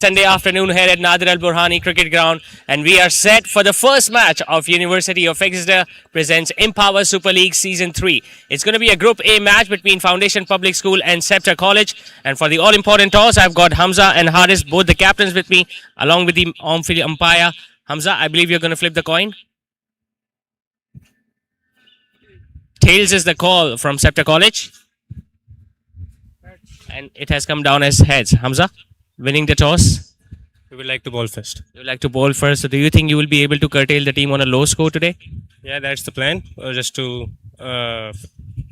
Sunday afternoon here at Nadir Al Burhani Cricket Ground, and we are set for the first match of University of Exeter presents Empower Super League Season 3. It's going to be a Group A match between Foundation Public School and Scepter College, and for the all-important toss, I've got Hamza and Haris, both the captains with me, along with the on-field umpire. Hamza, I believe you're going to flip the coin. Tails is the call from Scepter College, and it has come down as heads. Hamza, winning the toss. We would like to bowl first. You would like to bowl first. So do you think you will be able to curtail the team on a low score today? Yeah, that's the plan. Just to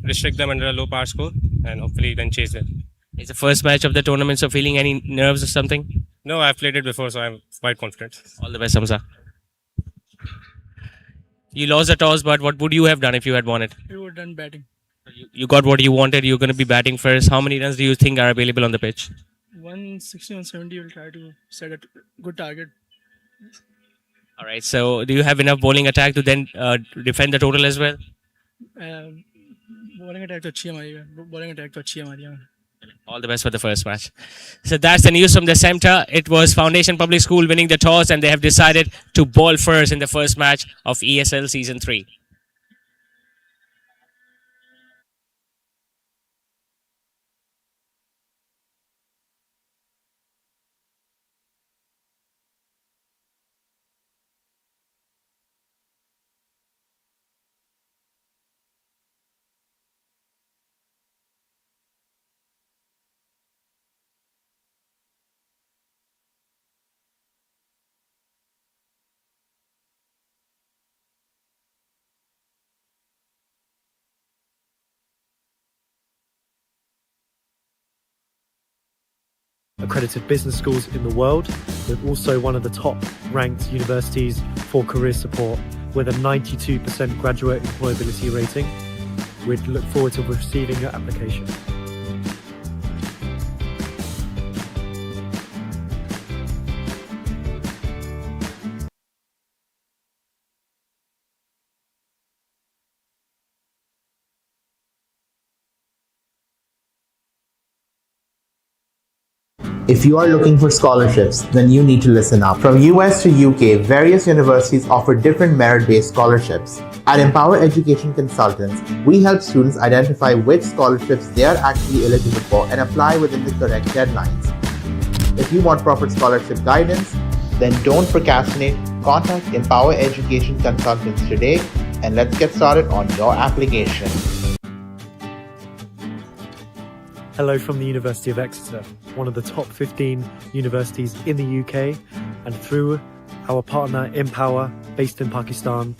restrict them under a low par score and hopefully then chase them. It's the first match of the tournament, so feeling any nerves or something? No, I've played it before, so I'm quite confident. All the best, Hamza. You lost the toss, but what would you have done if you had won it? We would done batting. You got what you wanted. You're going to be batting first. How many runs do you think are available on the pitch? 160, 170 will try to set a good target. All right. So do you have enough bowling attack to then defend the total as well? Bowling attack to अच्छी हमारी है. Bowling attack to अच्छी हमारी है. All the best for the first match. So that's the news from the Scepter. It was Foundation Public School winning the toss, and they have decided to bowl first in the first match of ESL Season 3. Accredited business schools in the world. We're also one of the top ranked universities for career support with a 92% graduate employability rating. We'd look forward to receiving your application. If you are looking for scholarships, then you need to listen up. From US to UK, various universities offer different merit-based scholarships. At Empower Education Consultants, we help students identify which scholarships they are actually eligible for and apply within the correct deadlines. If you want proper scholarship guidance, then don't procrastinate. Contact Empower Education Consultants today and let's get started on your application. Hello from the University of Exeter, one of the top 15 universities in the UK, and through our partner Empower, based in Pakistan,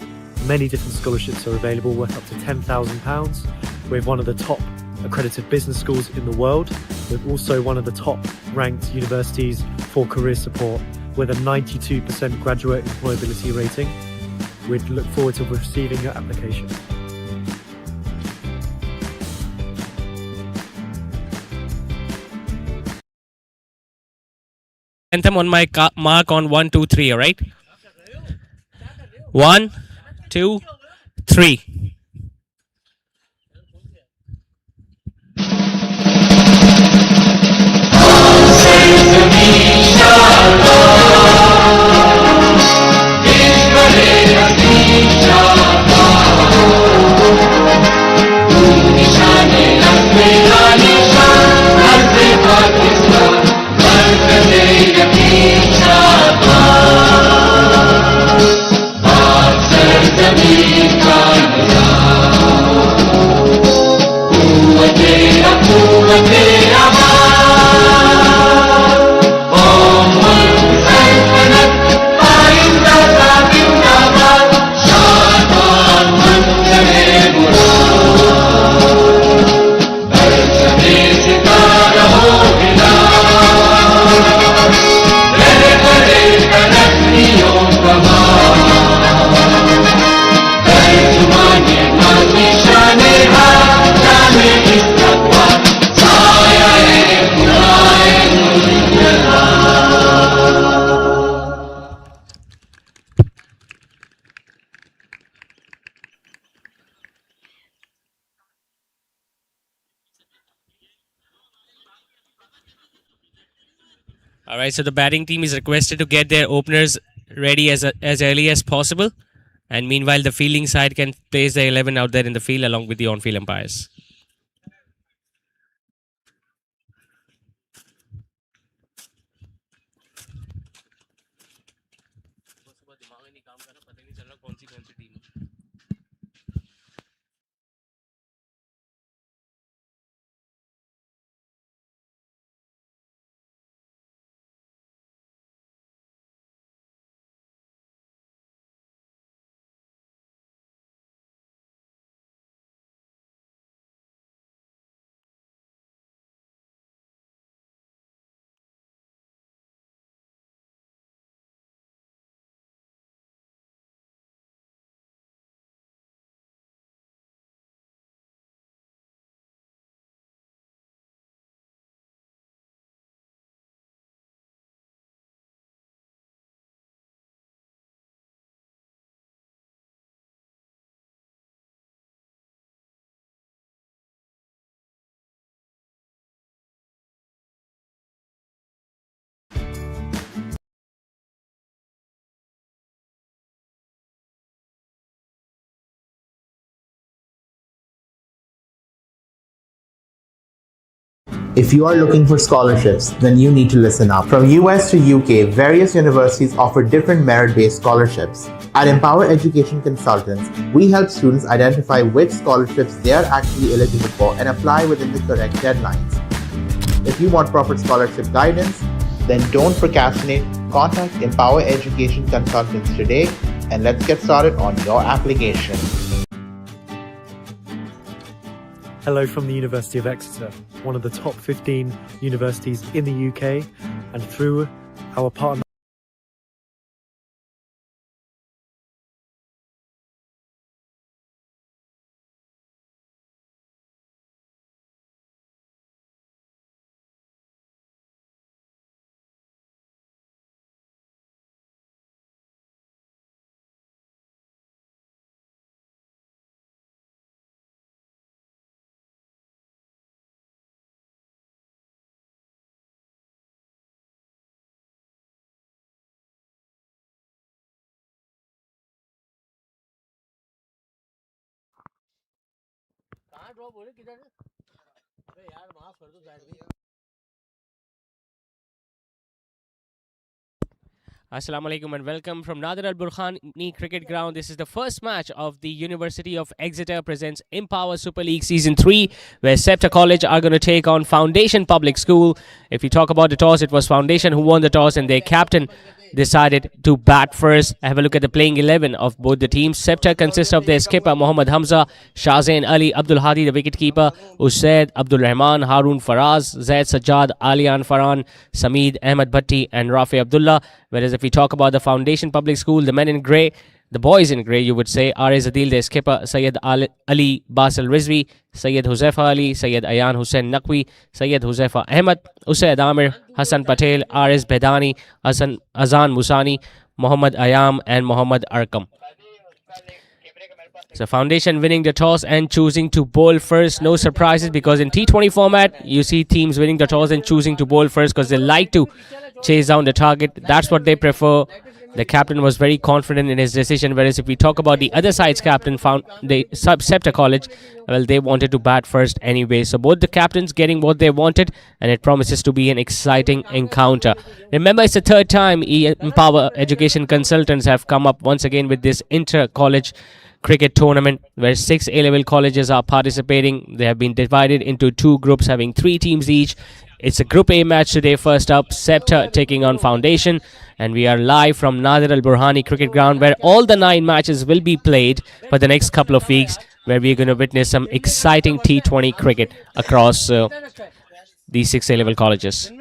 many different scholarships are available worth up to £10,000. We're one of the top accredited business schools in the world. We're also one of the top ranked universities for career support with a 92% graduate employability rating. We'd look forward to receiving your application. Anthem on my mark on 1, 2, 3. All right. 1, 2, 3. Zमीन का All right, so the batting team is requested to get their openers ready as early as possible. And meanwhile, the fielding side can place the 11 out there in the field along with the on field umpires. If you are looking for scholarships, then you need to listen up. From US to UK, various universities offer different merit-based scholarships. At Empower Education Consultants, we help students identify which scholarships they are actually eligible for and apply within the correct deadlines. If you want proper scholarship guidance, then don't procrastinate. Contact Empower Education Consultants today and let's get started on your application. Hello from the University of Exeter, one of the top 15 universities in the UK, and through our partner Assalamu alaikum and welcome from Nadir Al Burhani Cricket Ground. This is the first match of the University of Exeter presents Empower Super League Season 3, where Scepter College are going to take on Foundation Public School. If you talk about the toss, it was Foundation who won the toss and their captain decided to bat first. Have a look at the playing 11 of both the teams. Scepter consists of their skipper Mohammad Hamza, Shahzain Ali, Abdul Hadi, the wicketkeeper, Usaid, Abdul Rahman, Harun Faraz, Zaid Sajjad, Alian Farhan, Sameed, Ahmed Bhatti, and Rafi Abdullah. Whereas if we talk about the Foundation Public School, the men in grey, the boys in grey, you would say, R.A. Zadil, their skipper, Sayyid Ali Basel Rizvi, Sayyid Huzaifa Ali, Sayyid Ayan Hussain Naqvi, Sayyid Huzaifa Ahmed, Usaid Amir, Hassan Patel, R.S. Bedani, Hassan Azan Musani, Muhammad Ayam, and Muhammad Arkam. So Foundation winning the toss and choosing to bowl first. No surprises because in T20 format, you see teams winning the toss and choosing to bowl first because they like to chase down the target. That's what they prefer. The captain was very confident in his decision. Whereas if we talk about the other side's captain, found the Scepter College, well, they wanted to bat first anyway. So both the captains getting what they wanted, and it promises to be an exciting encounter. Remember, it's the third time Empower Education Consultants have come up once again with this inter-college cricket tournament where 6 A-level colleges are participating. They have been divided into 2 groups having 3 teams each. It's a Group A match today. First up, Scepter taking on Foundation. And we are live from Nadir Al Burhani Cricket Ground where all the 9 matches will be played for the next couple of weeks, where we're going to witness some exciting T20 cricket across these 6 A-level colleges.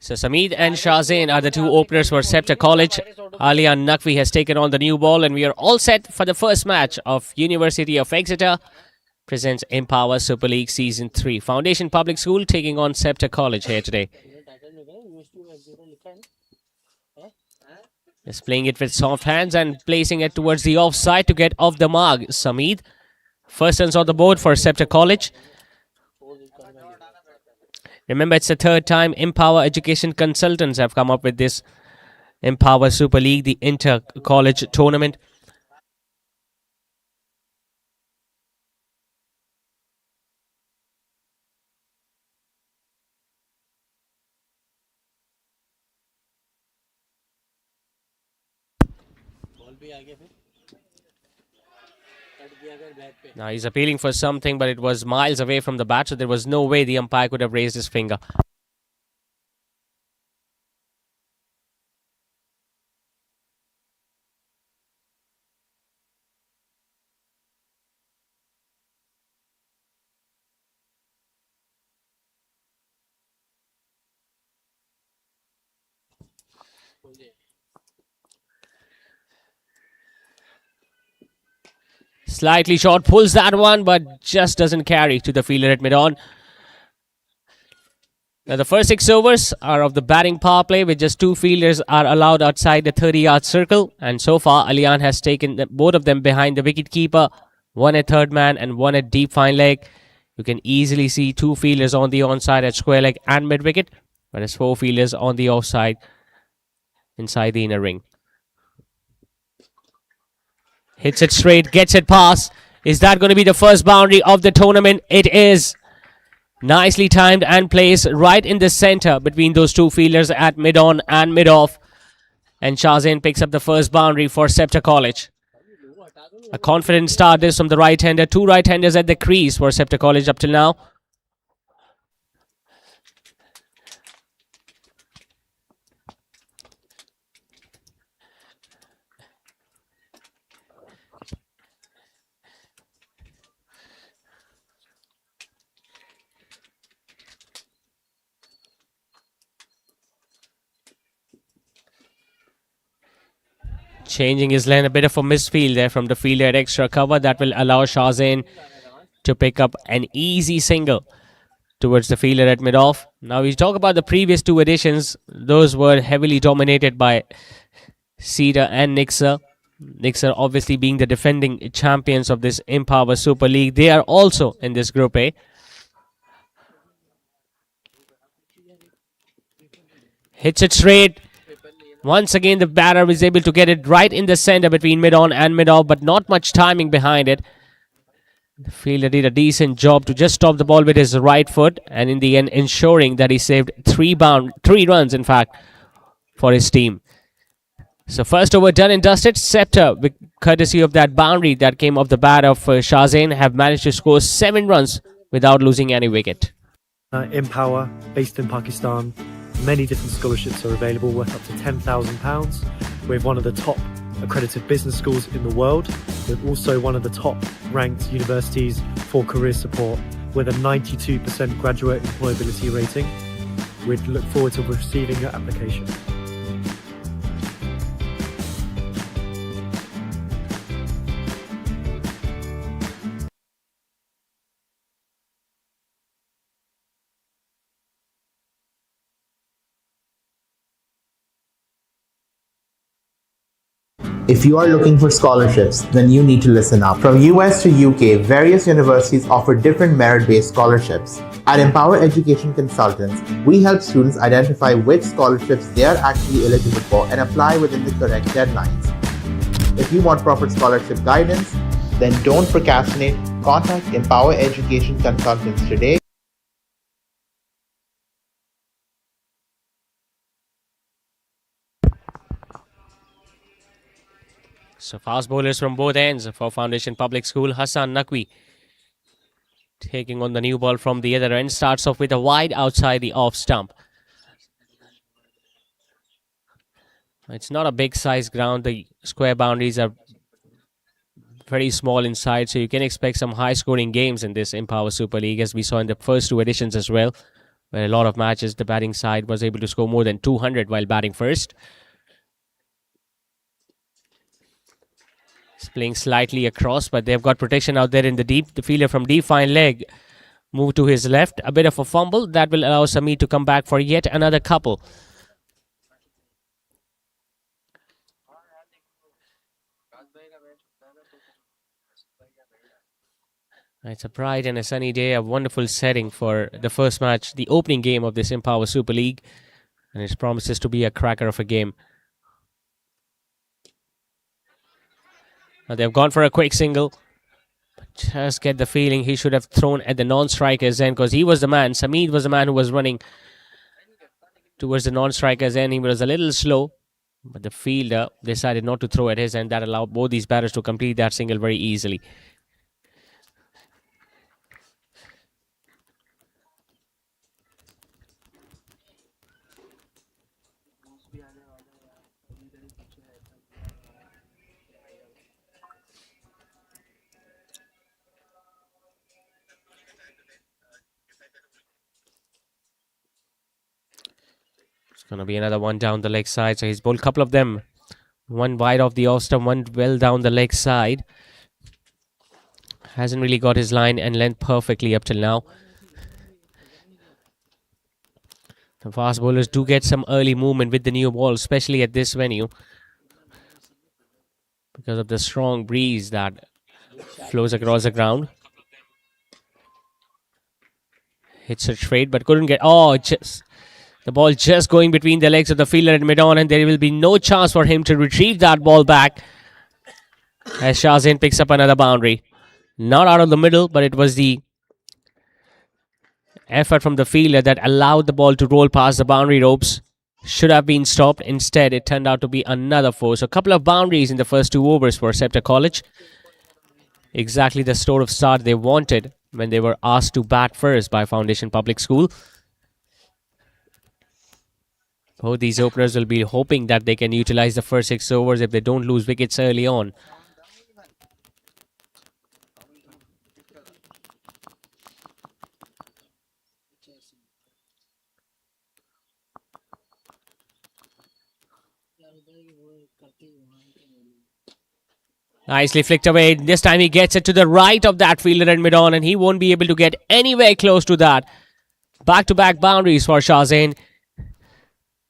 So Sameed and Shahzain are the two openers for Scepter College. Alian Naqvi has taken on the new ball, and we are all set for the first match of University of Exeter presents Empower Super League Season 3. Foundation Public School taking on Scepter College here today. Just playing it with soft hands and placing it towards the offside to get off the mark. Sameed. First runs on the board for Scepter College. Remember, it's the third time Empower Education Consultants have come up with this Empower Super League, the inter-college tournament. Now he's appealing for something, but it was miles away from the bat, so there was no way the umpire could have raised his finger. Slightly short, pulls that one, but just doesn't carry to the fielder at mid-on. Now the first 6 overs are of the batting power play, with just 2 fielders are allowed outside the 30-yard circle. And so far, Alian has taken both of them behind the wicket-keeper, one at third man and one at deep fine leg. You can easily see 2 fielders on the onside at square leg and mid-wicket, whereas 4 fielders on the offside inside the inner ring. Hits it straight, gets it past. Is that going to be the first boundary of the tournament? It is. Nicely timed and placed right in the center between those 2 fielders at mid-on and mid-off. And Shahzain picks up the first boundary for Scepter College. A confident start this from the right-hander. 2 right-handers at the crease for Scepter College up till now. Changing his lane, a bit of a misfield there from the fielder at extra cover. That will allow Shahzain to pick up an easy single towards the fielder at mid-off. Now we talk about the previous 2 editions. Those were heavily dominated by Cedar and Nixer. Nixer obviously being the defending champions of this Empower Super League. They are also in this Group A. Hits it straight. Once again, the batter is able to get it right in the center between mid-on and mid-off, but not much timing behind it. The fielder did a decent job to just stop the ball with his right foot, and in the end ensuring that he saved 3 runs, in fact, for his team. So first over done and dusted. Scepter, with courtesy of that boundary that came off the bat of Shahzain, have managed to score 7 runs without losing any wicket. Empower, based in Pakistan. Many different scholarships are available worth up to £10,000. We're one of the top accredited business schools in the world. We're also one of the top ranked universities for career support with a 92% graduate employability rating. We'd look forward to receiving your application. If you are looking for scholarships, then you need to listen up. From US to UK, various universities offer different merit-based scholarships. At Empower Education Consultants, we help students identify which scholarships they are actually eligible for and apply within the correct deadlines. If you want proper scholarship guidance, then don't procrastinate. Contact Empower Education Consultants today. So fast bowlers from both ends for Foundation Public School. Hassan Naqvi taking on the new ball from the other end. Starts off with a wide outside the off stump. It's not a big size ground. The square boundaries are very small inside, so you can expect some high scoring games in this Empower Super League, as we saw in the first 2 editions as well. where a lot of matches the batting side was able to score more than 200 while batting first. He's playing slightly across, but they've got protection out there in the deep. The fielder from deep fine leg move to his left. A bit of a fumble that will allow Sameed to come back for yet another couple. It's a bright and a sunny day, a wonderful setting for the first match, the opening game of this Empower Super League, and it promises to be a cracker of a game. Now they've gone for a quick single. Just get the feeling he should have thrown at the non-striker's end, because he was the man. Sameed was the man who was running towards the non-striker's end. He was a little slow, but the fielder decided not to throw at his end. That allowed both these batters to complete that single very easily. Gonna be another one down the leg side. So he's bowled a couple of them. One wide off the off stump, one well down the leg side. Hasn't really got his line and length perfectly up till now. The fast bowlers do get some early movement with the new ball, especially at this venue, because of the strong breeze that flows across the ground. Hits a straight, but couldn't get. Oh, just the ball just going between the legs of the fielder at mid-on, and there will be no chance for him to retrieve that ball back as Shahzain picks up another boundary. Not out of the middle, but it was the effort from the fielder that allowed the ball to roll past the boundary ropes. Should have been stopped. Instead, it turned out to be another 4. So a couple of boundaries in the first 2 overs for Scepter College. Exactly the sort of start they wanted when they were asked to bat first by Foundation Public School. Both these openers will be hoping that they can utilize the first 6 overs if they don't lose wickets early on. Nicely flicked away. This time he gets it to the right of that fielder at mid-on, and he won't be able to get anywhere close to that. Back-to-back boundaries for Shahzain.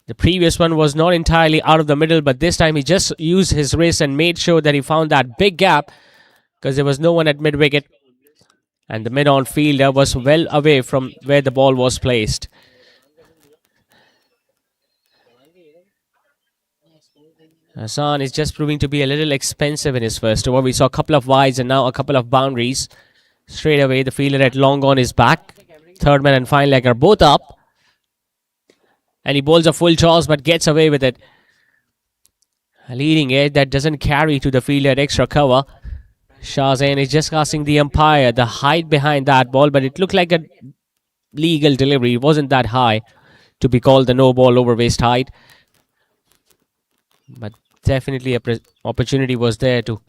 The previous one was not entirely out of the middle, but this time he just used his wrist and made sure that he found that big gap, because there was no one at mid-wicket. And the mid-on fielder was well away from where the ball was placed. Hassan is just proving to be a little expensive in his first over. We saw a couple of wides and now a couple of boundaries. Straight away, the fielder at long on his back. Third man and fine leg are both up. And he bowls a full toss but gets away with it. A leading edge that doesn't carry to the fielder at extra cover. Shahzain is just asking the umpire the height behind that ball, but it looked like a legal delivery. It wasn't that high to be called the no ball over waist height. But definitely a opportunity was there to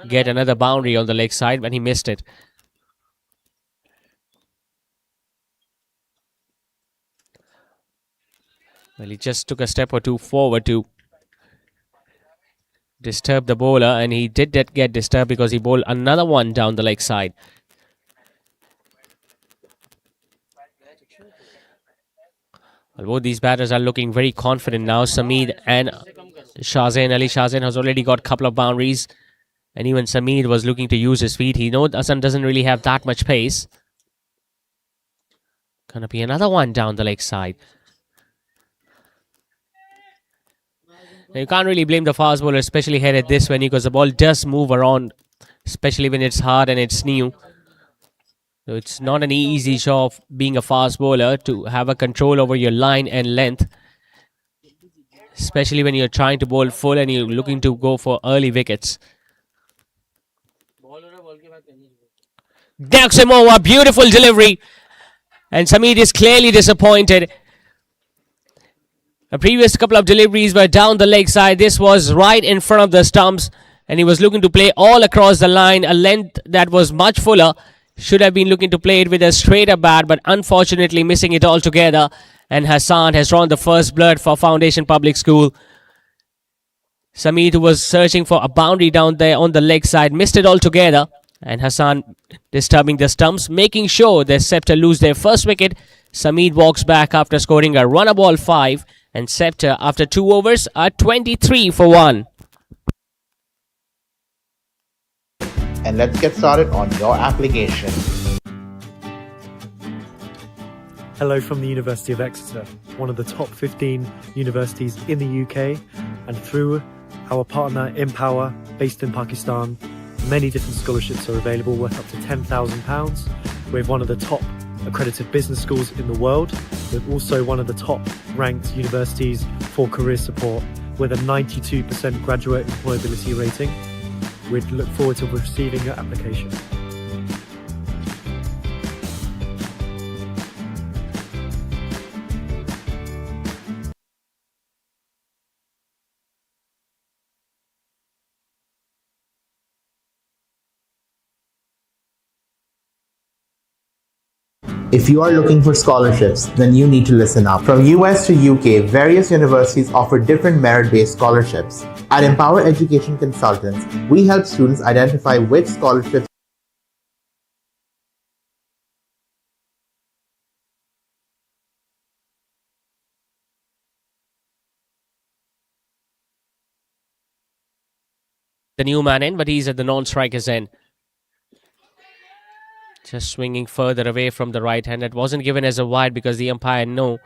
get another boundary on the leg side when he missed it. Well, he just took a step or two forward to disturb the bowler, and he did get disturbed because he bowled another one down the leg side. Well, both these batters are looking very confident now. Sameed and Shahzain. Ali Shahzain has already got a couple of boundaries, and even Sameed was looking to use his feet. He knows Hassan doesn't really have that much pace. Gonna be another one down the leg side. Now, you can't really blame the fast bowler, especially here at this venue, because the ball does move around, especially when it's hard and it's new. So it's not an easy job being a fast bowler to have a control over your line and length, especially when you're trying to bowl full and you're looking to go for early wickets. Knocks him over, beautiful delivery. And Sameed is clearly disappointed. The previous couple of deliveries were down the leg side. This was right in front of the stumps, and he was looking to play all across the line, a length that was much fuller. should have been looking to play it with a straighter bat, but unfortunately missing it altogether. And Hassan has drawn the first blood for Foundation Public School. Samit, who was searching for a boundary down there on the leg side, missed it altogether. And Hassan disturbing the stumps, making sure that Scepter lose their first wicket. Samit walks back after scoring a runner ball 5. And Scepter, after 2 overs, are 23 for 1. And let's get started on your application. Hello from the University of Exeter, one of the top 15 universities in the UK, and through our partner Empower, based in Pakistan, many different scholarships are available worth up to £10,000. We're one of the top accredited business schools in the world. We're also one of the top ranked universities for career support with a 92% graduate employability rating. We'd look forward to receiving your application. If you are looking for scholarships, then you need to listen up. From US to UK, various universities offer different merit-based scholarships. At Empower Education Consultants, we help students identify which scholarships The new man in, but he's at the non-striker's end. Just swinging further away from the right hand. It wasn't given as a wide because the umpire knew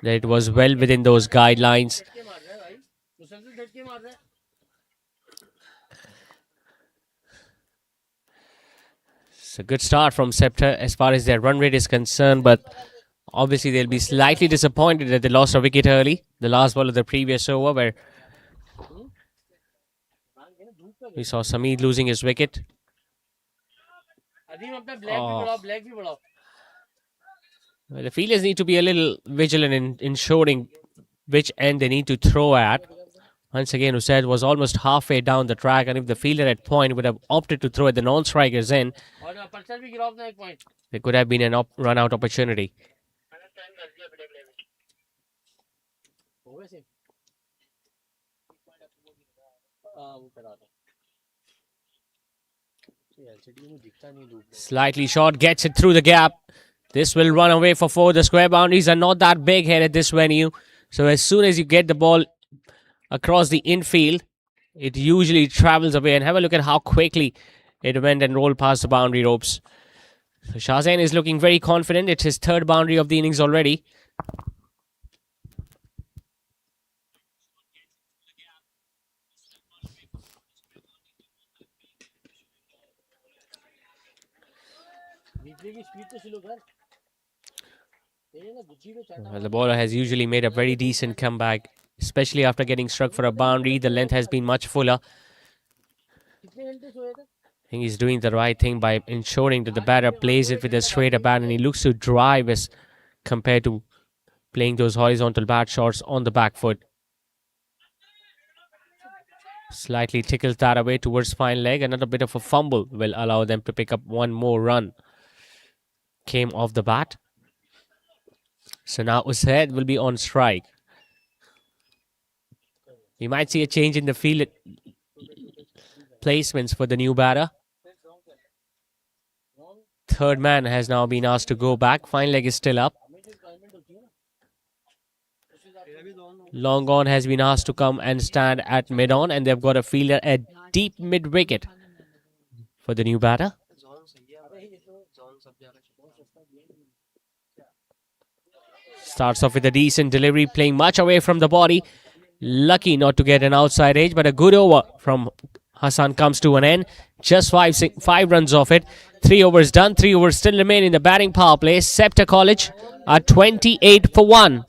that it was well within those guidelines. It's a good start from Scepter as far as their run rate is concerned, but obviously they'll be slightly disappointed that they lost a wicket early. The last ball of the previous over where we saw Samit losing his wicket. Oh. Well, the fielders need to be a little vigilant in ensuring which end they need to throw at. Once again, Usaid was almost halfway down the track, and if the fielder at point would have opted to throw at the non-striker's end, there could have been an run-out opportunity. Slightly short, gets it through the gap. This will run away for 4. The square boundaries are not that big here at this venue. So as soon as you get the ball across the infield, it usually travels away. And have a look at how quickly it went and rolled past the boundary ropes. So Shahzain is looking very confident. It's his 3rd boundary of the innings already. Well, the bowler has usually made a very decent comeback, especially after getting struck for a boundary. The length has been much fuller. I think he's doing the right thing by ensuring that the batter plays it with a straighter bat, and he looks to drive as compared to playing those horizontal bat shots on the back foot. Slightly tickles that away towards fine leg. Another bit of a fumble will allow them to pick up one more run. Came off the bat. So now Usaid will be on strike. We might see a change in the field placements for the new batter. 3rd man has now been asked to go back. Fine leg is still up. Long on has been asked to come and stand at mid-on, and they've got a fielder at deep mid-wicket for the new batter. Starts off with a decent delivery, playing much away from the body. Lucky not to get an outside edge, but a good over from Hassan comes to an end. Just 5 runs off it. 3 overs done. 3 overs still remain in the batting power play. Scepter College are 28 for 1.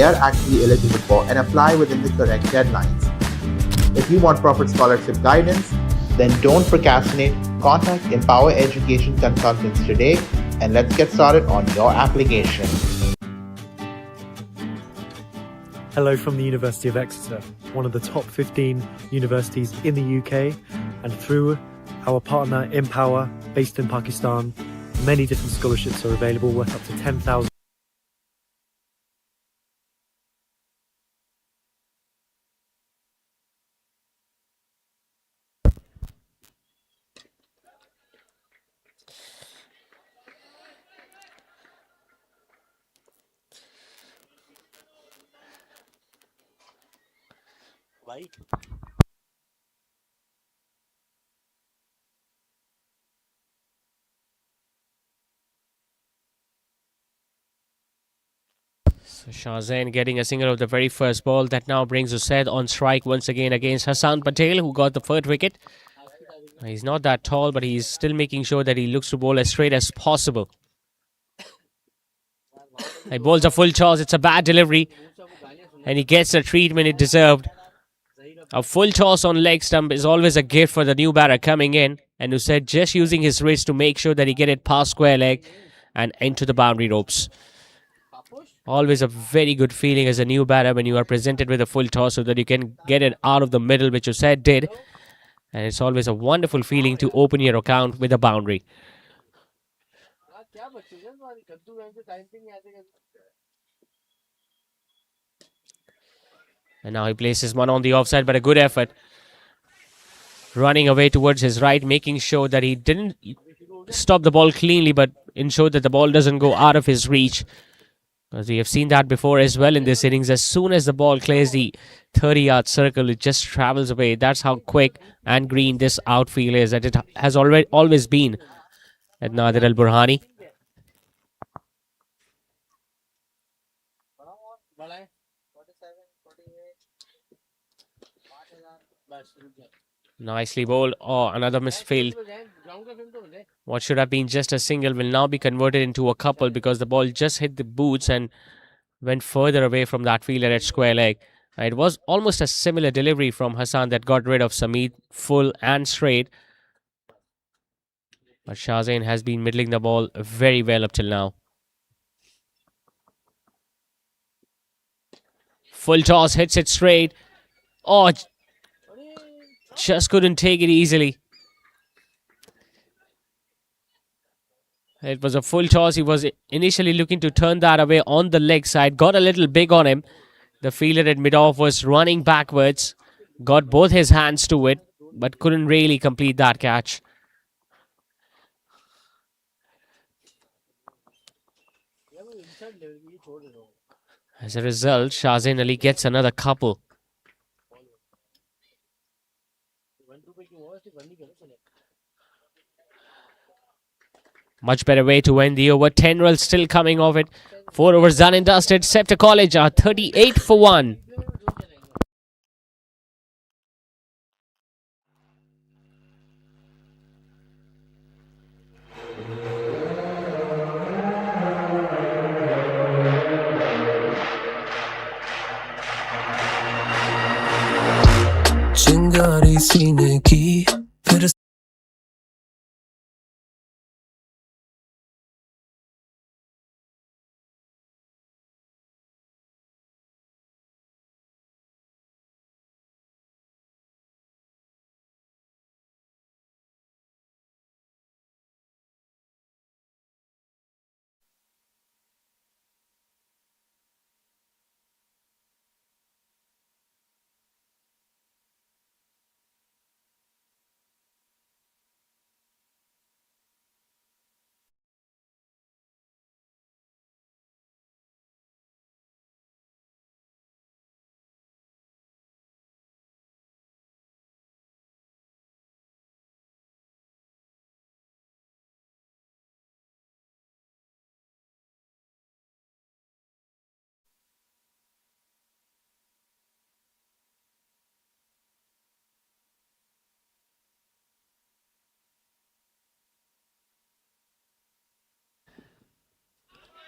they are actually eligible for and apply within the correct deadlines. If you want proper scholarship guidance, then don't procrastinate. Contact Empower Education Consultants today and let's get started on your application. Hello from the University of Exeter, one of the top 15 universities in the UK, and through our partner Empower, based in Pakistan, many different scholarships are available worth up to 10,000. So Shahzain getting a single of the very first ball. That now brings Usaid on strike once again against Hassan Patel, who got the third wicket. He's not that tall, but he's still making sure that he looks to bowl as straight as possible. He bowls a full toss. It's a bad delivery, and he gets the treatment it deserved. A full toss on leg stump is always a gift for the new batter coming in, and Usaid just using his wrist to make sure that he get it past square leg and into the boundary ropes. Always a very good feeling as a new batter when you are presented with a full toss so that you can get it out of the middle, which Usaid did. And it's always a wonderful feeling to open your account with a boundary. And now he places one on the offside, but a good effort. Running away towards his right, making sure that he didn't stop the ball cleanly, but ensure that the ball doesn't go out of his reach. Because we have seen that before as well in this innings. As soon as the ball clears the 30-yard circle, it just travels away. That's how quick and green this outfield is. That it has always been at Nadir Al Burhani. Nicely bowled. Oh, another misfield. What should have been just a single will now be converted into a couple because the ball just hit the boots and went further away from that fielder at square leg. It was almost a similar delivery from Hassan that got rid of Samit full and straight. But Shahzain has been middling the ball very well up till now. Full toss, hits it straight. Oh, just couldn't take it easily. It was a full toss. He was initially looking to turn that away on the leg side. Got a little big on him. The fielder at mid-off was running backwards. Got both his hands to it, but couldn't really complete that catch. As a result, Shahzain Ali gets another couple. Much better way to end the over. 10 runs still coming off it. 4 overs done and dusted. Scepter College are 38 for 1. चिंगारी सीने की फिर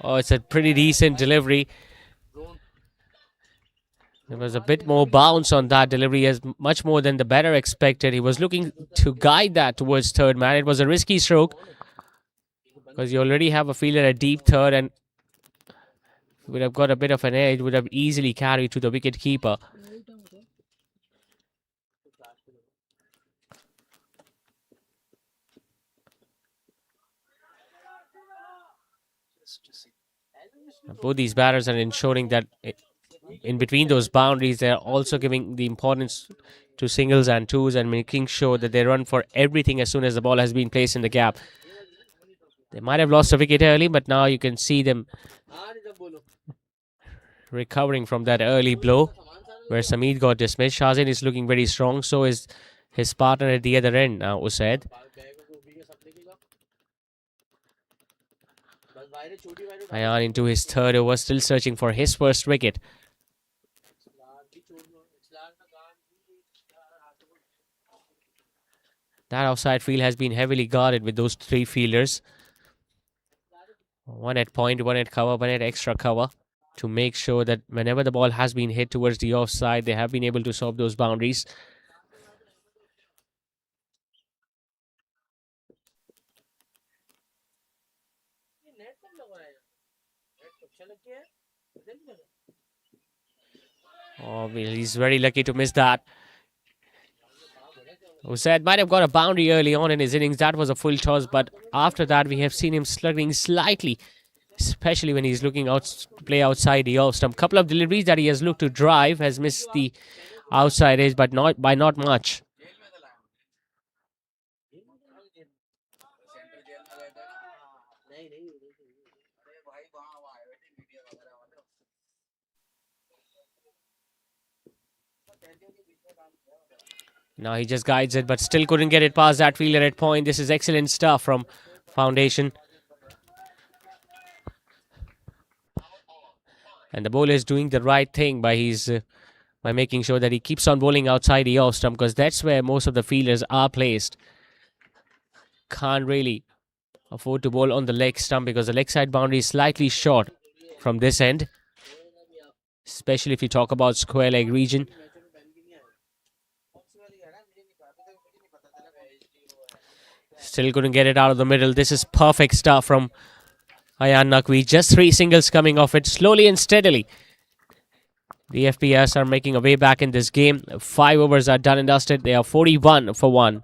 Oh, it's a pretty decent delivery. There was a bit more bounce on that delivery, as much more than the batter expected. He was looking to guide that towards third man. It was a risky stroke because you already have a fielder at deep third, and would have got a bit of an edge, would have easily carried to the wicket keeper. Both these batters are ensuring that in between those boundaries, they're also giving the importance to singles and twos and making sure that they run for everything as soon as the ball has been placed in the gap. They might have lost a wicket early, but now you can see them recovering from that early blow where Sameed got dismissed. Shahzin is looking very strong. So is his partner at the other end now, Usaid. Ayan into his third over, still searching for his first wicket. That outside field has been heavily guarded with those three fielders. One at point, one at cover, one at extra cover, to make sure that whenever the ball has been hit towards the offside, they have been able to solve those boundaries. Oh, well, he's very lucky to miss that. Usaid might have got a boundary early on in his innings. That was a full toss, but after that, we have seen him slugging slightly, especially when he's looking out to play outside the off stump. Couple of deliveries that he has looked to drive, has missed the outside edge, but not by not much. Now he just guides it, but still couldn't get it past that fielder at point. This is excellent stuff from Foundation. And the bowler is doing the right thing by making sure that he keeps on bowling outside the off stump, because that's where most of the fielders are placed. Can't really afford to bowl on the leg stump because the leg side boundary is slightly short from this end, especially if you talk about square leg region. Still couldn't get it out of the middle. This is perfect stuff from Ayan Naqvi. Just 3 singles coming off it, slowly and steadily. The FPS are making a way back in this game. 5 overs are done and dusted. They are 41 for 1.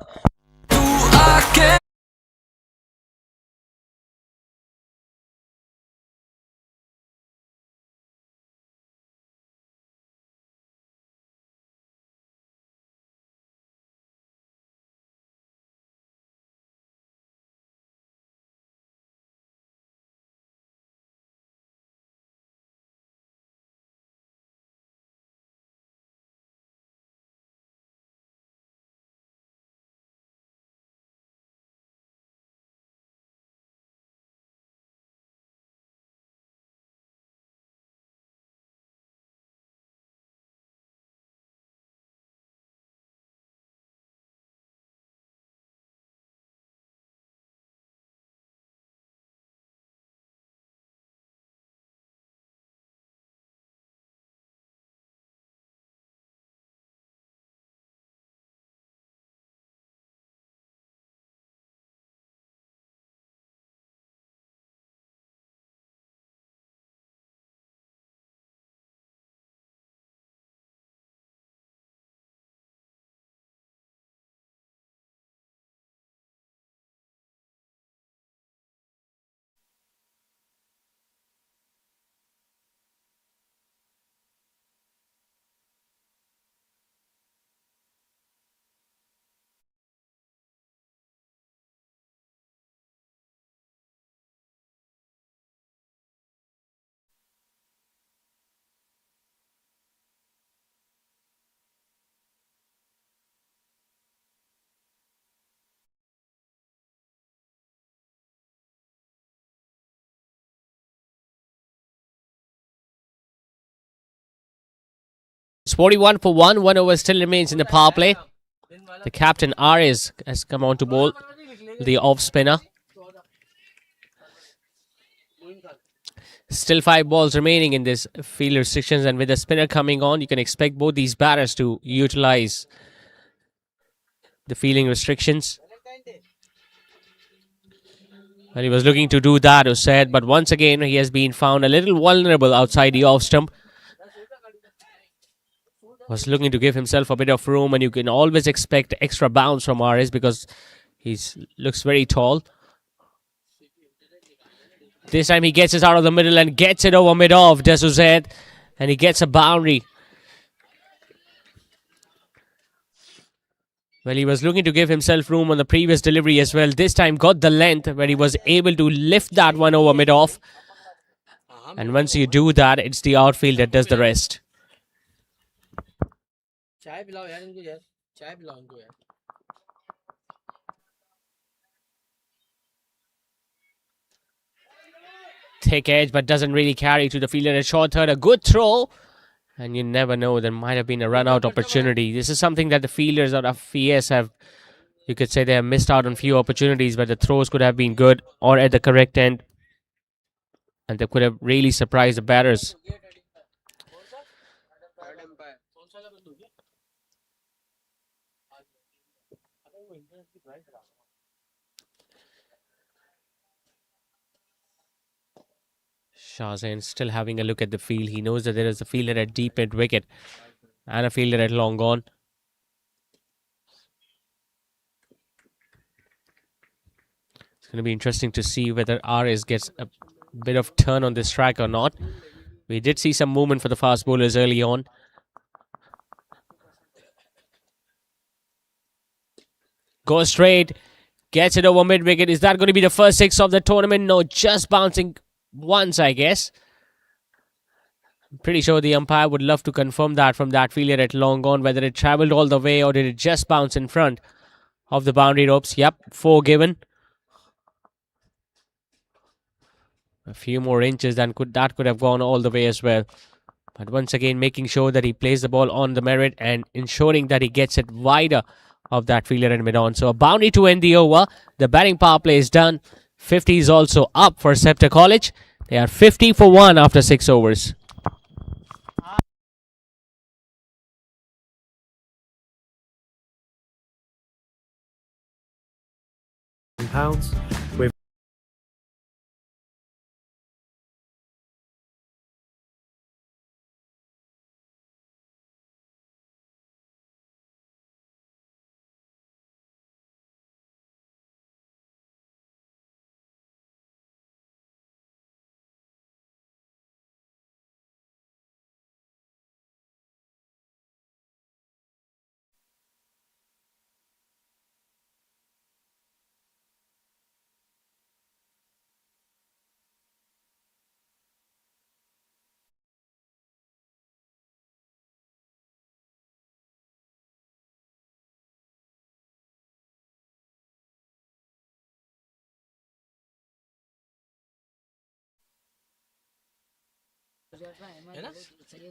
It's 41 for 1. 1 over still remains in the power play. The captain, Ares, has come on to bowl the off spinner. Still 5 balls remaining in this field restrictions, and with the spinner coming on, you can expect both these batters to utilize the fielding restrictions. Well, he was looking to do that, Usaid, but once again he has been found a little vulnerable outside the off stump. Was looking to give himself a bit of room, and you can always expect extra bounce from RS because he looks very tall. This time he gets it out of the middle and gets it over mid-off, Desuzet, and he gets a boundary. Well, he was looking to give himself room on the previous delivery as well. This time got the length where he was able to lift that one over mid-off. And once you do that, it's the outfield that does the rest. Thick edge, but doesn't really carry to the fielder at short third. A good throw. And you never know, there might have been a run-out opportunity. This is something that the fielders out of FES have, you could say they have missed out on few opportunities, but the throws could have been good or at the correct end. And they could have really surprised the batters. Shahzain still having a look at the field. He knows that there is a fielder at deep mid wicket and a fielder at long on. It's going to be interesting to see whether RS gets a bit of turn on this track or not. We did see some movement for the fast bowlers early on. Goes straight. Gets it over mid wicket. Is that going to be the first 6 of the tournament? No, just bouncing once, I guess. I'm pretty sure the umpire would love to confirm that from that fielder at long on, whether it travelled all the way or did it just bounce in front of the boundary ropes. Yep, 4 given. A few more inches than that could have gone all the way as well. But once again, making sure that he plays the ball on the merit and ensuring that he gets it wider of that fielder in mid-on. So a boundary to end the over. The batting power play is done. 50 is also up for Scepter College. They are 50 for 1 after 6 overs. Pounds with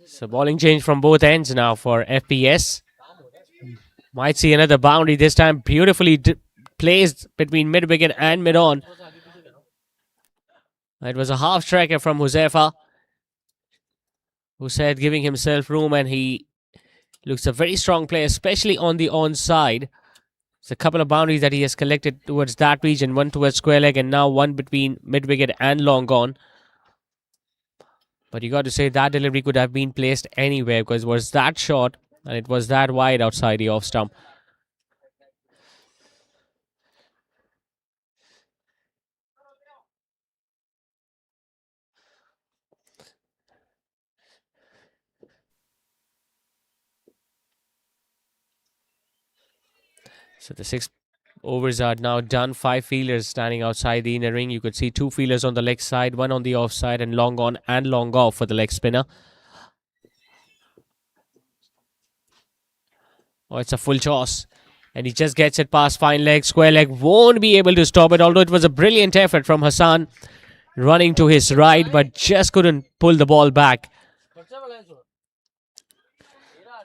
So bowling change from both ends now for FPS. Might see another boundary this time. Beautifully placed between mid-wicket and mid-on. It was a half striker from Huzefa, who said giving himself room, and he looks a very strong player, especially on the onside. There's a couple of boundaries that he has collected towards that region, one towards square leg and now one between mid-wicket and long on. But you got to say that delivery could have been placed anywhere because it was that short and it was that wide outside the off stump. So the 6 overs are now done. 5 fielders standing outside the inner ring. You could see 2 fielders on the leg side, 1 on the off side, and long on and long off for the leg spinner. Oh, it's a full toss. And he just gets it past fine leg. Square leg won't be able to stop it, although it was a brilliant effort from Hassan running to his right, but just couldn't pull the ball back.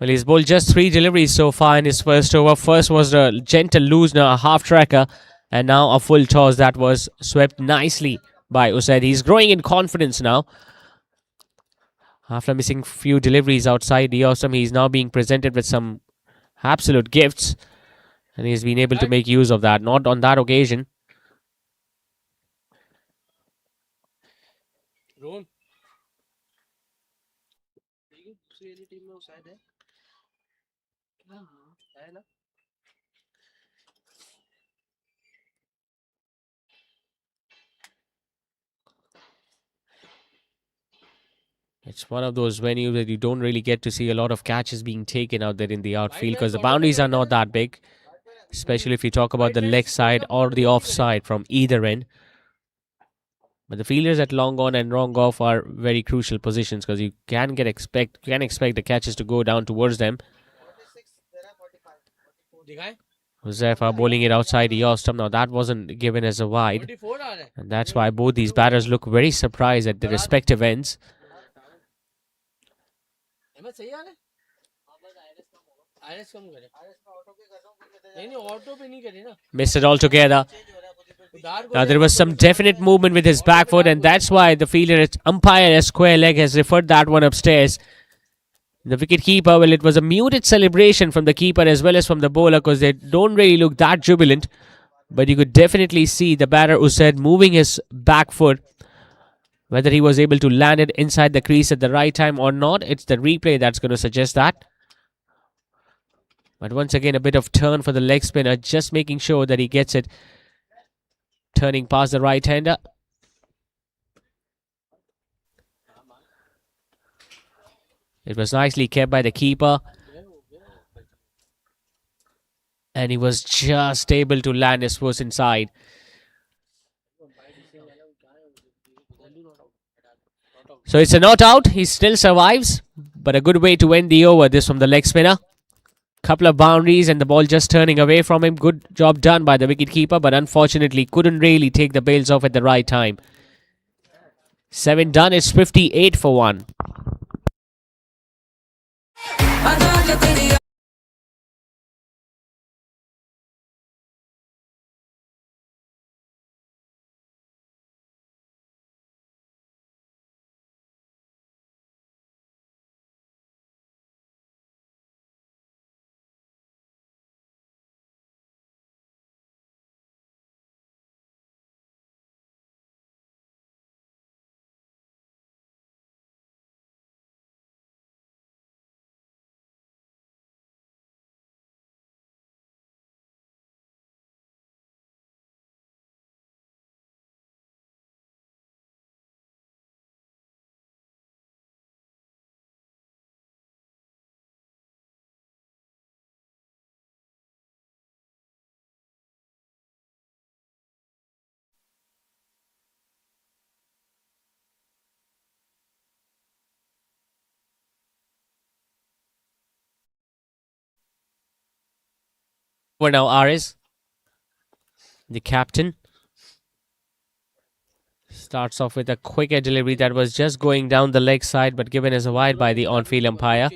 Well, he's bowled just 3 deliveries so far in his first over. First was a gentle loosener, a half tracker, and now a full toss that was swept nicely by Usaid. He's growing in confidence now. After missing few deliveries outside the awesome, he's now being presented with some absolute gifts. And he's been able to make use of that. Not on that occasion. It's one of those venues that you don't really get to see a lot of catches being taken out there in the outfield because the boundaries are not that big, especially if you talk about the leg side or the offside from either end. But the fielders at long on and long off are very crucial positions because you can expect the catches to go down towards them. Josefa bowling it outside the off stump. Now that wasn't given as a wide, and that's why both these batters look very surprised at the respective ends. Missed it altogether. Now there was some definite movement with his back foot, and that's why the fielder umpire as square leg has referred that one upstairs. The wicket keeper, well, it was a muted celebration from the keeper as well as from the bowler because they don't really look that jubilant. But you could definitely see the batter Usaid moving his back foot. Whether he was able to land it inside the crease at the right time or not, it's the replay that's going to suggest that. But once again, a bit of turn for the leg spinner, just making sure that he gets it turning past the right-hander. It was nicely kept by the keeper. And he was just able to land his force inside. So it's a not out. He still survives. But a good way to end the over. This from the leg spinner. Couple of boundaries and the ball just turning away from him. Good job done by the wicketkeeper. But unfortunately couldn't really take the bails off at the right time. 7 done. It's 58 for 1. Over now, Aris, the captain, starts off with a quicker delivery that was just going down the leg side but given as a wide by the on-field umpire.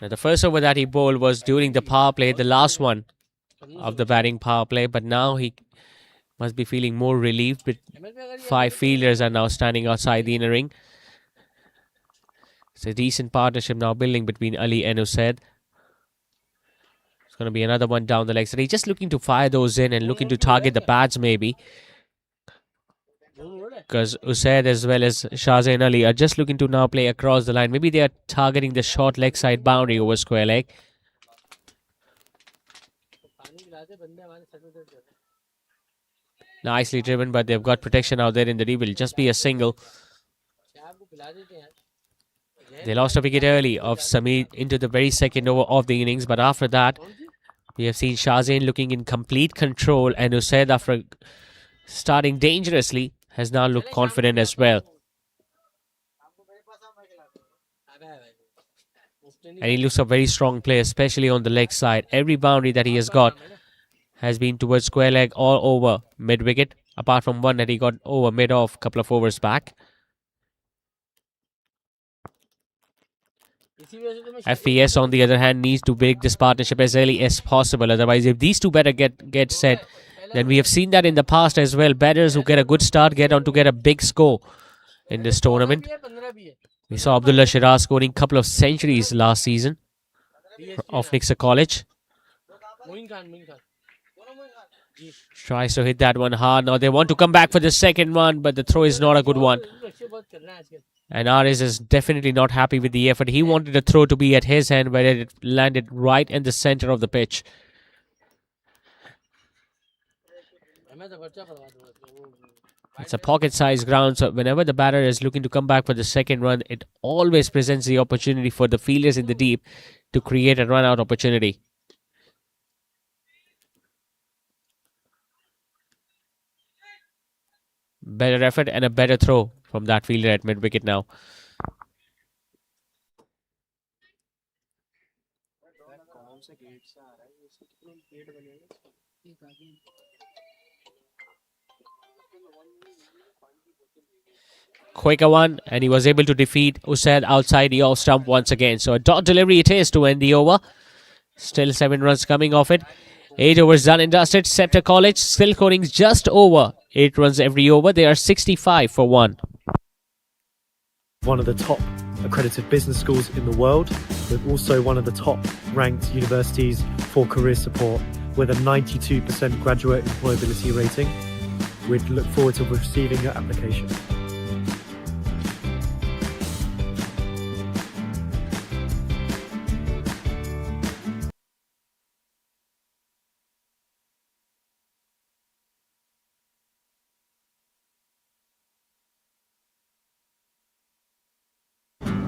Now, the first over that he bowled was during the power play, the last one of the batting power play, but now he must be feeling more relieved. But 5 fielders are now standing outside the inner ring. It's a decent partnership now building between Ali and Usaid. It's going to be another one down the leg. So he's just looking to fire those in and looking to target the pads maybe. Because Usaid as well as Shahzain Ali are just looking to now play across the line. Maybe they are targeting the short leg side boundary over square leg. Nicely driven, but they've got protection out there in the rebuild. Just be a single. They lost a wicket early of Samir into the very second over of the innings. But after that, we have seen Shahzain looking in complete control. And Usaid, after starting dangerously, has now looked confident as well. And he looks a very strong player, especially on the leg side. Every boundary that he has got has been towards square leg all over mid-wicket, apart from one that he got over mid-off a couple of overs back. FPS, on the other hand, needs to break this partnership as early as possible. Otherwise, if these two better get set, then we have seen that in the past as well. Batters who get a good start get on to get a big score in this tournament. We saw Abdullah Shiraz scoring a couple of centuries last season of Nixa College. Tries to hit that one hard. Now they want to come back for the second one, but the throw is not a good one. And Aris is definitely not happy with the effort. He wanted the throw to be at his hand, but it landed right in the center of the pitch. It's a pocket-sized ground, so whenever the batter is looking to come back for the second run, it always presents the opportunity for the fielders in the deep to create a run-out opportunity. Better effort and a better throw from that fielder at mid-wicket now. Quicker one, and he was able to defeat Usaid outside the off stump once again. So a dot delivery it is to end the over. Still 7 runs coming off it. 8 overs done and dusted. Scepter College still scoring just over 8 runs every over. They are 65 for 1. One of the top accredited business schools in the world, but also one of the top ranked universities for career support with a 92% graduate employability rating. We'd look forward to receiving your application.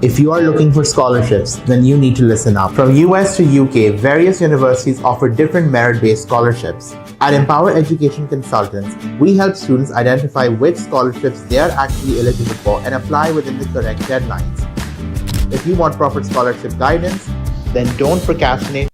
If you are looking for scholarships, then you need to listen up. From US to UK, various universities offer different merit-based scholarships. At Empower Education Consultants, we help students identify which scholarships they are actually eligible for and apply within the correct deadlines. If you want proper scholarship guidance, then don't procrastinate.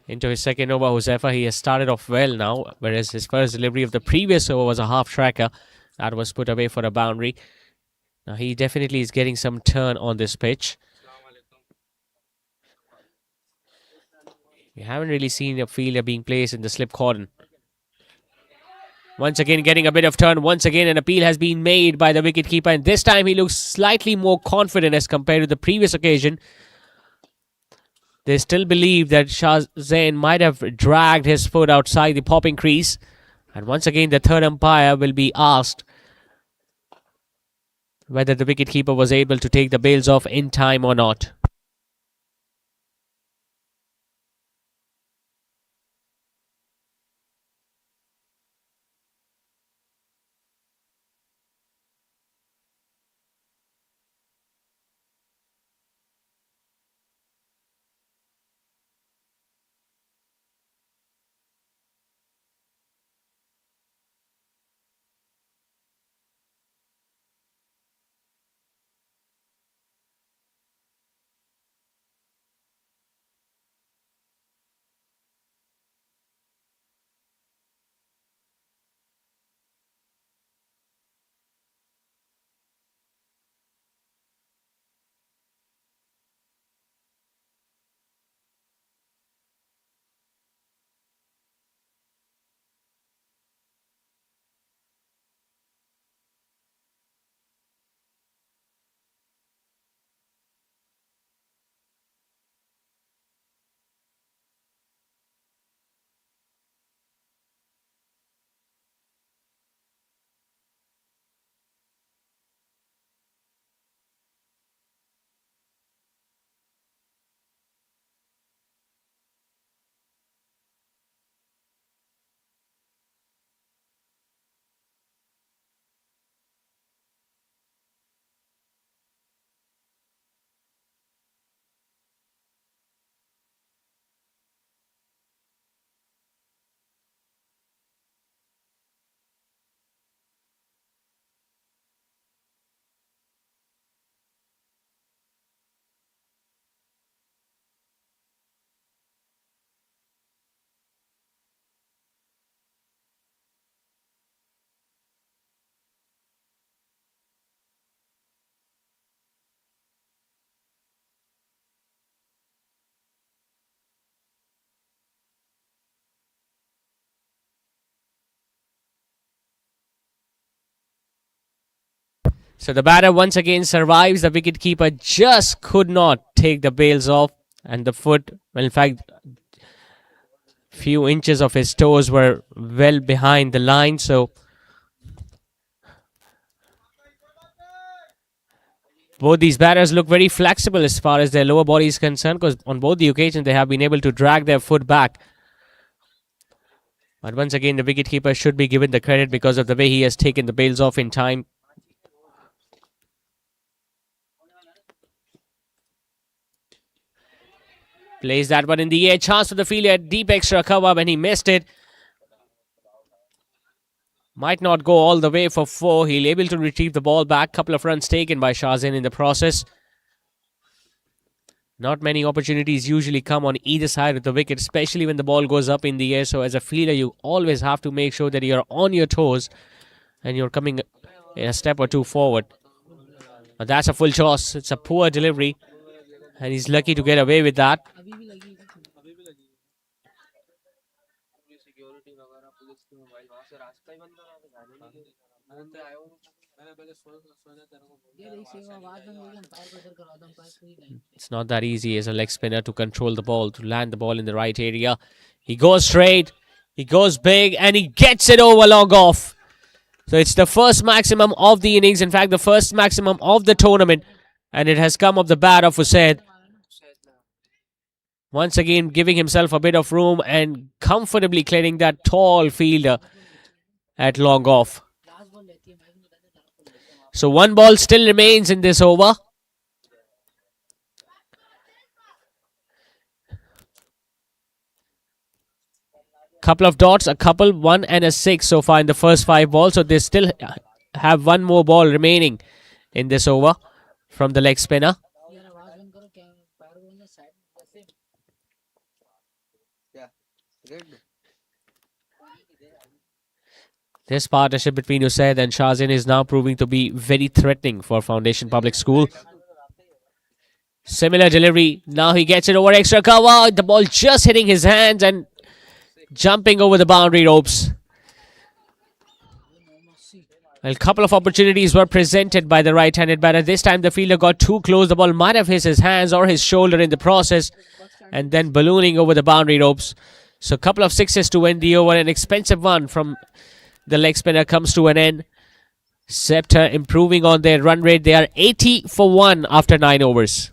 Into his second over, Josefa. He has started off well now, whereas his first delivery of the previous over was a half tracker that was put away for a boundary. Now he definitely is getting some turn on this pitch. We haven't really seen a fielder being placed in the slip cordon. Once again getting a bit of turn. Once again an appeal has been made by the wicketkeeper, and this time he looks slightly more confident as compared to the previous occasion. They still believe that Shah Zain might have dragged his foot outside the popping crease. And once again, the third umpire will be asked whether the wicketkeeper was able to take the bails off in time or not. So the batter once again survives. The wicketkeeper just could not take the bails off, and the foot, well, in fact, few inches of his toes were well behind the line. So both these batters look very flexible as far as their lower body is concerned, because on both the occasions they have been able to drag their foot back. But once again, the wicketkeeper should be given the credit because of the way he has taken the bails off in time. Plays that one in the air. Chance for the fielder. Deep extra cover when he missed it. Might not go all the way for 4. He'll able to retrieve the ball back. Couple of runs taken by Shahzain in the process. Not many opportunities usually come on either side of the wicket, especially when the ball goes up in the air. So as a fielder, you always have to make sure that you're on your toes and you're coming a step or two forward. But that's a full toss. It's a poor delivery, and he's lucky to get away with that. It's not that easy as a leg spinner to control the ball, to land the ball in the right area. He goes straight, he goes big, and he gets it over long off. So it's the first maximum of the innings, in fact the first maximum of the tournament, and it has come off the bat of Usaid. Once again giving himself a bit of room and comfortably clearing that tall fielder at long off. So 1 ball still remains in this over. Couple of dots, a couple, 1 and a 6 so far in the first 5 balls. So they still have 1 more ball remaining in this over from the leg spinner. This partnership between Usaid and Shahzain is now proving to be very threatening for Foundation Public School. Similar delivery. Now he gets it over extra cover. The ball just hitting his hands and jumping over the boundary ropes. A couple of opportunities were presented by the right-handed batter. This time the fielder got too close. The ball might have hit his hands or his shoulder in the process, and then ballooning over the boundary ropes. So a couple of sixes to end the over. An expensive one from the leg spinner comes to an end. Scepter improving on their run rate. They are 80 for 1 after 9 overs.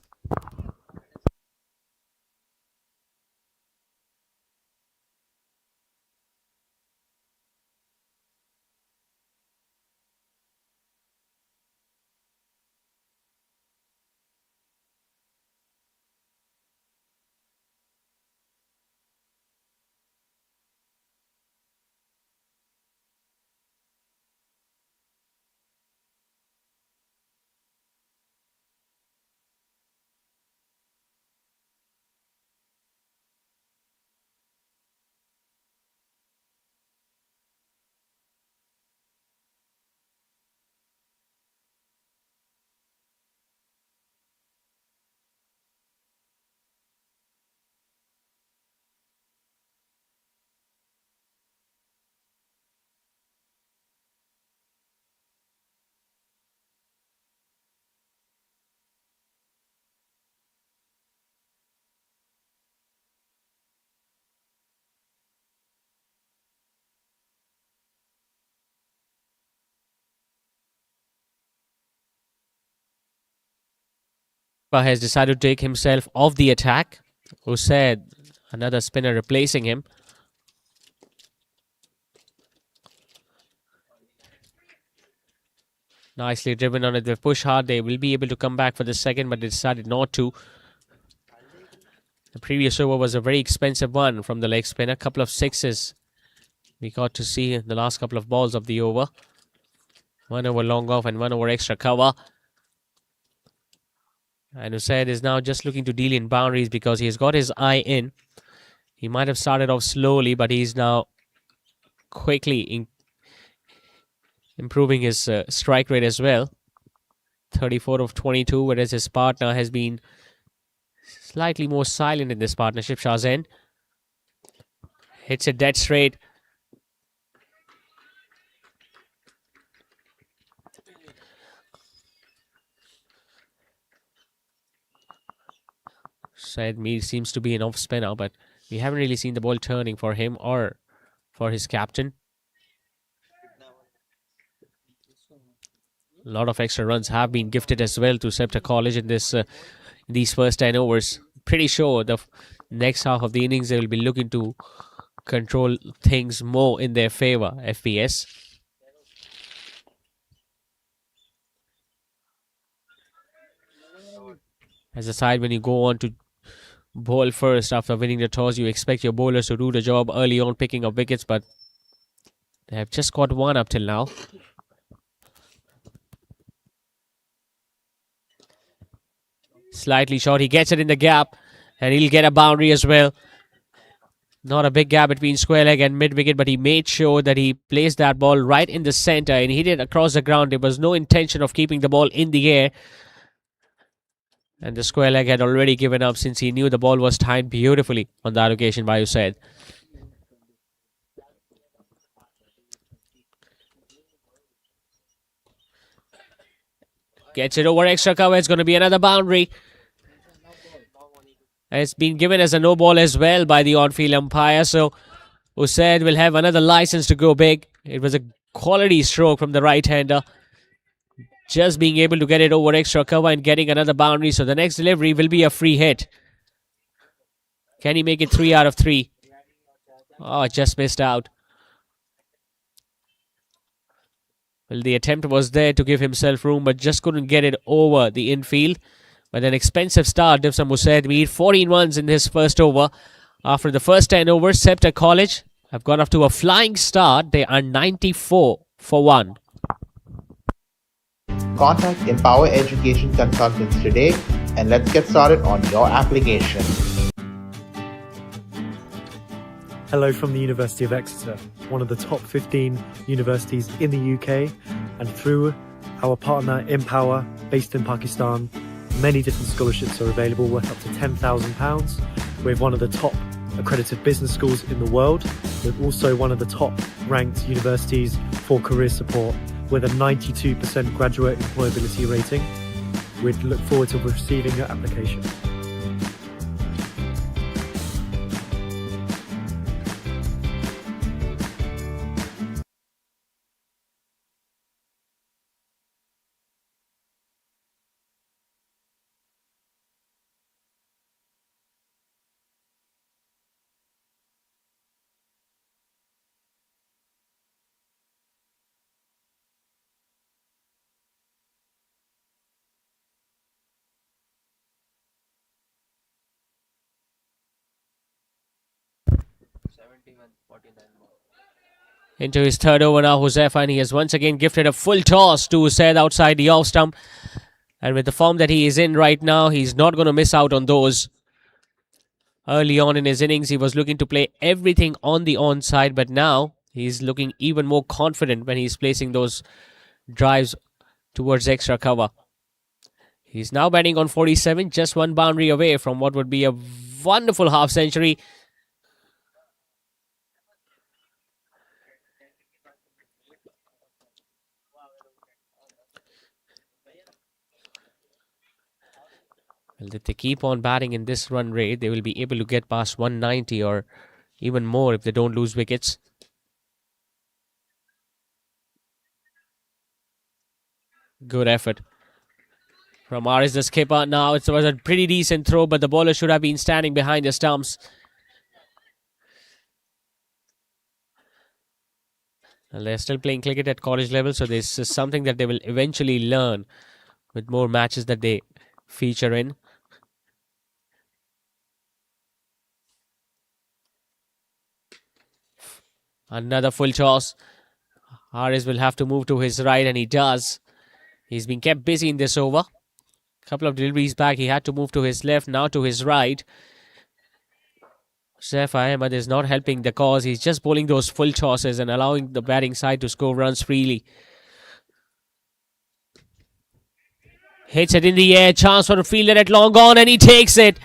Has decided to take himself off the attack. Usaid, another spinner replacing him. Nicely driven on it. They push hard. They will be able to come back for the second, but they decided not to. The previous over was a very expensive one from the leg spinner. A couple of sixes we got to see in the last couple of balls of the over. 1 over long off and 1 over extra cover. And Usaid is now just looking to deal in boundaries because he's got his eye in. He might have started off slowly, but he's now quickly improving his strike rate as well. 34 of 22, whereas his partner has been slightly more silent in this partnership. Shahzain hits it dead straight. Said Mir seems to be an off spinner, but we haven't really seen the ball turning for him or for his captain. A lot of extra runs have been gifted as well to Scepter College in these first 10 overs. Pretty sure the next half of the innings they will be looking to control things more in their favor, FPS. As a side, when you go on to bowl first after winning the toss, you expect your bowlers to do the job early on, picking up wickets, but they have just got one up till now. Slightly short, he gets it in the gap, and he'll get a boundary as well. Not a big gap between square leg and mid wicket, but he made sure that he placed that ball right in the center and hit it across the ground. There was no intention of keeping the ball in the air. And the square leg had already given up since he knew the ball was timed beautifully on that occasion, Bayu said. Gets it over extra cover. It's going to be another boundary. And it's been given as a no ball as well by the on-field umpire. So Usaid will have another license to go big. It was a quality stroke from the right-hander. Just being able to get it over extra cover and getting another boundary. So the next delivery will be a free hit. Can he make it 3 out of 3? Oh, just missed out. Well, the attempt was there to give himself room, but just couldn't get it over the infield. But an expensive start gives Usaid Mir 14 runs in his first over. After the first 10 overs, Scepter College have got off to a flying start. They are 94 for 1. Contact Empower Education Consultants today and let's get started on your application. Hello from the University of Exeter, one of the top 15 universities in the UK, and through our partner Empower, based in Pakistan, many different scholarships are available worth up to £10,000. We're one of the top accredited business schools in the world. We're also one of the top ranked universities for career support with a 92% graduate employability rating. We'd look forward to receiving your application. Into his third over now, Huzaifa, and he has once again gifted a full toss to Usaid outside the off stump. And with the form that he is in right now, he's not going to miss out on those. Early on in his innings, he was looking to play everything on the onside, but now he's looking even more confident when he's placing those drives towards extra cover. He's now batting on 47, just one boundary away from what would be a wonderful half century. Well, if they keep on batting in this run rate, they will be able to get past 190 or even more if they don't lose wickets. Good effort from Aris the skipper. Now it was a pretty decent throw, but the bowler should have been standing behind the stumps. Well, they're still playing cricket at college level, so this is something that they will eventually learn with more matches that they feature in. Another full toss. Haris will have to move to his right, and he does. He's been kept busy in this over. A couple of deliveries back, he had to move to his left, now to his right. Huzaifa Ahmed is not helping the cause. He's just bowling those full tosses and allowing the batting side to score runs freely. Hits it in the air. Chance for a fielder at long on, and he takes it.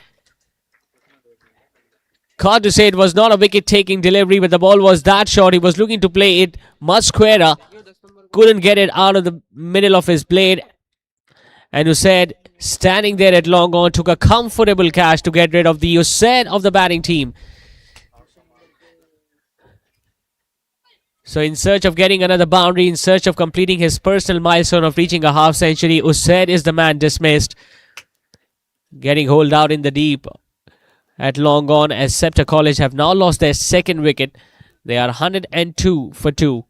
Hard to say it was not a wicket-taking delivery, but the ball was that short. He was looking to play it much squarer. Couldn't get it out of the middle of his blade. And Usaid standing there at long on, took a comfortable catch to get rid of the Usaid of the batting team. So in search of getting another boundary, in search of completing his personal milestone of reaching a half century, Usaid is the man dismissed. Getting holed out in the deep at long on, as Scepter College have now lost their second wicket. They are 102 for 2.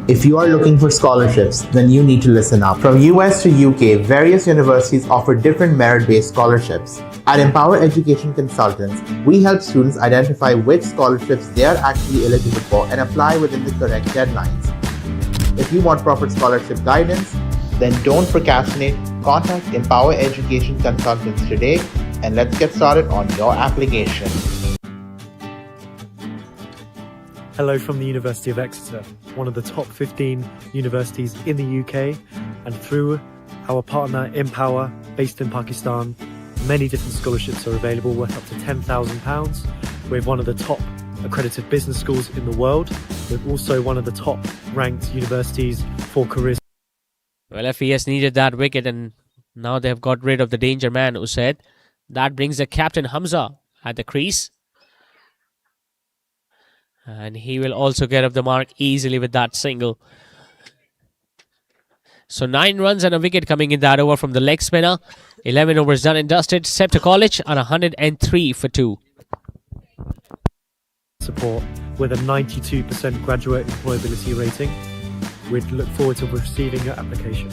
If you are looking for scholarships, then you need to listen up. From US to UK, various universities offer different merit-based scholarships. At Empower Education Consultants, we help students identify which scholarships they are actually eligible for and apply within the correct deadlines. If you want proper scholarship guidance, then don't procrastinate. Contact Empower Education Consultants today and let's get started on your application. Hello from the University of Exeter, one of the top 15 universities in the UK, and through our partner Empower, based in Pakistan, many different scholarships are available worth up to £10,000. We're one of the top accredited business schools in the world. We're also one of the top ranked universities for careers. Well, FES needed that wicket, and now they have got rid of the danger man, Usaid. That brings the captain Hamza at the crease. And he will also get up the mark easily with that single. So 9 runs and a wicket coming in that over from the leg spinner. 11 overs done and dusted. Scepter College on 103 for 2. Support with a 92% graduate employability rating. We'd look forward to receiving your application.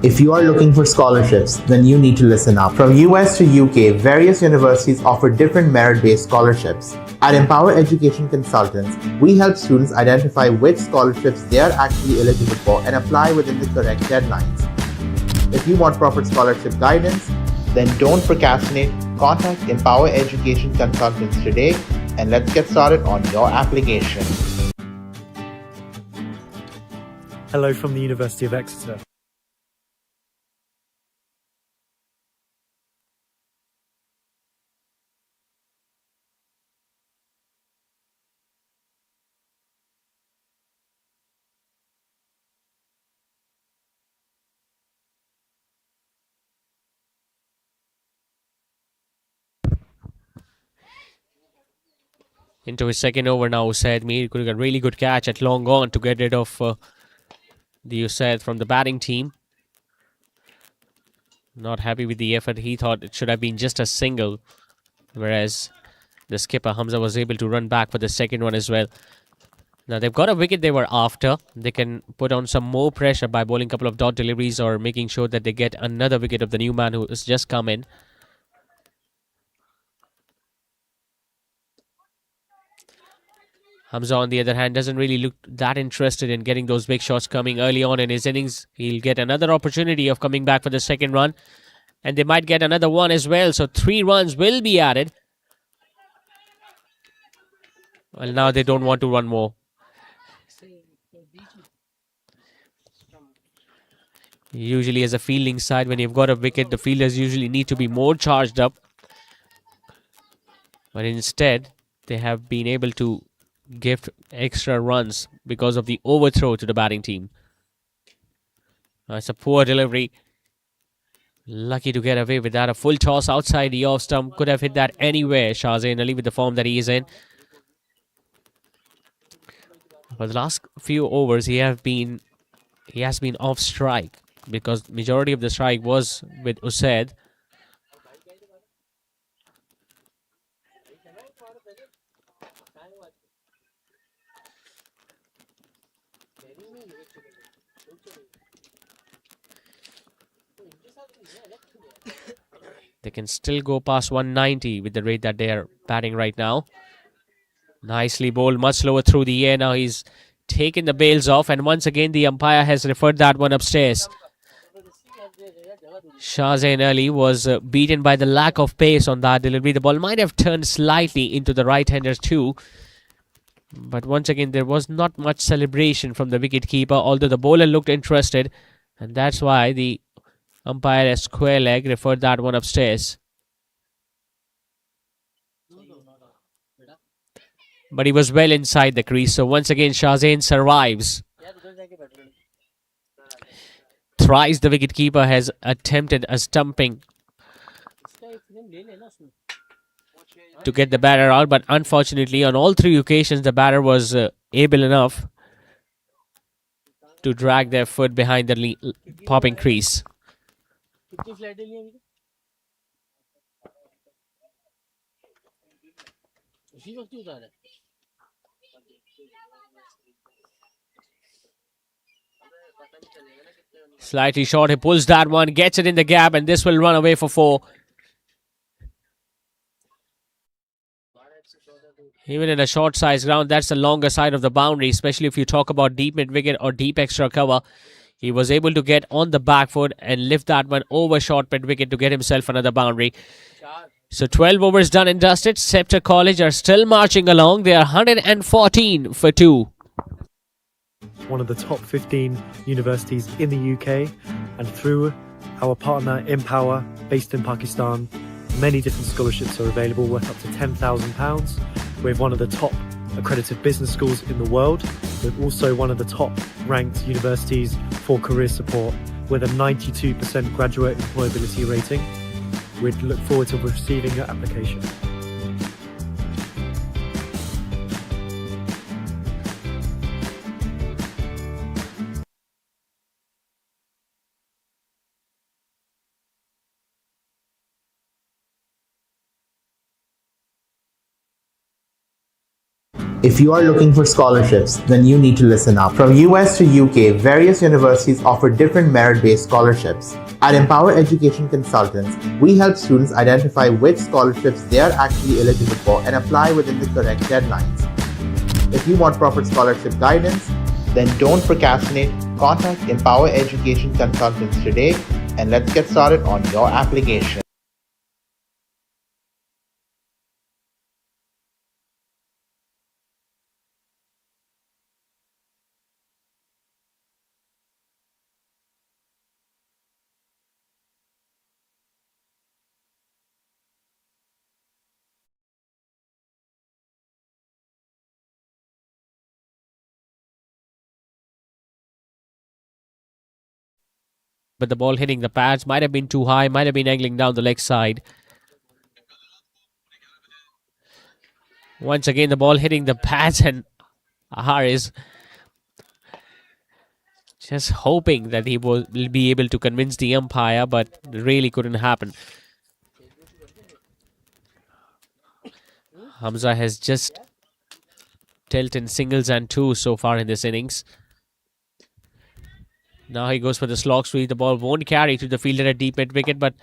If you are looking for scholarships, then you need to listen up. From US to UK, various universities offer different merit-based scholarships. At Empower Education Consultants, we help students identify which scholarships they are actually eligible for and apply within the correct deadlines. If you want proper scholarship guidance, then don't procrastinate. Contact Empower Education Consultants today and let's get started on your application. Hello from the University of Exeter. Into his second over now, Usaid made a really good catch at long on to get rid of the Usaid from the batting team. Not happy with the effort. He thought it should have been just a single, whereas the skipper Hamza was able to run back for the second one as well. Now they've got a wicket they were after. They can put on some more pressure by bowling a couple of dot deliveries or making sure that they get another wicket of the new man who has just come in. Hamza, on the other hand, doesn't really look that interested in getting those big shots coming early on in his innings. He'll get another opportunity of coming back for the second run. And they might get another one as well. So 3 runs will be added. Well, now they don't want to run more. Usually as a fielding side, when you've got a wicket, the fielders usually need to be more charged up. But instead, they have been able to give extra runs because of the overthrow to the batting team. It's a poor delivery. Lucky to get away with that. A full toss outside the off stump. Could have hit that anywhere, Shahzain Ali, with the form that he is in. For the last few overs, he has been off strike because majority of the strike was with Usaid. They can still go past 190 with the rate that they are batting right now. Nicely bowled, much lower through the air. Now he's taken the bails off, and once again the umpire has referred that one upstairs. Shahzain Ali was beaten by the lack of pace on that delivery. The ball might have turned slightly into the right-hander too. But once again, there was not much celebration from the wicket-keeper, although the bowler looked interested. And that's why the umpire, a square leg, referred that one upstairs. But he was well inside the crease. So once again, Shahzain survives. Thrice the wicketkeeper has attempted a stumping to get the batter out, but unfortunately on all three occasions the batter was able enough to drag their foot behind the popping crease. Slightly short, he pulls that one, gets it in the gap, and this will run away for 4. Even in a short size ground, that's the longer side of the boundary, especially if you talk about deep mid wicket or deep extra cover. He was able to get on the back foot and lift that one over short mid wicket to get himself another boundary. So 12 overs done and dusted. Scepter College are still marching along. They are 114 for 2. One of the top 15 universities in the UK, and through our partner Empower, based in Pakistan, many different scholarships are available worth up to £10,000. We're one of the top accredited business schools in the world. We're also one of the top ranked universities for career support with a 92% graduate employability rating. We'd look forward to receiving your application. If you are looking for scholarships, then you need to listen up. From US to UK, various universities offer different merit-based scholarships. At Empower Education Consultants, we help students identify which scholarships they are actually eligible for and apply within the correct deadlines. If you want proper scholarship guidance, then don't procrastinate. Contact Empower Education Consultants today and let's get started on your application. But the ball hitting the pads might have been too high, might have been angling down the leg side. Once again, the ball hitting the pads, and Ahar is just hoping that he will be able to convince the umpire, but it really couldn't happen. Hamza has just dealt in singles and 2s so far in this innings. Now he goes for the slog sweep. The ball won't carry to the fielder at deep mid wicket, but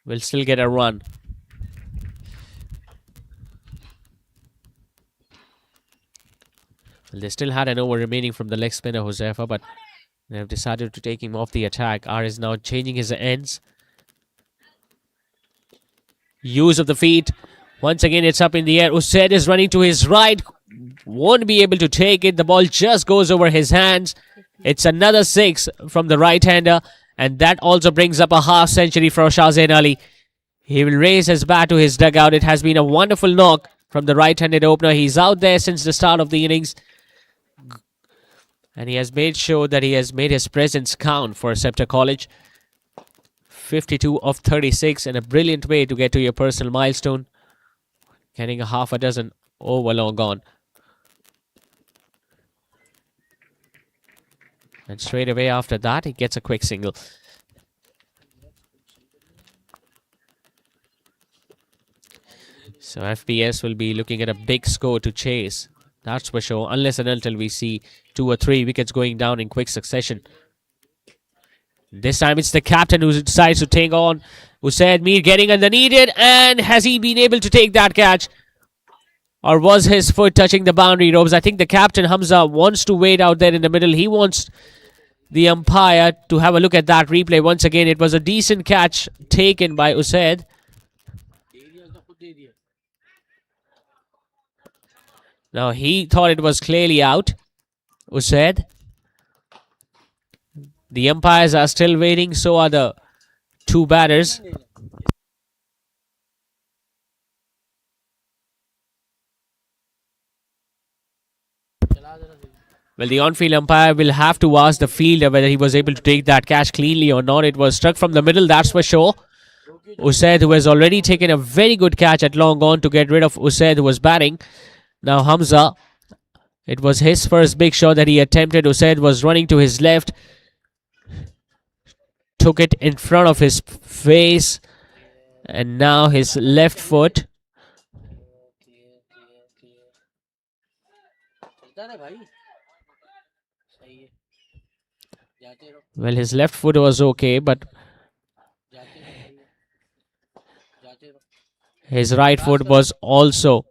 will still get a run. Well, they still had an over remaining from the leg spinner Josefa, but they have decided to take him off the attack. R is now changing his ends. Use of the feet. Once again, it's up in the air. Usaid is running to his right. Won't be able to take it. The ball just goes over his hands. It's another 6 from the right-hander, and that also brings up a half century for Shahzain Ali. He will raise his bat to his dugout. It has been a wonderful knock from the right-handed opener. He's out there since the start of the innings, and he has made sure that he has made his presence count for Scepter College. 52 of 36, and a brilliant way to get to your personal milestone. Getting a half a dozen over long gone. And straight away after that, he gets a quick single. So FPS will be looking at a big score to chase. That's for sure. Unless and until we see 2 or 3 wickets going down in quick succession. This time it's the captain who decides to take on Usaid Mir, getting underneath it. And has he been able to take that catch? Or was his foot touching the boundary ropes? I think the captain, Hamza, wants to wait out there in the middle. He wants the umpire to have a look at that replay once again. It was a decent catch taken by Usaid. Now he thought it was clearly out. Usaid. The umpires are still waiting, so are the two batters. Well, the on-field umpire will have to ask the fielder whether he was able to take that catch cleanly or not. It was struck from the middle, that's for sure. Usaid, who has already taken a very good catch at long on to get rid of Usaid, who was batting. Now Hamza, it was his first big shot that he attempted. Usaid was running to his left. Took it in front of his face. And now his left foot. Well, his left foot was okay, but his right foot was also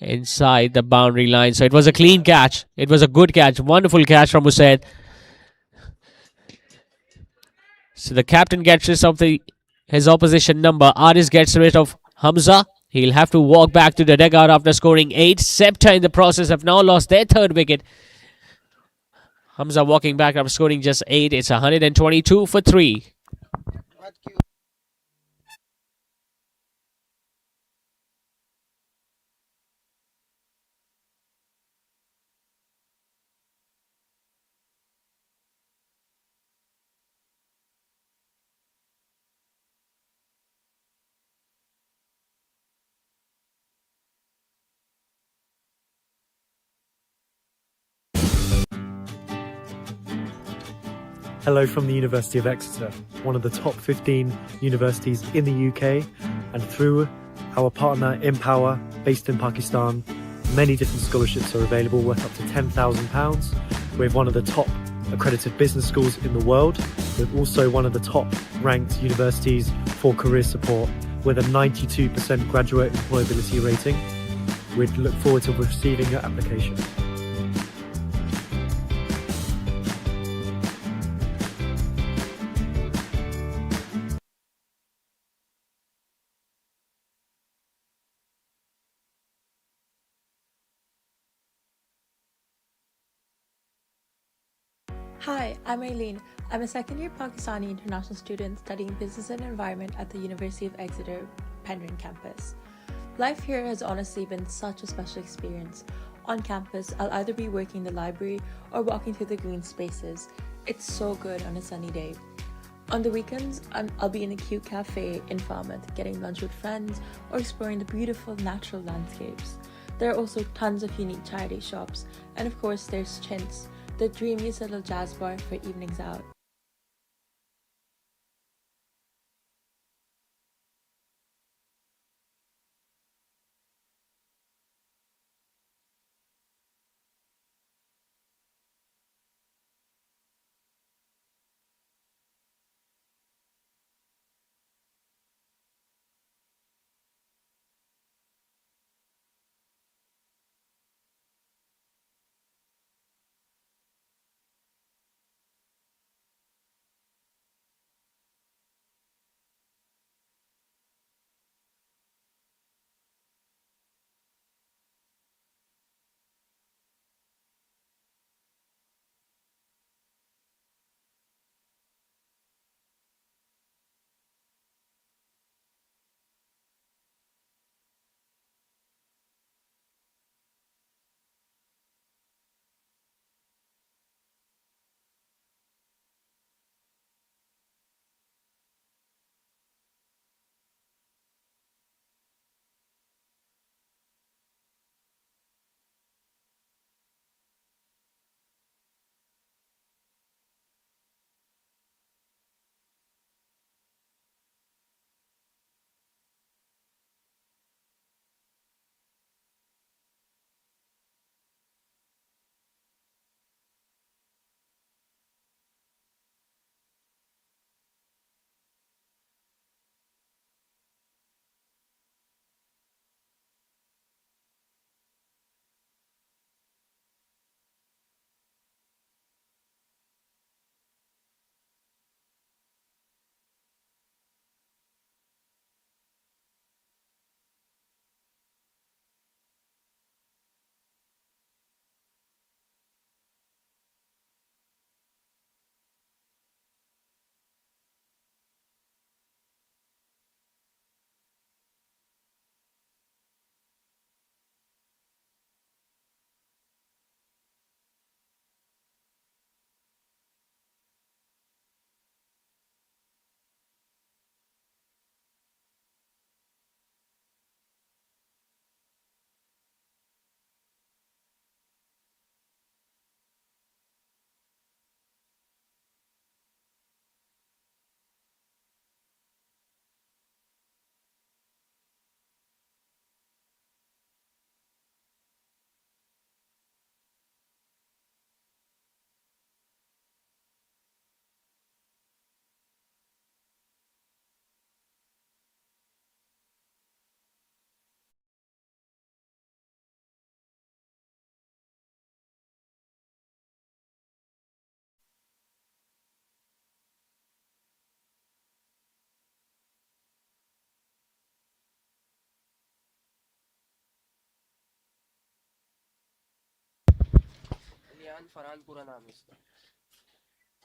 inside the boundary line. So it was a clean catch. It was a good catch. Wonderful catch from Usaid. So the captain gets rid of his opposition number. Aris gets rid of Hamza. He'll have to walk back to the dugout after scoring 8. Septa in the process have now lost their third wicket. Hamza walking back after scoring just 8. It's 122 for 3. Hello from the University of Exeter, one of the top 15 universities in the UK, and through our partner Empower, based in Pakistan, many different scholarships are available worth up to £10,000. We're one of the top accredited business schools in the world. We're also one of the top ranked universities for career support with a 92% graduate employability rating. We'd look forward to receiving your application. Hi, I'm Aileen. I'm a second-year Pakistani international student studying business and environment at the University of Exeter, Penryn campus. Life here has honestly been such a special experience. On campus, I'll either be working in the library or walking through the green spaces. It's so good on a sunny day. On the weekends, I'll be in a cute cafe in Falmouth, getting lunch with friends or exploring the beautiful natural landscapes. There are also tons of unique charity shops, and of course there's Chintz, the dreamiest little jazz bar for evenings out.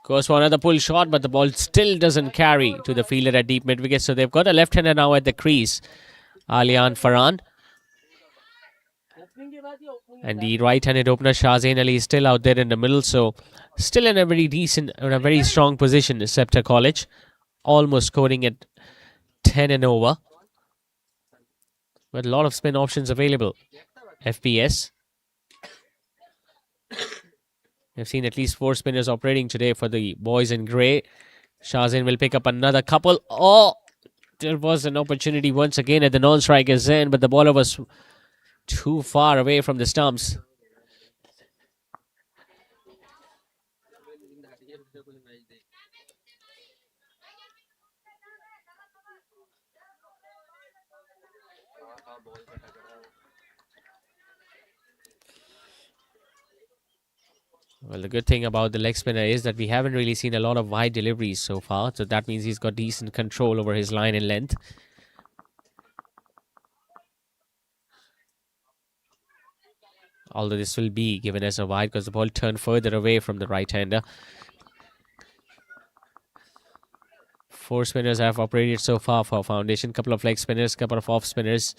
Goes for another pull shot, but the ball still doesn't carry to the fielder at deep mid wicket. So they've got a left-hander now at the crease, Alian Farhan. And the right-handed opener Shahzain Ali is still out there in the middle, so still in a very decent, in a very strong position, Scepter College, almost scoring at 10 and over. But a lot of spin options available. FPS. We've seen at least 4 spinners operating today for the boys in grey. Shahzain will pick up another couple. Oh, there was an opportunity once again at the non-striker's end, but the bowler was too far away from the stumps. Well, the good thing about the leg spinner is that we haven't really seen a lot of wide deliveries so far. So that means he's got decent control over his line and length. Although this will be given as a wide because the ball turned further away from the right-hander. 4 spinners have operated so far for Foundation. Couple of leg spinners, couple of off spinners.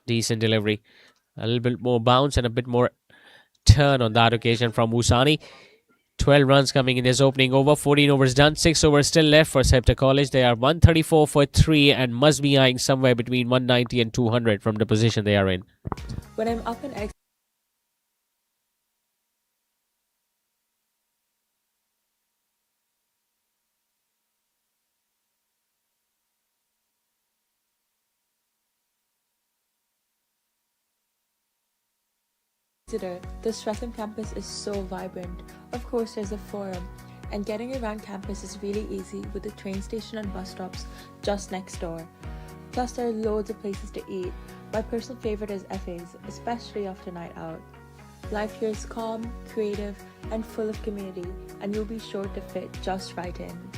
Decent delivery. A little bit more bounce and a bit more turn on that occasion from Usani. 12 runs coming in this opening over. 14 overs done. 6 overs still left for Scepter College. They are 134 for 3 and must be eyeing somewhere between 190 and 200 from the position they are in. When I'm up in Exeter, the Streatham campus is so vibrant. Of course, there's a forum, and getting around campus is really easy with the train station and bus stops just next door. Plus, there are loads of places to eat. My personal favorite is FA's, especially after night out. Life here is calm, creative, and full of community, and you'll be sure to fit just right in.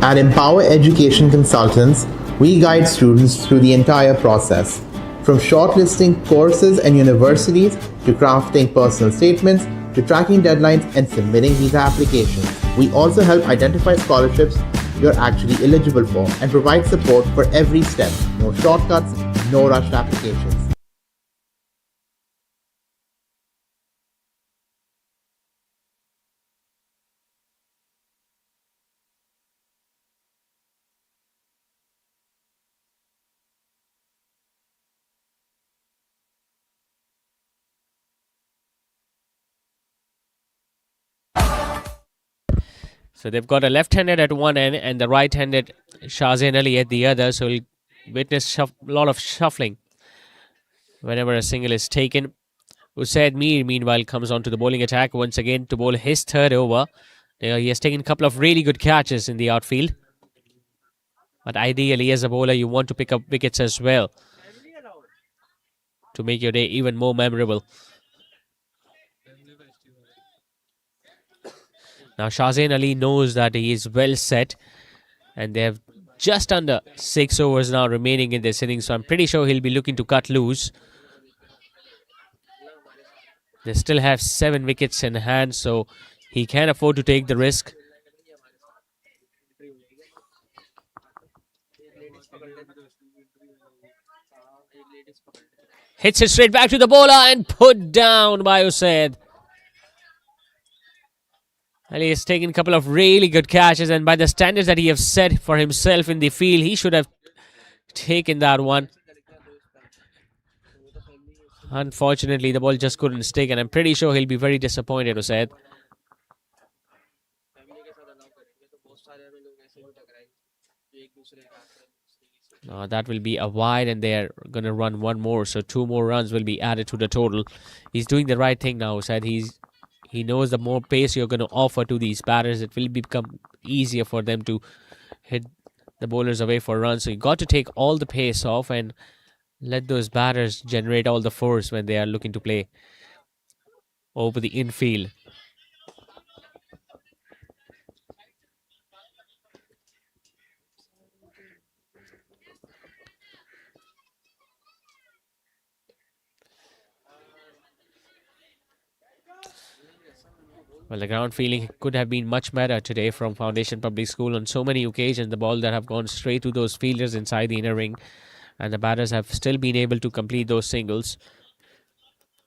At Empower Education Consultants, we guide students through the entire process. From shortlisting courses and universities, to crafting personal statements, to tracking deadlines and submitting visa applications. We also help identify scholarships you're actually eligible for and provide support for every step. No shortcuts, no rushed applications. So they've got a left-handed at one end and the right-handed Shahzain Ali at the other. So we'll witness a lot of shuffling whenever a single is taken. Usaid Mir, meanwhile, comes on to the bowling attack once again to bowl his third over. He has taken a couple of really good catches in the outfield. But ideally, as a bowler, you want to pick up wickets as well to make your day even more memorable. Now Shahzain Ali knows that he is well set and they have just under 6 overs now remaining in this innings, so I'm pretty sure he'll be looking to cut loose. They still have 7 wickets in hand, so he can afford to take the risk. Hits it straight back to the bowler and put down by Usaid. Ali has taken a couple of really good catches, and by the standards that he has set for himself in the field, he should have taken that one. Unfortunately, the ball just couldn't stick, and I'm pretty sure he'll be very disappointed, Usaid. That will be a wide, and they're going to run one more, so 2 more runs will be added to the total. He's doing the right thing now, Usaid. He knows the more pace you're going to offer to these batters, it will become easier for them to hit the bowlers away for runs. So you got to take all the pace off and let those batters generate all the force when they are looking to play over the infield. Well, the ground feeling could have been much better today from Foundation Public School on so many occasions. The ball that have gone straight to those fielders inside the inner ring, and the batters have still been able to complete those singles.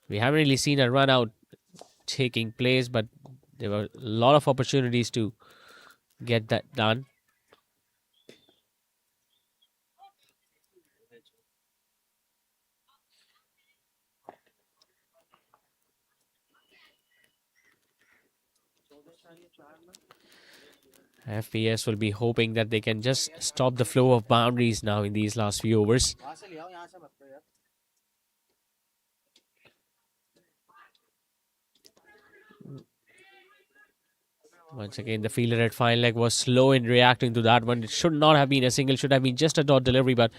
We haven't really seen a run out taking place, but there were a lot of opportunities to get that done. FPS will be hoping that they can just stop the flow of boundaries now in these last few overs. Once again, the fielder at fine leg was slow in reacting to that one. It should not have been a single, should have been just a dot delivery, but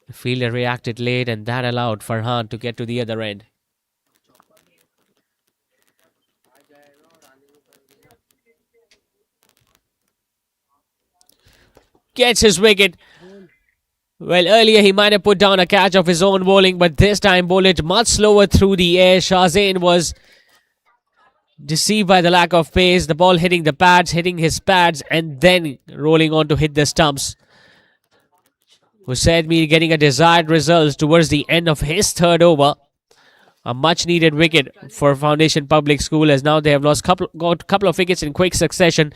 the fielder reacted late, and that allowed Farhan to get to the other end. Gets his wicket. Well, earlier he might have put down a catch of his own bowling, but this time bowled it much slower through the air. Shahzain was deceived by the lack of pace. The ball hitting the pads, hitting his pads, and then rolling on to hit the stumps. Hussain Mir getting a desired result towards the end of his third over. A much needed wicket for Foundation Public School, as now they have got a couple of wickets in quick succession.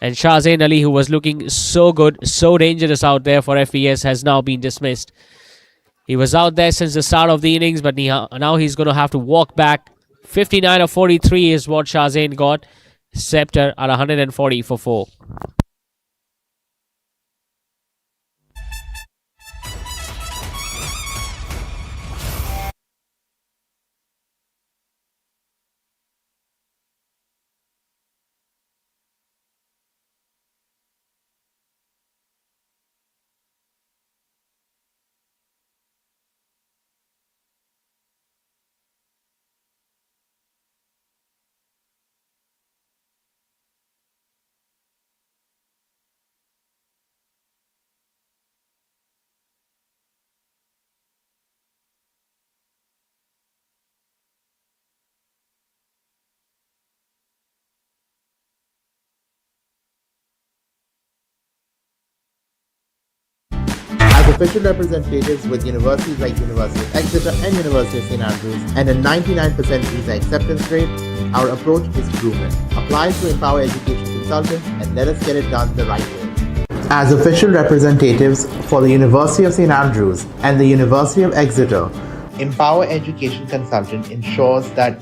And Shahzain Ali, who was looking so good, so dangerous out there for FES, has now been dismissed. He was out there since the start of the innings, but now he's going to have to walk back. 59 of 43 is what Shahzain got. Scepter at 140 for 4. As official representatives with universities like University of Exeter and University of St. Andrews and a 99% visa acceptance rate, our approach is proven. Apply to Empower Education Consultants and let us get it done the right way. As official representatives for the University of St. Andrews and the University of Exeter, Empower Education Consultant ensures that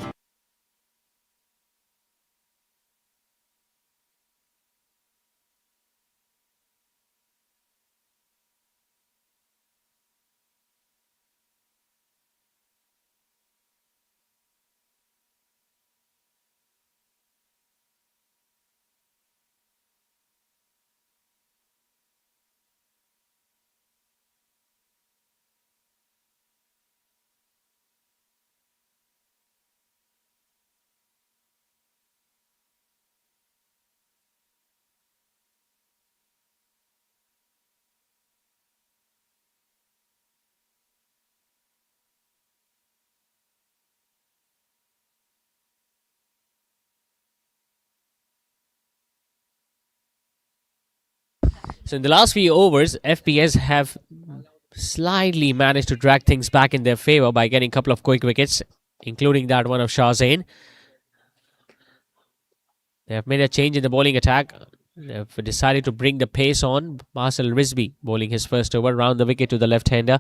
So in the last few overs, FPS have slightly managed to drag things back in their favour by getting a couple of quick wickets, including that one of Shahzain. They have made a change in the bowling attack. They have decided to bring the pace on. Marcel Risby bowling his first over, round the wicket to the left-hander.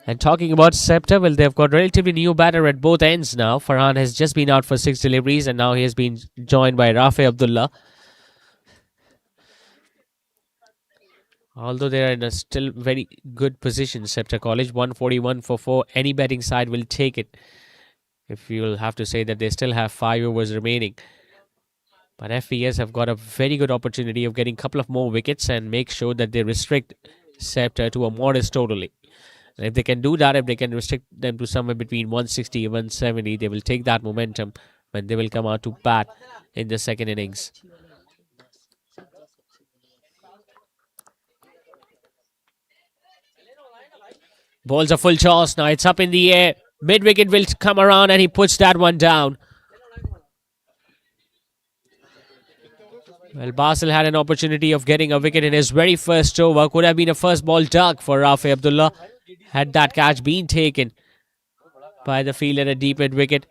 And talking about Scepter, well, they've got relatively new batter at both ends now. Farhan has just been out for 6 deliveries, and now he has been joined by Rafi Abdullah. Although they are in a still very good position, Scepter College, 141 for 4. Any betting side will take it. If you will have to say that they still have 5 overs remaining. But FES have got a very good opportunity of getting a couple of more wickets and make sure that they restrict Scepter to a modest totally. And if they can do that, if they can restrict them to somewhere between 160 and 170, they will take that momentum when they will come out to bat in the second innings. Ball's a full toss. Now it's up in the air. Mid-wicket will come around and he puts that one down. Well, Basel had an opportunity of getting a wicket in his very first over. Could have been a first ball duck for Rafi Abdullah had that catch been taken by the field at a deep end wicket.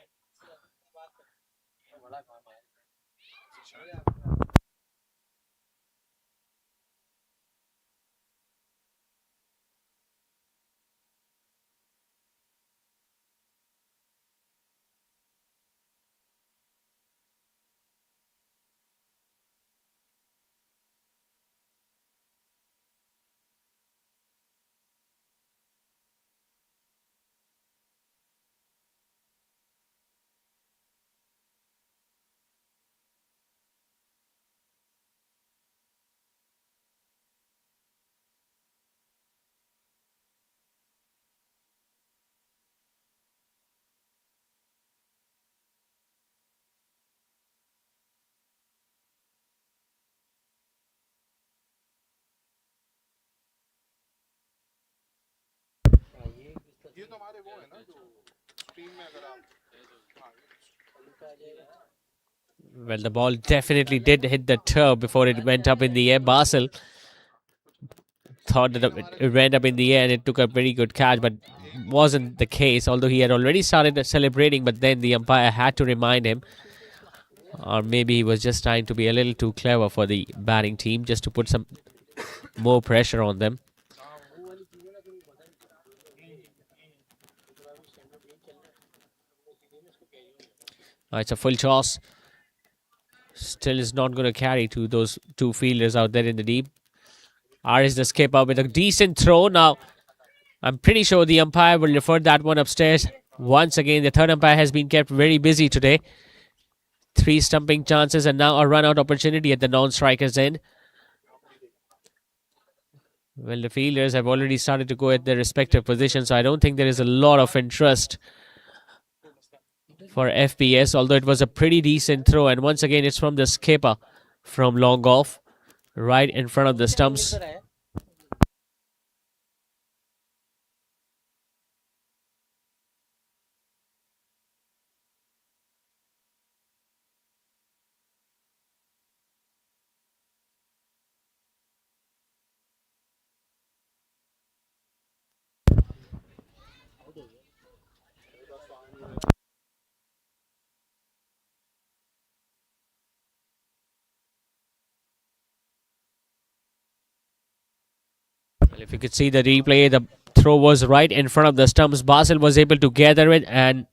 Well, the ball definitely did hit the turf before it went up in the air. Basel thought that it went up in the air and it took a very good catch, but wasn't the case. Although he had already started celebrating, but then the umpire had to remind him, or maybe he was just trying to be a little too clever for the batting team, just to put some more pressure on them. It's a full toss. Still is not going to carry to those two fielders out there in the deep. Aris the skipper with a decent throw. Now, I'm pretty sure the umpire will refer that one upstairs. Once again, the third umpire has been kept very busy today. 3 stumping chances and now a run-out opportunity at the non-striker's end. Well, the fielders have already started to go at their respective positions, so I don't think there is a lot of interest for FPS, although it was a pretty decent throw. And once again, it's from the skipper from long off, right in front of the stumps. Well, if you could see the replay, the throw was right in front of the stumps. Basel was able to gather it and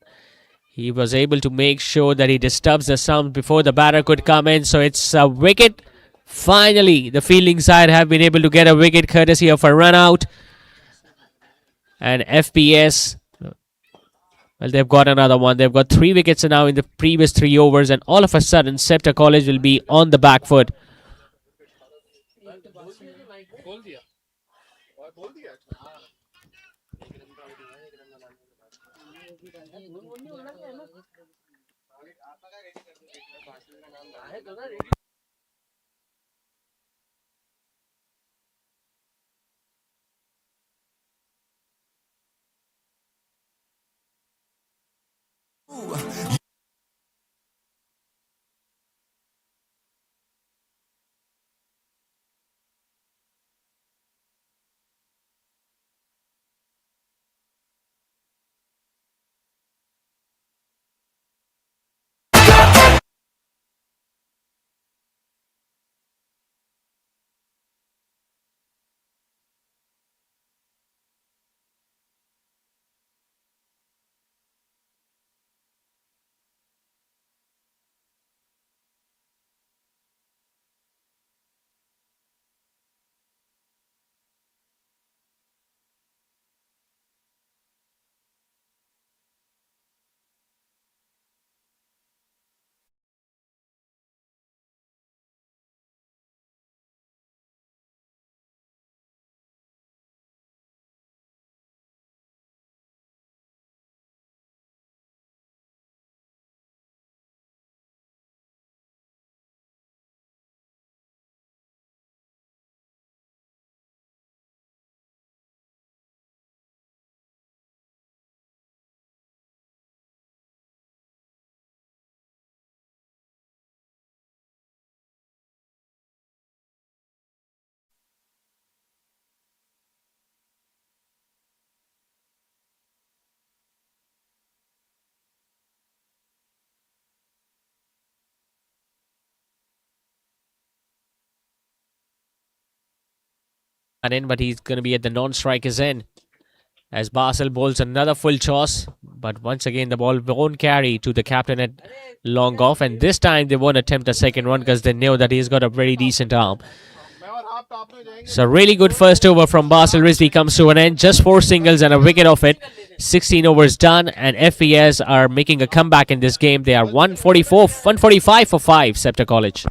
he was able to make sure that he disturbs the stumps before the batter could come in. So it's a wicket. Finally, the fielding side have been able to get a wicket courtesy of a run out. And FPS, well, they've got another one. They've got 3 wickets now in the previous 3 overs. And all of a sudden, Scepter College will be on the back foot. in, but he's going to be at the non-striker's end as Basel bowls another full toss. But once again, the ball won't carry to the captain at long off, and this time they won't attempt a second one because they know that he's got a very decent arm. So really good first over from Basel Rizvi comes to an end. Just 4 singles and a wicket off it. 16 overs done, and FES are making a comeback in this game. They are 145 for 5, Scepter College.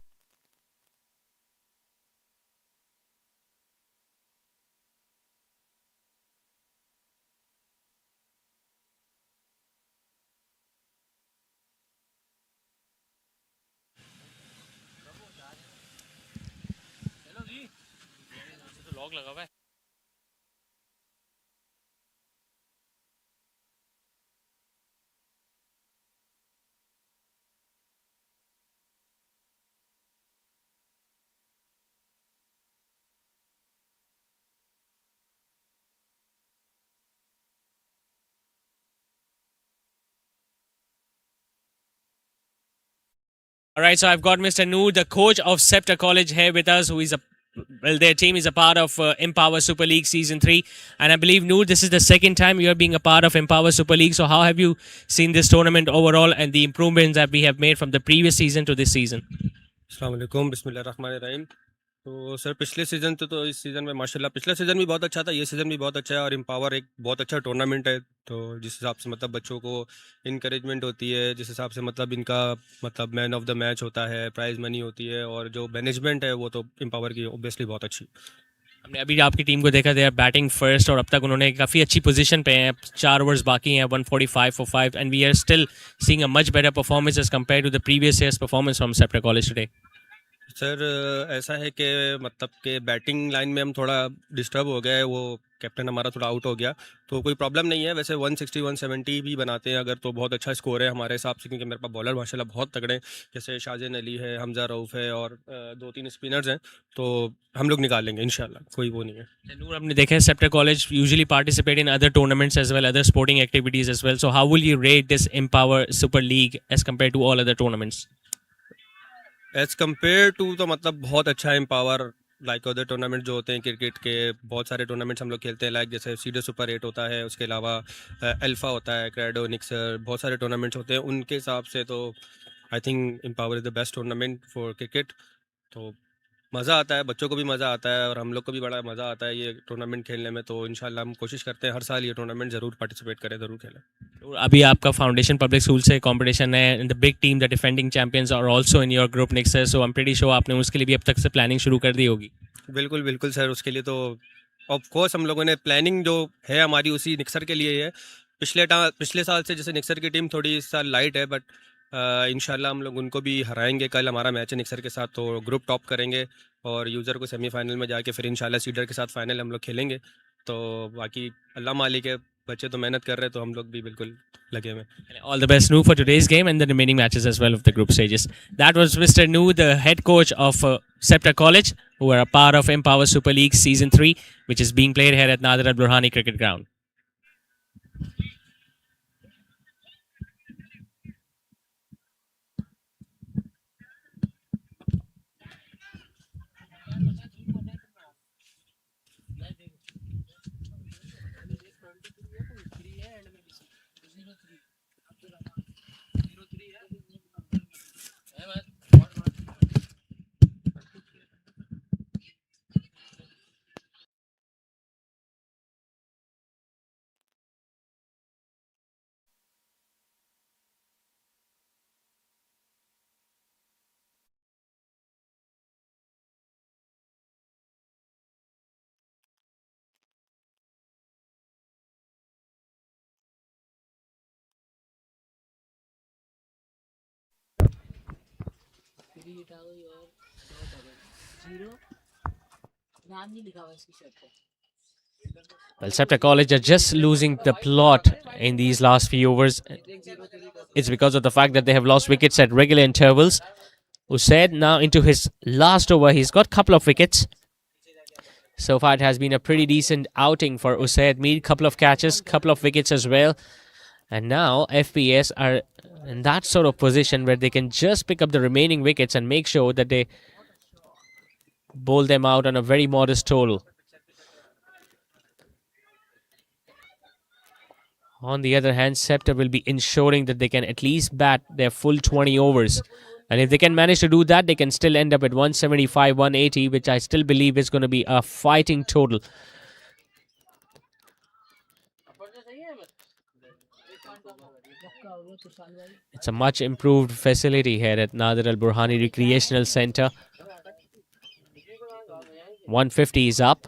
All right, so I've got Mr. Noor, the coach of Scepter College, here with us, who is their team is a part of Empower Super League Season 3. And I believe, Noor, this is the second time you're being a part of Empower Super League. So how have you seen this tournament overall and the improvements that we have made from the previous season to this season? अस्सलाम वालेकुम, बिस्मिल्लाहिर्रहमानिर्रहीम। तो sir पिछले season तो इस season में माशाल्लाह पिछला सीज़न भी बहुत अच्छा था, ये सीज़न भी बहुत अच्छा है और एम्पावर एक बहुत अच्छा टूर्नामेंट है। तो जिस हिसाब से मतलब बच्चों को इनकरेजमेंट होती है, जिस हिसाब से मतलब इनका मतलब मैन ऑफ द मैच होता है, प्राइज़ मनी होती है और जो मैनेजमेंट है वो तो एम्पावर की ऑब्वियसली बहुत अच्छी। हमने अभी आपकी टीम को देखा, दे आर बैटिंग फर्स्ट और अब तक उन्होंने काफ़ी अच्छी पोजीशन पे हैं। 4 ओवर्स बाकी हैं, 145 for 5, and we are still seeing a much better performance as compare to the previous years performance from Sceptre college today. Sir ऐसा है कि मतलब कि बैटिंग लाइन में हम थोड़ा डिस्टर्ब हो गए, वो कैप्टन हमारा थोड़ा आउट हो गया, तो कोई प्रॉब्लम नहीं है। वैसे 160 170 भी बनाते हैं अगर तो बहुत अच्छा स्कोर है हमारे हिसाब से, क्योंकि मेरे पास बॉलर माशाल्लाह बहुत तगड़े हैं, जैसे शाहजैन अली है, हमजा रऊफ़ है और 2-3 स्पिनर्स हैं, तो हम लोग निकाल लेंगे इंशाल्लाह, कोई वो नहीं है। नूर, हमने देखा है Sceptre college usually participate in other tournaments as well, other sporting activities as well, so how will you rate this empower super league as compare to all other tournaments? As compare to तो मतलब बहुत अच्छा है empower, like other tournament जो होते हैं cricket के, बहुत सारे टूर्नामेंट्स हम लोग खेलते हैं, लाइक जैसे सीडो सुपर 8 होता है, उसके अलावा अल्फ़ा होता है, क्रेडो, निक्सर, बहुत सारे टूर्नामेंट्स होते हैं। उनके हिसाब से तो I think empower is the best tournament for cricket. तो मज़ा आता है, बच्चों को भी मज़ा आता है और हम लोग को भी बड़ा मज़ा आता है ये टूर्नामेंट खेलने में। तो इंशाल्लाह हम कोशिश करते हैं हर साल ये टूर्नामेंट ज़रूर पार्टिसिपेट करें, ज़रूर खेलें। अभी आपका फाउंडेशन पब्लिक स्कूल से कंपटीशन है, and the big team the defending champions are also in your group nixer, so I am pretty sure आपने उसके लिए भी अब तक से प्लानिंग शुरू कर दी होगी। बिल्कुल बिल्कुल सर, उसके लिए तो ऑफ कोर्स हम लोगों ने प्लानिंग जो है हमारी उसी निक्सर के लिए है। पिछले साल से जैसे निक्सर की टीम थोड़ी इस साल लाइट है, बट इंशाल्लाह हम लोग उनको भी हराएंगे। कल हमारा मैच है निक्सर के साथ, तो ग्रुप टॉप करेंगे और यूज़र को सेमीफाइनल में जाके फिर इंशाल्लाह सीडर के साथ फाइनल हम लोग खेलेंगे। तो बाकी अल्लाह मालिक है, बच्चे तो मेहनत कर रहे हैं, तो हम लोग भी बिल्कुल लगे हुए हैं। All the best, Noor, for today's game and the remaining matches as well of the group stages. That was Mr. Noor, the head coach of Scepter College, who are a part of Empower Super League Season 3, which is being played here at Nadir Al Burhani Cricket Ground. Well, Scepter College are just losing the plot in these last few overs. It's because of the fact that they have lost wickets at regular intervals. Usaid now into his last over. He's got a couple of wickets. So far, it has been a pretty decent outing for Usaid. Made couple of catches, couple of wickets as well. And now FPS are in that sort of position where they can just pick up the remaining wickets and make sure that they bowl them out on a very modest total. On the other hand, Scepter will be ensuring that they can at least bat their full 20 overs. And if they can manage to do that, they can still end up at 175, 180, which I still believe is going to be a fighting total. It's a much improved facility here at Nadir Al Burhani Recreational Center. 150 is up.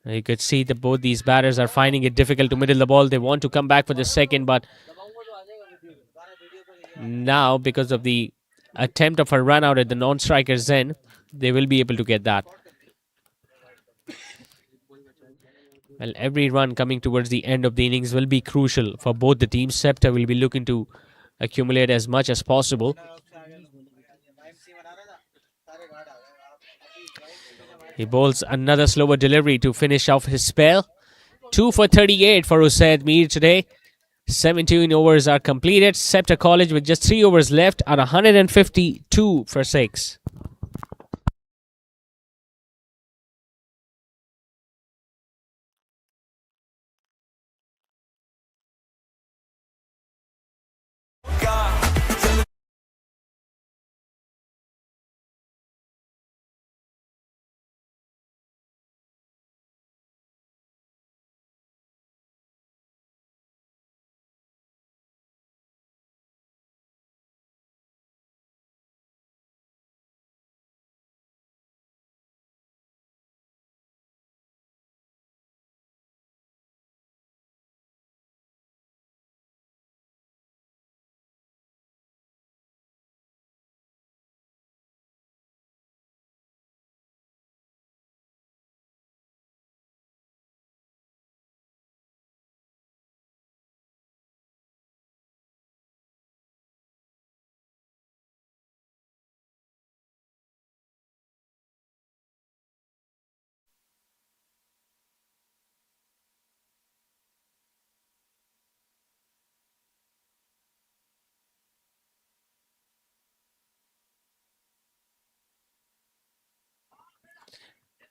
You could see that both these batters are finding it difficult to middle the ball. They want to come back for the second, but now, because of the attempt of a run out at the non-striker's end, they will be able to get that. Well, every run coming towards the end of the innings will be crucial for both the teams. Scepter will be looking to accumulate as much as possible. He bowls another slower delivery to finish off his spell. 2 for 38 for Usaid Mir today. 17 overs are completed. Scepter College with just 3 overs left are 152 for 6.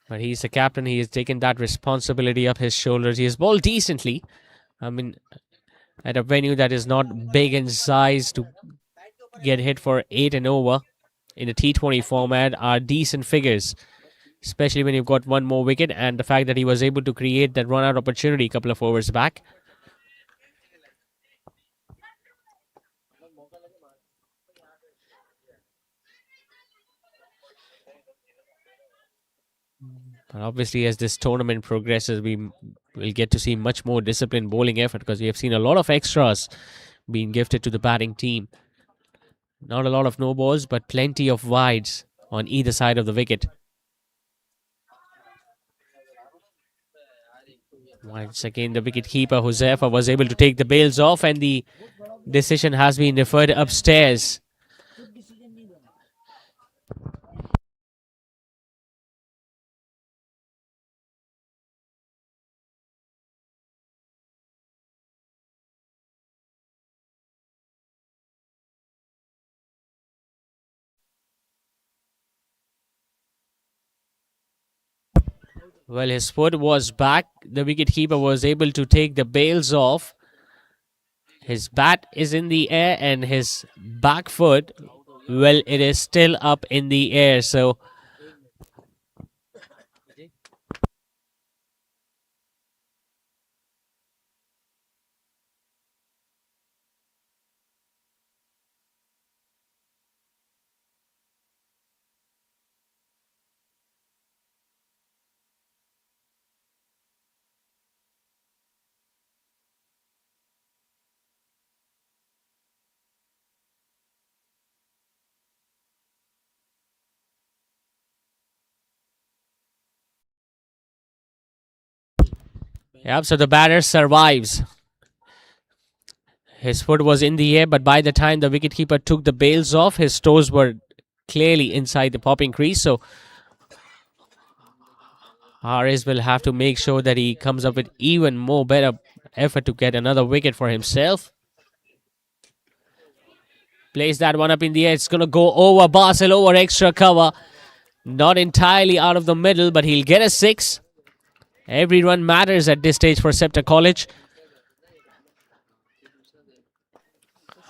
But he's the captain. He has taken that responsibility up his shoulders. He has bowled decently. I mean, at a venue that is not big in size, to get hit for 8 and over in the T20 format are decent figures, especially when you've got one more wicket, and the fact that he was able to create that run out opportunity a couple of overs back. And obviously, as this tournament progresses, we will get to see much more disciplined bowling effort, because we have seen a lot of extras being gifted to the batting team. Not a lot of no balls, but plenty of wides on either side of the wicket. Once again, the wicket-keeper, Josefa, was able to take the bails off, and the decision has been referred upstairs. Well, his foot was back. The wicketkeeper was able to take the bails off. His bat is in the air, and his back foot, well, it is still up in the air. So yep, so the batter survives. His foot was in the air, but by the time the wicketkeeper took the bails off, his toes were clearly inside the popping crease. So Haris will have to make sure that he comes up with even more better effort to get another wicket for himself. Plays that one up in the air. It's going to go over Basil, over extra cover. Not entirely out of the middle, but he'll get a 6. Every run matters at this stage for Scepter College.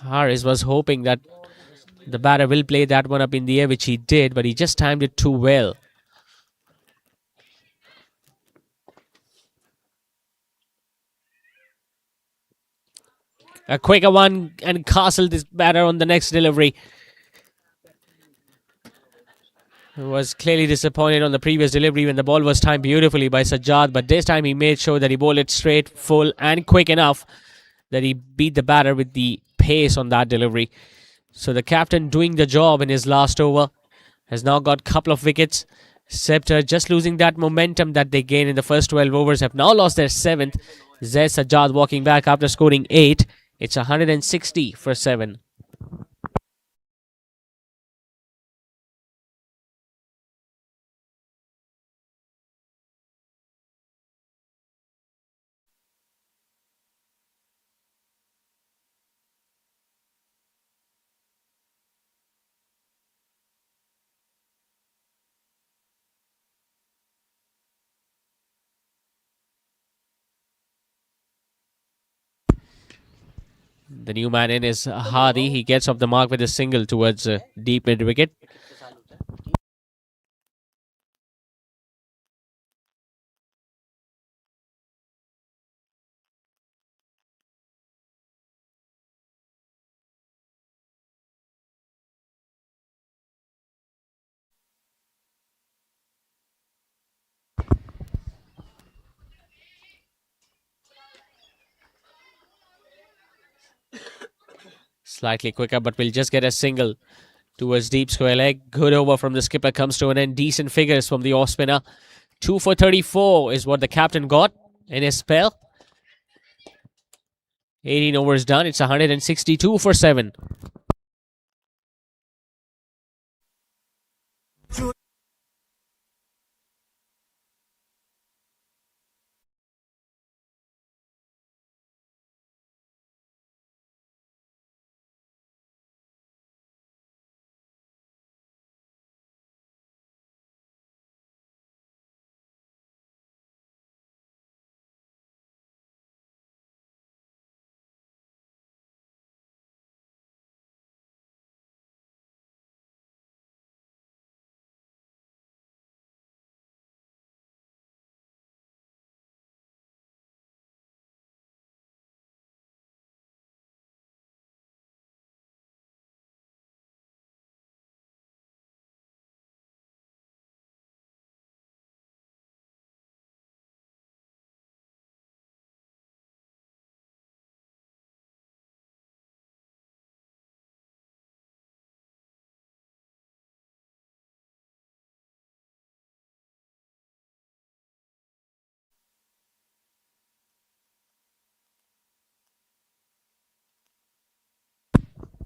Harris was hoping that the batter will play that one up in the air, which he did, but he just timed it too well. A quicker one and castled this batter on the next delivery. He was clearly disappointed on the previous delivery when the ball was timed beautifully by Sajjad, but this time he made sure that he bowled it straight, full, and quick enough that he beat the batter with the pace on that delivery. So the captain doing the job in his last over has now got a couple of wickets. Scepter just losing that momentum that they gained in the first 12 overs have now lost their 7th. Zaid Sajjad walking back after scoring 8. It's 160 for 7. The new man in is Hardy. He gets off the mark with a single towards deep mid wicket. Slightly quicker, but we'll just get a single towards deep square leg. Good over from the skipper comes to an end. Decent figures from the off spinner. 2 for 34 is what the captain got in his spell. 18 overs done. It's 162 for 7.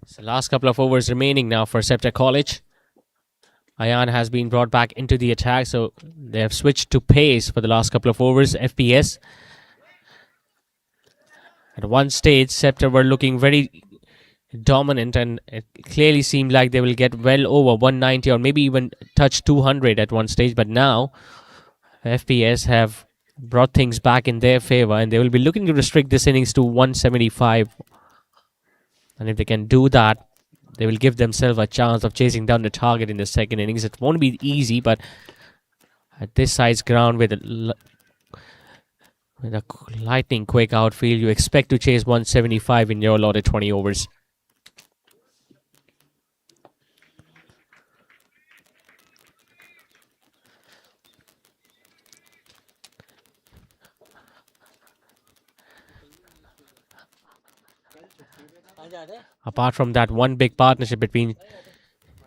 So last couple of overs remaining now for Scepter College. Ayan has been brought back into the attack, so they have switched to pace for the last couple of overs. FPS. At one stage, Scepter were looking very dominant, and it clearly seemed like they will get well over 190 or maybe even touch 200 at one stage. But now, FPS have brought things back in their favor, and they will be looking to restrict this innings to 175. And if they can do that, they will give themselves a chance of chasing down the target in the second innings. It won't be easy, but at this size ground with a lightning quick outfield, you expect to chase 175 in your allotted 20 overs. Apart from that one big partnership between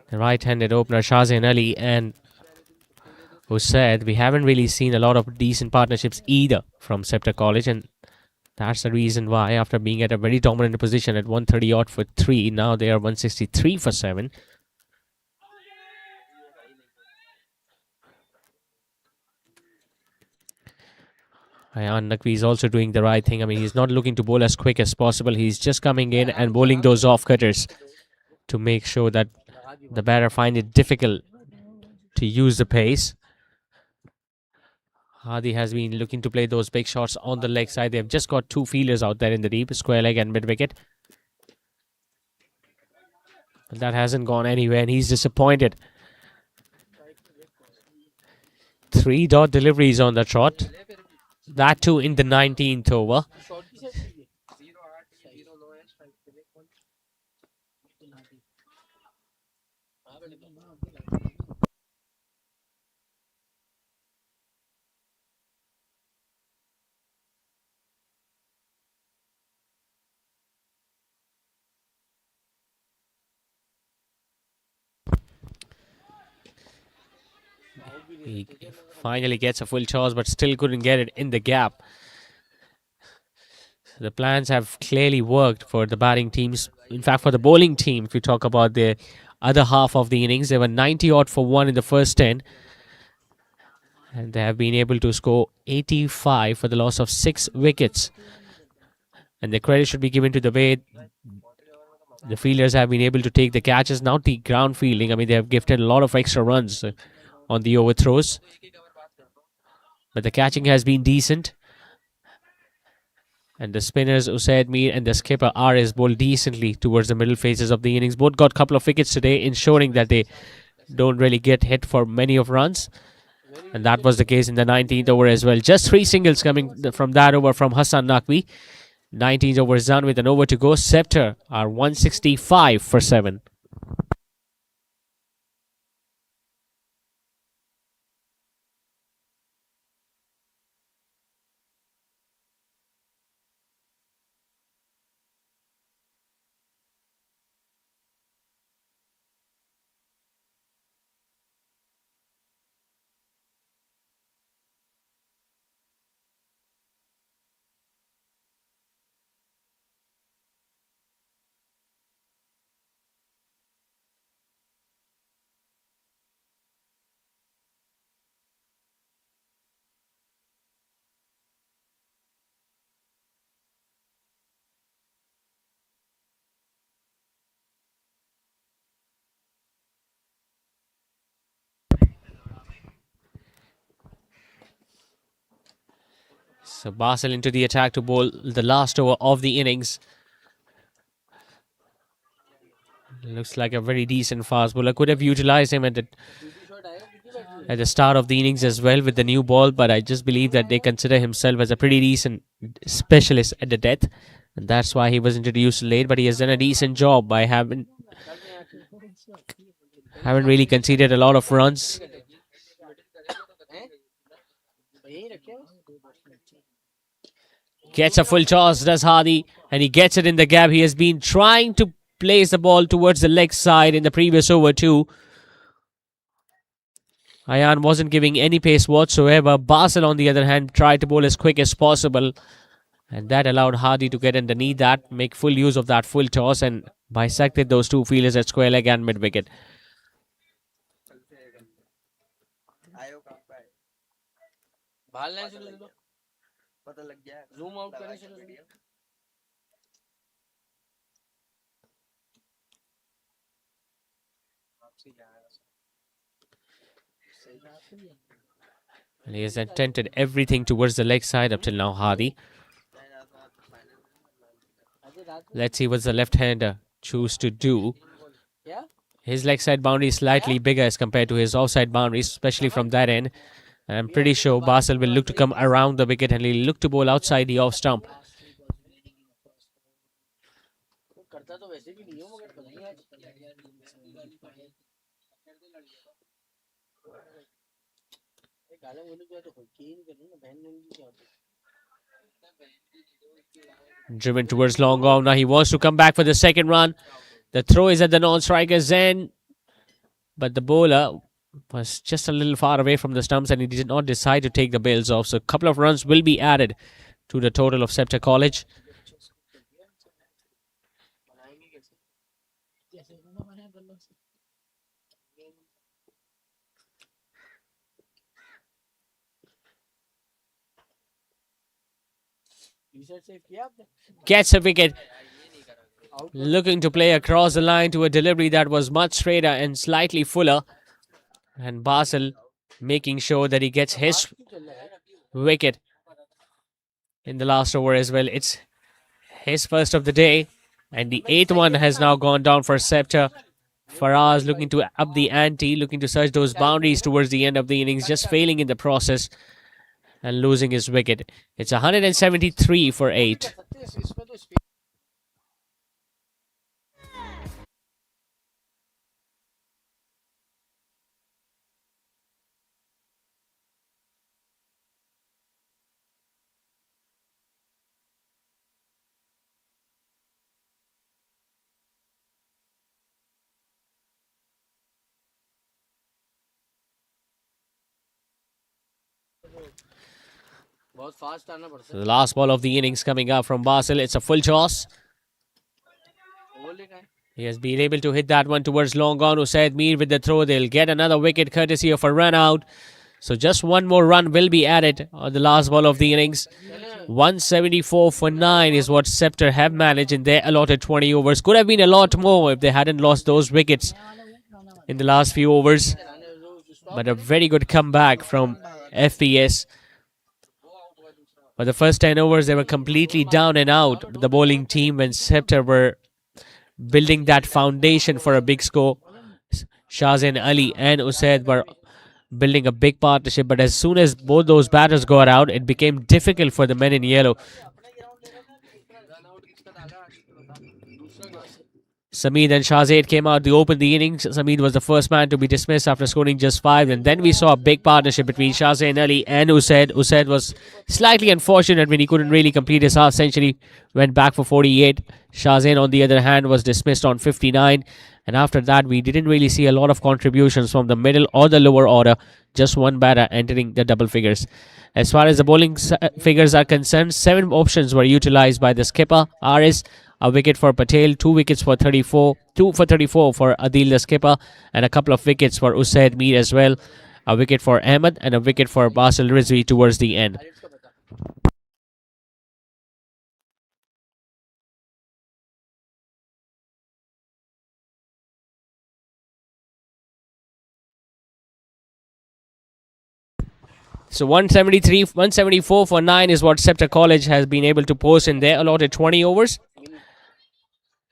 the right-handed opener Shahzain Ali and Usaid, we haven't really seen a lot of decent partnerships either from Scepter College, and that's the reason why, after being at a very dominant position at 130 odd for 3, now they are 163 for 7. Ayan Naqvi is also doing the right thing. I mean, he's not looking to bowl as quick as possible. He's just coming in and bowling those off-cutters to make sure that the batter find it difficult to use the pace. Hadi has been looking to play those big shots on the leg side. They've just got two fielders out there in the deep, square leg and mid wicket. But that hasn't gone anywhere and he's disappointed. 3 dot deliveries on the trot. That too in the 19th over. He finally gets a full toss but still couldn't get it in the gap. The plans have clearly worked for the batting teams. In fact, for the bowling team, if you talk about the other half of the innings, they were 90 odd for 1 in the first 10. And they have been able to score 85 for the loss of 6 wickets. And the credit should be given to the way the fielders have been able to take the catches. Now the ground fielding, I mean, they have gifted a lot of extra runs on the overthrows. But the catching has been decent. And the spinners, Usaid Mir and the skipper RS bowled decently towards the middle phases of the innings. Both got a couple of wickets today, ensuring that they don't really get hit for many of runs. And that was the case in the 19th over as well. Just 3 singles coming from that over from Hassan Naqvi. 19th over is done with an over to go. Scepter are 165 for 7. So Basil into the attack to bowl the last over of the innings. Looks like a very decent fast bowler. Could have utilized him at the start of the innings as well with the new ball, but I just believe that they consider himself as a pretty decent specialist at the death, and that's why he was introduced late. But he has done a decent job by haven't really conceded a lot of runs. Gets a full toss, does Hadi, and he gets it in the gap. He has been trying to place the ball towards the leg side in the previous over too. Ayan wasn't giving any pace whatsoever. Basil, on the other hand, tried to bowl as quick as possible, and that allowed Hadi to get underneath that, make full use of that full toss, and bisected those two fielders at square leg and mid wicket. And he has attempted everything towards the leg side up till now, Hadi. Let's see what the left-hander choose to do. His leg side boundary is slightly bigger as compared to his offside boundaries, especially from that end. And I'm pretty sure Basil will look to come around the wicket and he'll look to bowl outside the off stump. Driven towards long on. Now he wants to come back for the second run. The throw is at the non-striker's end, but the bowler was just a little far away from the stumps and he did not decide to take the bails off. So a couple of runs will be added to the total of Scepter College. Gets a wicket. Looking to play across the line to a delivery that was much straighter and slightly fuller. And Basil making sure that he gets his wicket in the last over as well. It's his first of the day, and the eighth one has now gone down for Scepter. Faraz looking to up the ante, looking to search those boundaries towards the end of the innings, just failing in the process and losing his wicket. It's 173 for 8. So the last ball of the innings coming up from Basil. It's a full toss. He has been able to hit that one towards long on. Usaid Mir with the throw. They'll get another wicket courtesy of a run out. So just one more run will be added on the last ball of the innings. 174 for 9 is what Scepter have managed in their allotted 20 overs. Could have been a lot more if they hadn't lost those wickets in the last few overs. But a very good comeback from FPS. For the first 10 overs, they were completely down and out, the bowling team, when Scepter were building that foundation for a big score. Shahzain Ali and Usaid were building a big partnership, but as soon as both those batters got out, it became difficult for the men in yellow. Sameed and Shahzaid came out to open the innings. Sameed was the first man to be dismissed after scoring just 5. And then we saw a big partnership between Shahzaid Ali and Usaid. Usaid was slightly unfortunate when he couldn't really complete his half century. Went back for 48. Shahzaid, on the other hand, was dismissed on 59. And after that, we didn't really see a lot of contributions from the middle or the lower order. Just one batter entering the double figures. As far as the bowling figures are concerned, 7 options were utilized by the skipper, RS. A wicket for Patel, 2 wickets for 34, 2 for 34 for Adil the skipper, and a couple of wickets for Usaid Mir as well. A wicket for Ahmed and a wicket for Basil Rizvi towards the end. So 174 for 9 is what Scepter College has been able to post in their allotted 20 overs.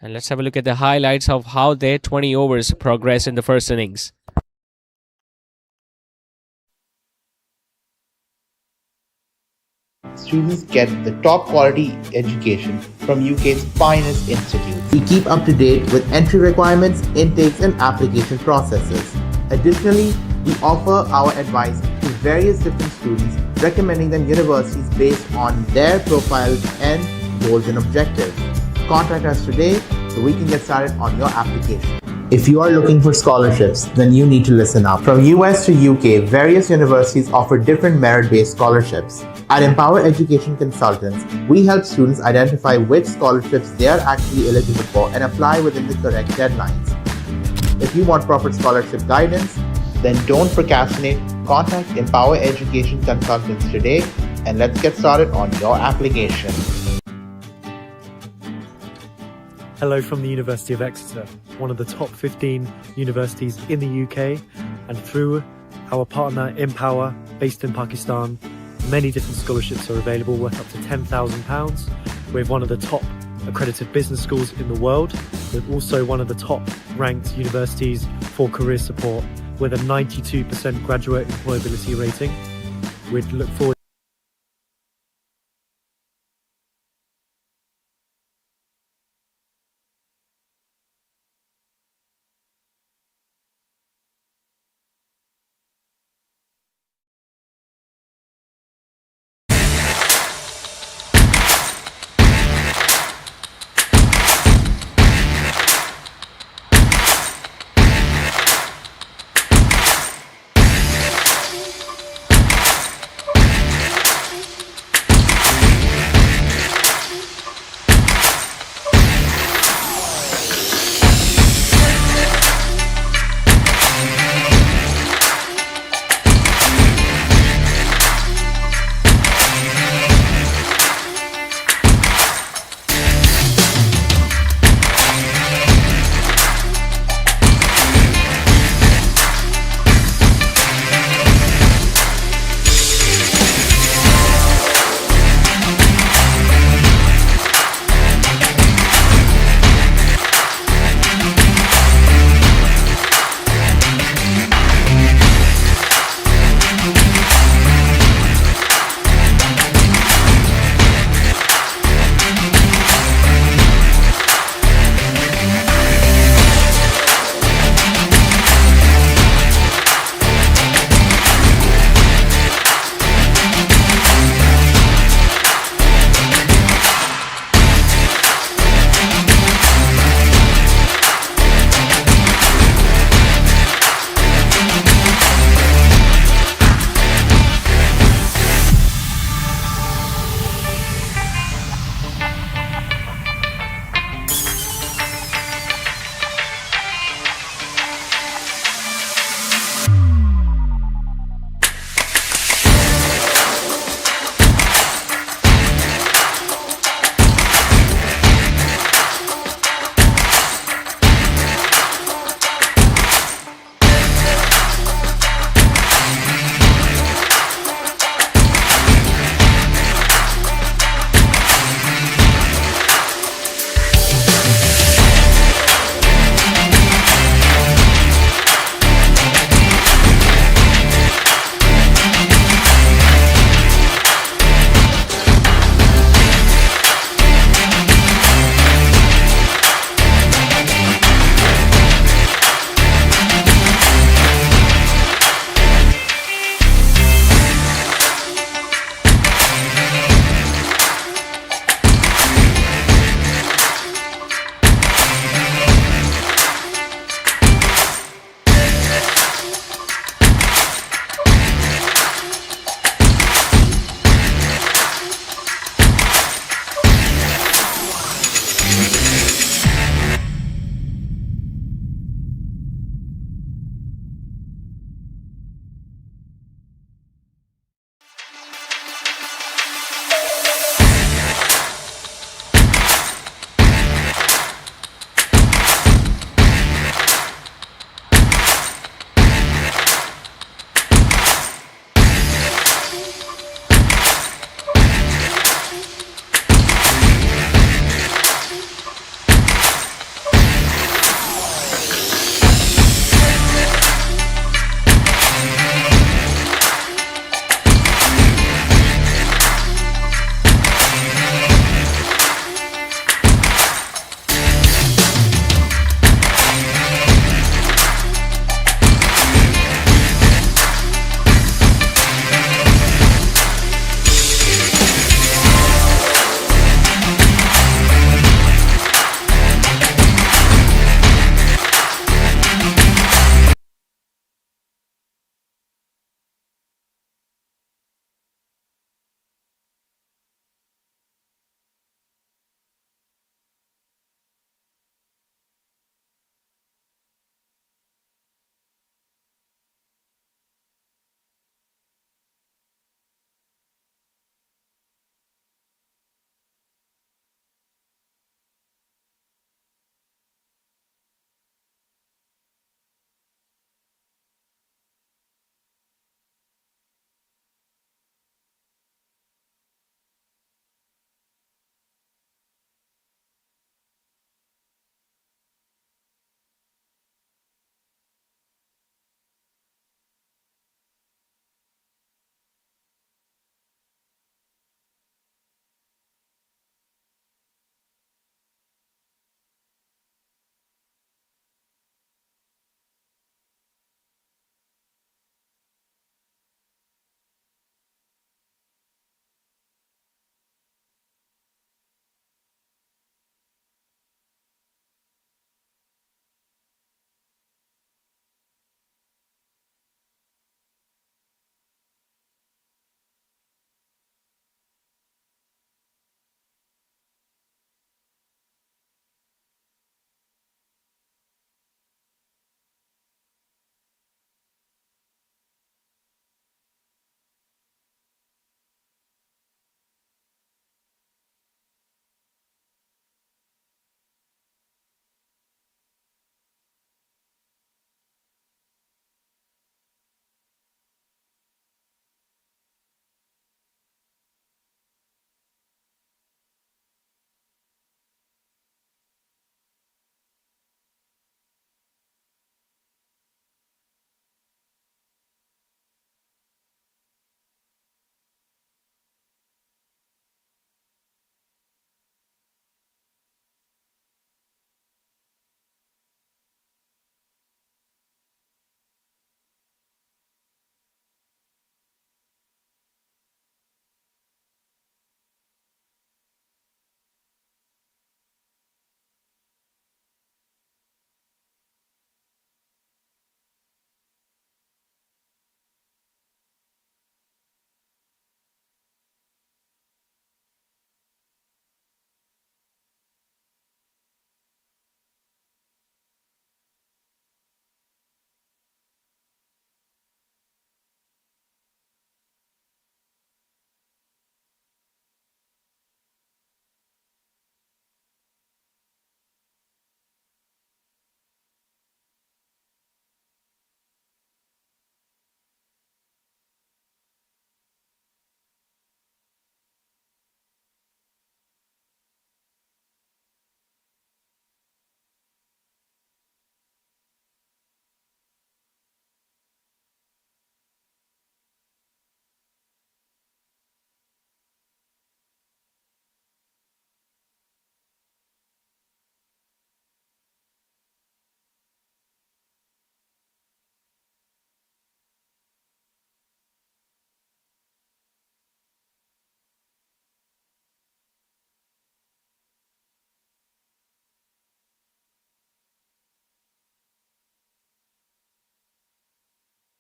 And let's have a look at the highlights of how their 20 overs progress in the first innings. Students get the top quality education from UK's finest institutes. We keep up to date with entry requirements, intakes, and application processes. Additionally, we offer our advice to various different students, recommending them universities based on their profiles and goals and objectives. Contact us today so we can get started on your application. If you are looking for scholarships, then you need to listen up. From US to UK, various universities offer different merit-based scholarships. At Empower Education Consultants, we help students identify which scholarships they are actually eligible for and apply within the correct deadlines. If you want proper scholarship guidance, then don't procrastinate. Contact Empower Education Consultants today and let's get started on your application. Hello from the University of Exeter, one of the top 15 universities in the UK, and through our partner Empower, based in Pakistan, many different scholarships are available worth up to £10,000. We're one of the top accredited business schools in the world. We're also one of the top ranked universities for career support with a 92% graduate employability rating. We'd look forward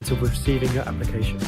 until receiving your application.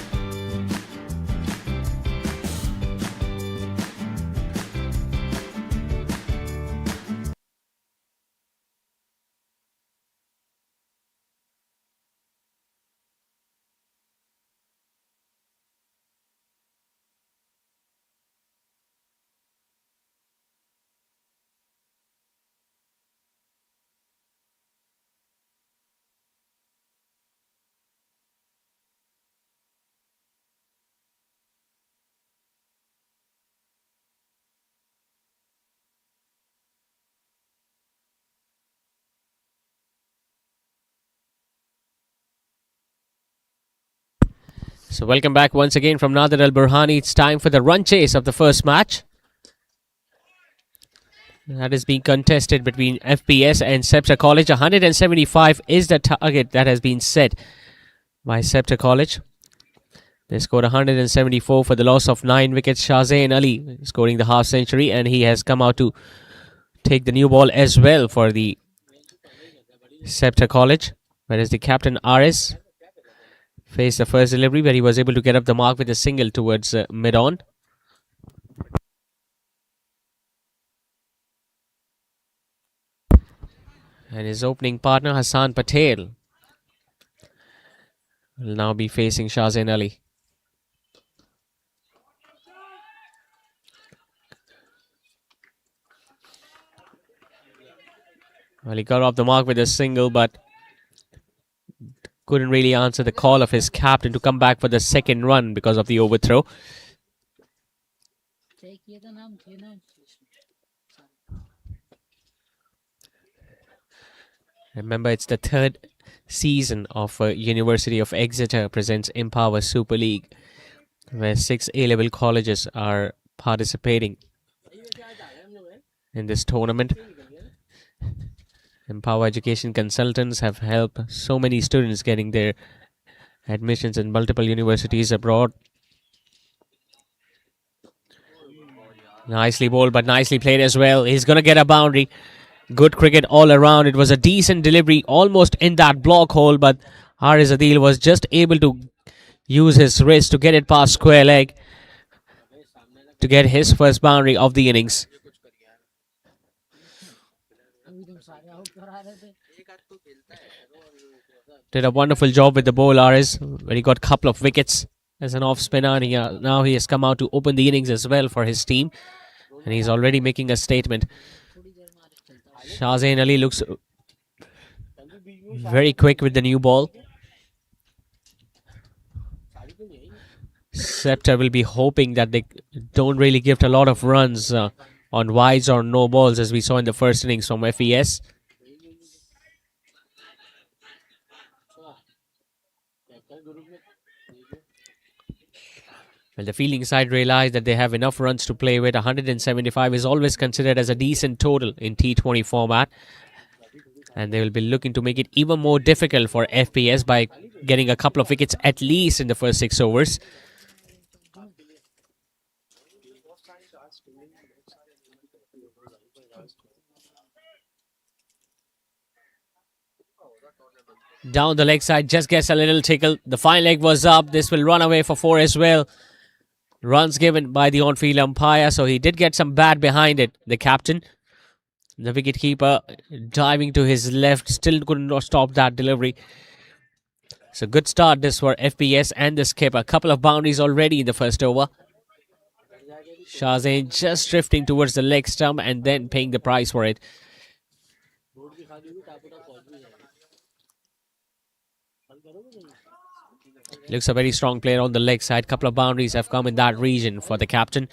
So welcome back once again from Nadir Al Burhani. It's time for the run chase of the first match. That is being contested between FPS and Scepter College. 175 is the target that has been set by Scepter College. They scored 174 for the loss of 9 wickets. Shahzain Ali scoring the half century, and he has come out to take the new ball as well for the Scepter College. Whereas the captain RS faced the first delivery where he was able to get up the mark with a single towards mid-on. And his opening partner Hassan Patel will now be facing Shahzain Ali. Well, he got off the mark with a single, but couldn't really answer the call of his captain to come back for the second run because of the overthrow. Remember, it's the third season of University of Exeter presents Empower Super League, where 6 A-level colleges are participating in this tournament. Empower Education Consultants have helped so many students getting their admissions in multiple universities abroad. Nicely bowled, but nicely played as well. He's going to get a boundary. Good cricket all around. It was a decent delivery, almost in that block hole, but Haris Adil was just able to use his wrist to get it past square leg to get his first boundary of the innings. Did a wonderful job with the bowl, Haris, where he got a couple of wickets as an off spinner, and now he has come out to open the innings as well for his team, and he's already making a statement. Shahzain Ali looks very quick with the new ball. Scepter will be hoping that they don't really give a lot of runs on wides or no balls, as we saw in the first innings from FES. Well, the fielding side realized that they have enough runs to play with. 175 is always considered as a decent total in T20 format. And they will be looking to make it even more difficult for FPS by getting a couple of wickets at least in the first 6 overs. Down the leg side, just gets a little tickle. The fine leg was up. This will run away for 4 as well. Runs given by the on-field umpire, so he did get some bat behind it, the captain. The wicketkeeper diving to his left, still couldn't stop that delivery. So good start this for FPS and the skipper. A couple of boundaries already in the first over. Shahzain just drifting towards the leg stump and then paying the price for it. Looks a very strong player on the leg side. Couple of boundaries have come in that region for the captain.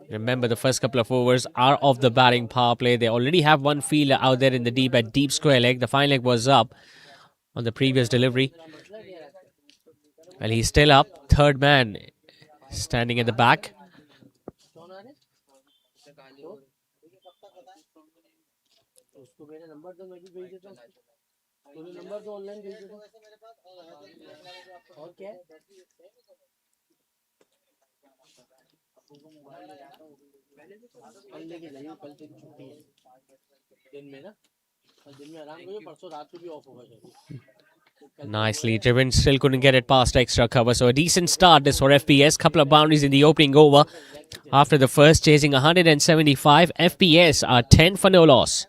Remember, the first couple of overs are of the batting power play. They already have one fielder out there in the deep at deep square leg. The fine leg was up on the previous delivery. Well, he's still up. Third man standing at the back. Nicely driven, still couldn't get it past extra cover. So a decent start this for FPS. Couple of boundaries in the opening over. After the first, chasing 175, FPS are 10 for no loss.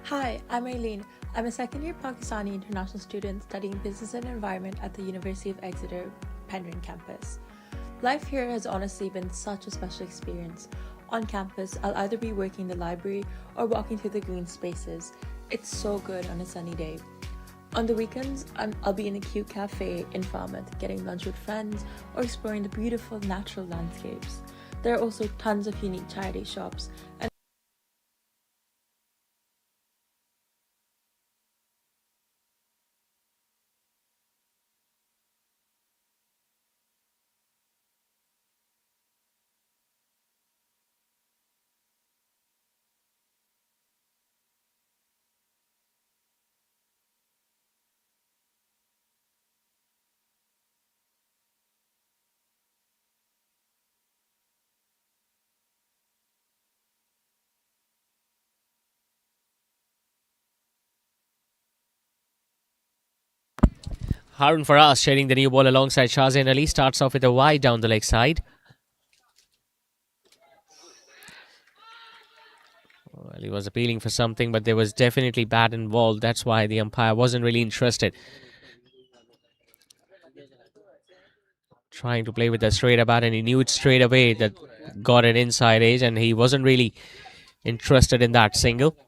Hi, I'm Aileen. I'm a second year Pakistani international student studying business and environment at the University of Exeter, Penryn campus. Life here has honestly been such a special experience. On campus, I'll either be working in the library or walking through the green spaces. It's so good on a sunny day. On the weekends, I'll be in a cute cafe in Falmouth, getting lunch with friends or exploring the beautiful natural landscapes. There are also tons of unique charity shops and Harun Faraz sharing the new ball alongside Shahzain Ali. Starts off with a wide down the leg side. Well, he was appealing for something, but there was definitely bat involved. That's why the umpire wasn't really interested. Trying to play with a straighter bat, and he knew it straight away that got an inside edge, and he wasn't really interested in that single.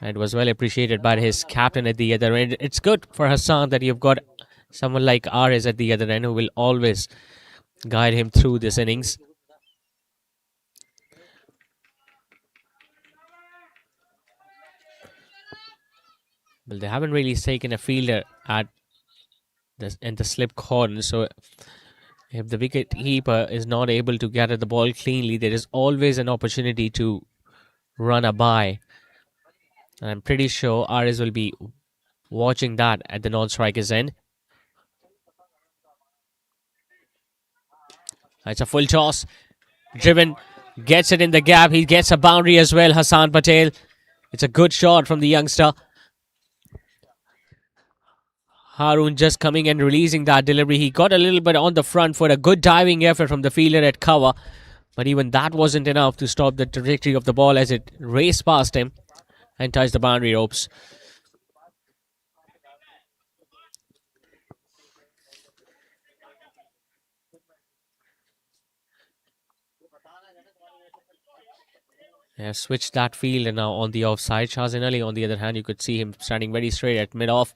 It was well appreciated by his captain at the other end. It's good for Hassan that you've got someone like Ares at the other end who will always guide him through this innings. Well, they haven't really taken a fielder at in the slip corner, so if the wicket keeper is not able to gather the ball cleanly, there is always an opportunity to run a bye. And I'm pretty sure Ares will be watching that at the non-striker's end. It's a full toss. Driven, gets it in the gap. He gets a boundary as well, Hassan Patel. It's a good shot from the youngster. Harun just coming and releasing that delivery. He got a little bit on the front foot. A good diving effort from the fielder at cover. But even that wasn't enough to stop the trajectory of the ball as it raced past him and touched the boundary ropes. They have switched that field now on the offside. Shahzain Ali, on the other hand, you could see him standing very straight at mid-off.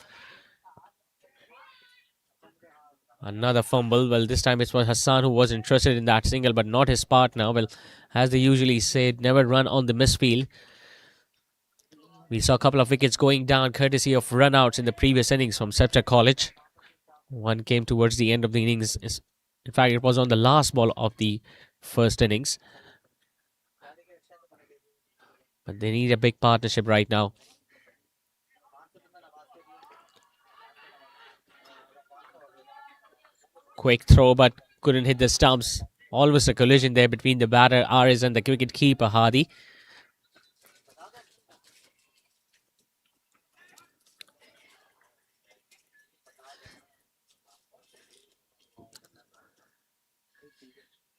Another fumble. Well, this time it was Hassan who was interested in that single, but not his partner. Well, as they usually say, never run on the misfield. We saw a couple of wickets going down courtesy of run-outs in the previous innings from Scepter College. One came towards the end of the innings. In fact, it was on the last ball of the first innings. But they need a big partnership right now. Quick throw, but couldn't hit the stumps. Always a collision there between the batter, Ares, and the wicket keeper, Hadi.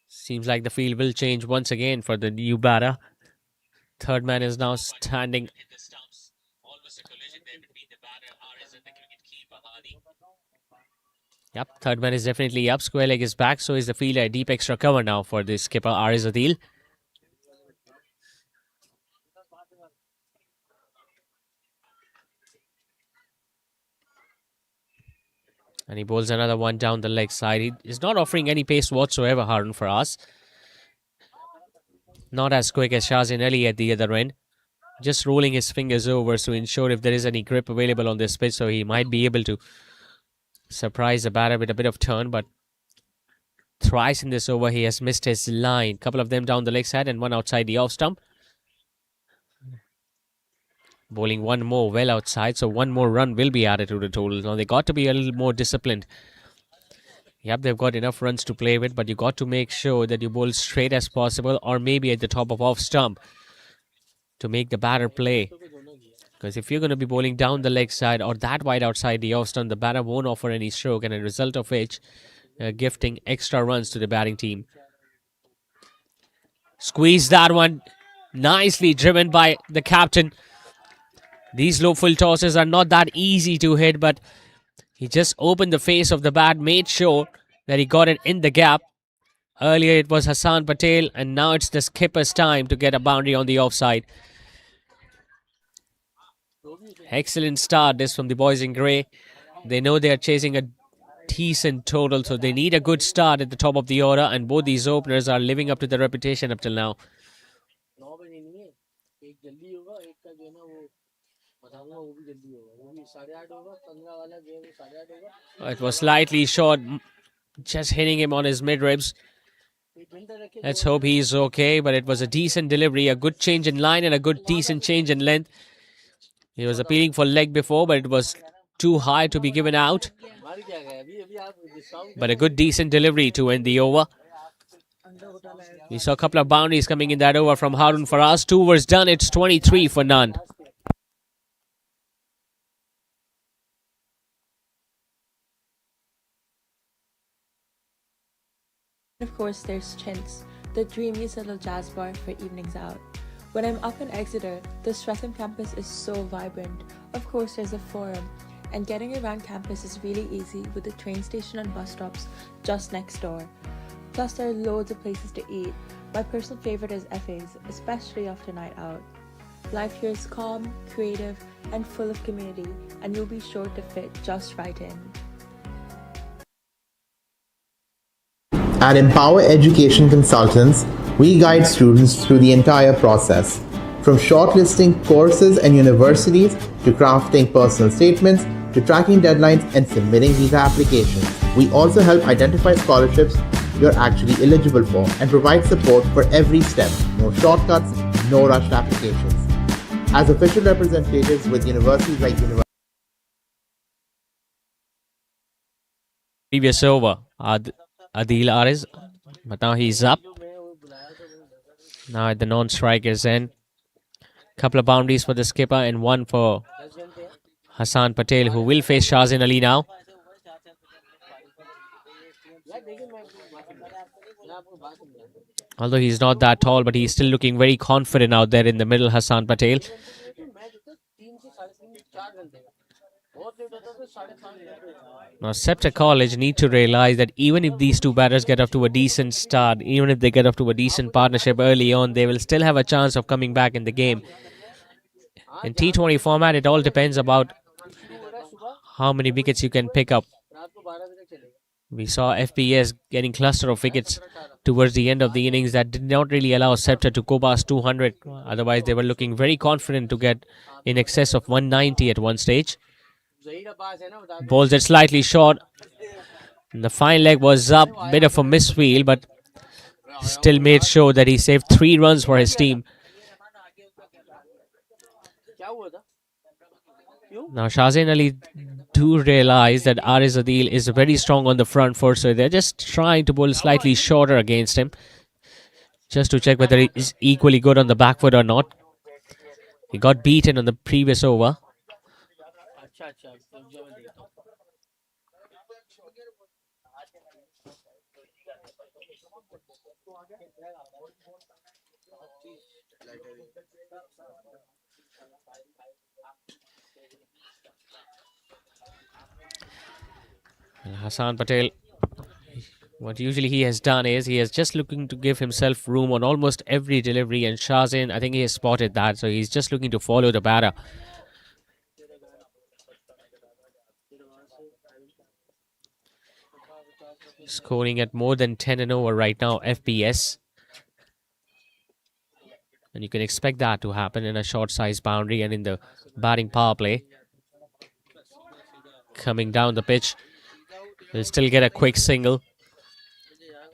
Seems like the field will change once again for the new batter. Third man is now standing. Yep, third man is definitely up. Square leg is back, so is the fielder. A deep extra cover now for the skipper, Ares Adil. And he bowls another one down the leg side. He is not offering any pace whatsoever, Harun, for us. Not as quick as Shahzain Ali at the other end. Just rolling his fingers over to ensure if there is any grip available on this pitch, so he might be able to surprise the batter with a bit of turn, but thrice in this over he has missed his line. Couple of them down the leg side and one outside the off stump. Bowling one more well outside, so one more run will be added to the total. Now they got to be a little more disciplined. Yep, they've got enough runs to play with, but you got to make sure that you bowl straight as possible or maybe at the top of off stump to make the batter play. Because if you're going to be bowling down the leg side or that wide outside the off stump, the batter won't offer any stroke, and a result of which gifting extra runs to the batting team. Squeeze that one. Nicely driven by the captain. These low full tosses are not that easy to hit, but he just opened the face of the bat, made sure that he got it in the gap. Earlier it was Hassan Patel, and now it's the skipper's time to get a boundary on the offside. Excellent start this from the boys in grey. They know they are chasing a decent total, so they need a good start at the top of the order, and both these openers are living up to their reputation up till now. It was slightly short, just hitting him on his mid-ribs. Let's hope he's okay, but it was a decent delivery, a good change in line and a good decent change in length. He was appealing for leg before, but it was too high to be given out. But a good decent delivery to end the over. We saw a couple of boundaries coming in that over from Harun Faraz. 2 overs done, it's 23 for none. Of course, there's Chintz, the dreamiest little jazz bar for evenings out. When I'm up in Exeter, the Streatham campus is so vibrant. Of course, there's a forum, and getting around campus is really easy with the train station and bus stops just next door. Plus, there are loads of places to eat. My personal favorite is FA's, especially after night out. Life here is calm, creative, and full of community, and you'll be sure to fit just right in. At Empower Education Consultants, we guide students through the entire process, from shortlisting courses and universities to crafting personal statements to tracking deadlines and submitting visa applications. We also help identify scholarships you're actually eligible for and provide support for every step. No shortcuts, no rushed applications. As official representatives with universities like Previous over, Adil Ariz, but now he's up. Now at the non-strikers end. Couple of boundaries for the skipper and one for Hassan Patel, who will face Shazin Ali now. Although he's not that tall, but he's still looking very confident out there in the middle, Hassan Patel. Now, Scepter College need to realize that even if these two batters get off to a decent start, even if they get off to a decent partnership early on, they will still have a chance of coming back in the game. In T20 format, it all depends about how many wickets you can pick up. We saw FPS getting cluster of wickets towards the end of the innings that did not really allow Scepter to go past 200. Otherwise, they were looking very confident to get in excess of 190 at one stage. Bowls it slightly short. And the fine leg was up. Bit of a misfield, but still made sure that he saved 3 runs for his team. Now Shazin Ali do realize that Ariz Adil is very strong on the front foot, so they're just trying to bowl slightly shorter against him, just to check whether he is equally good on the back foot or not. He got beaten on the previous over. Hassan Patel, what usually he has done is he is just looking to give himself room on almost every delivery, and Shazin, I think he has spotted that, so he's just looking to follow the batter. Scoring at more than 10 and over right now, FPS. And you can expect that to happen in a short size boundary and in the batting power play. Coming down the pitch, He'll still get a quick single.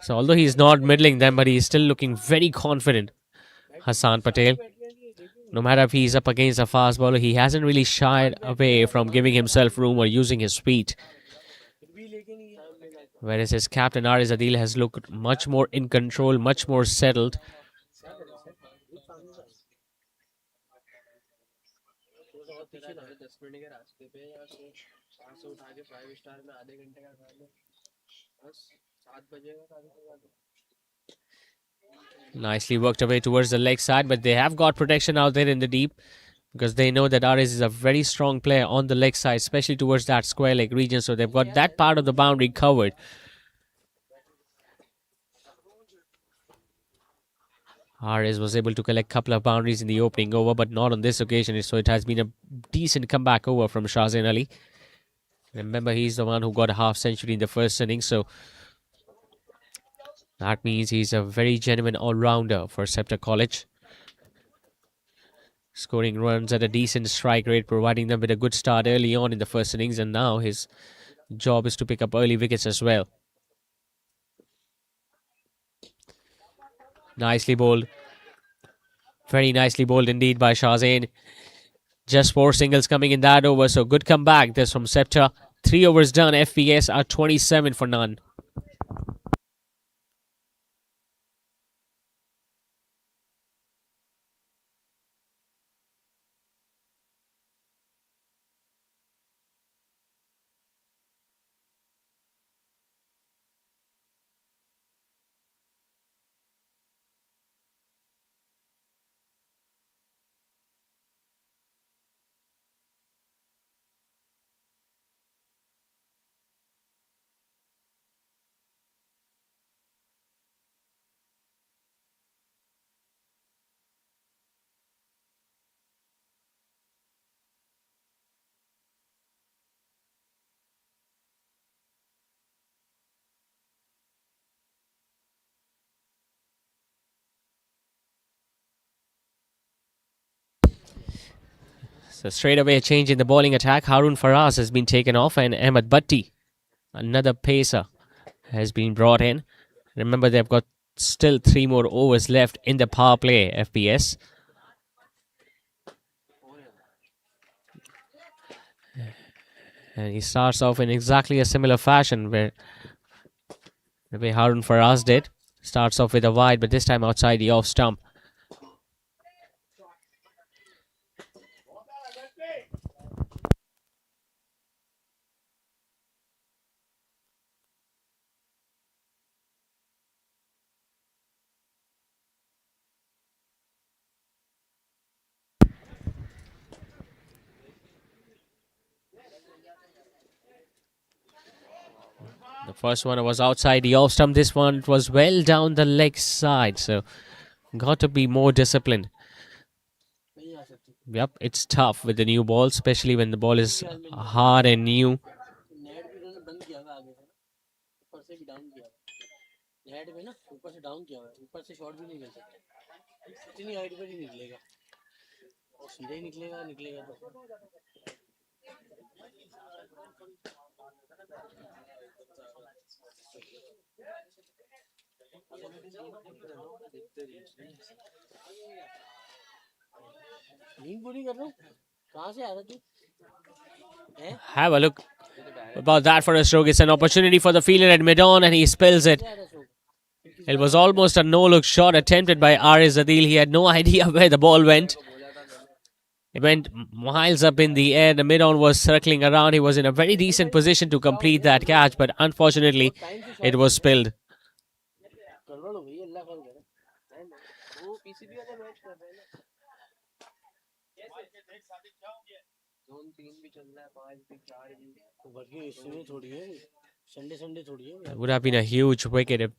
So although he's not middling them, but he's still looking very confident, Hassan Patel. No matter if he's up against a fast bowler, he hasn't really shied away from giving himself room or using his feet. Whereas his captain Ariz Adil has looked much more in control, much more settled. Nicely worked away towards the leg side, but they have got protection out there in the deep because they know that Ariz is a very strong player on the leg side, especially towards that square leg region. So they've got that part of the boundary covered. Ariz was able to collect a couple of boundaries in the opening over, but not on this occasion. So it has been a decent comeback over from Shahzain Ali. Remember, he's the one who got a half century in the first innings. So that means he's a very genuine all-rounder for Scepter College. Scoring runs at a decent strike rate, providing them with a good start early on in the first innings. And now his job is to pick up early wickets as well. Nicely bowled. Very nicely bowled indeed by Shahzain. Just 4 singles coming in that over. So good comeback. This from Scepter. 3 overs done. FPS are 27 for none. So straight away a change in the bowling attack. Harun Faraz has been taken off and Ahmed Bhatti, another pacer, has been brought in. Remember, they've got still 3 more overs left in the power play, FPS. And he starts off in exactly a similar fashion where the way Harun Faraz did. Starts off with a wide, but this time outside the off stump. The first one was outside the off stump. This one was well down the leg side. So got to be more disciplined. Yep, it's tough with the new ball, especially when the ball is hard and new. Have a look about that for a stroke. It's an opportunity for the fielder at mid-on and he spills it. It was almost a no-look shot attempted by Ariz Adil. He had no idea where the ball went. It went miles up in the air. The mid-on was circling around. He was in a very decent position to complete that catch, but unfortunately, it was spilled. It would have been a huge wicket if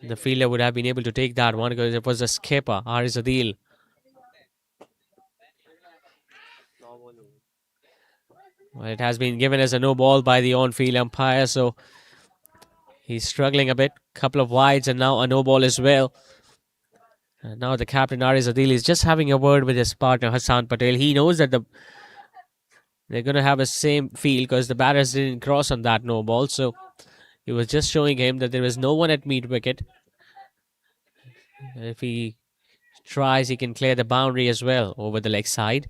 the fielder would have been able to take that one because it was a skipper, Ariz Adil. Well, it has been given as a no ball by the on-field umpire, so he's struggling a bit. Couple of wides and now a no ball as well. And now the captain Ariz Adil is just having a word with his partner Hassan Patel. He knows that They're going to have a same feel because the batters didn't cross on that no ball. So he was just showing him that there is no one at mid wicket. If he tries, he can clear the boundary as well over the leg side.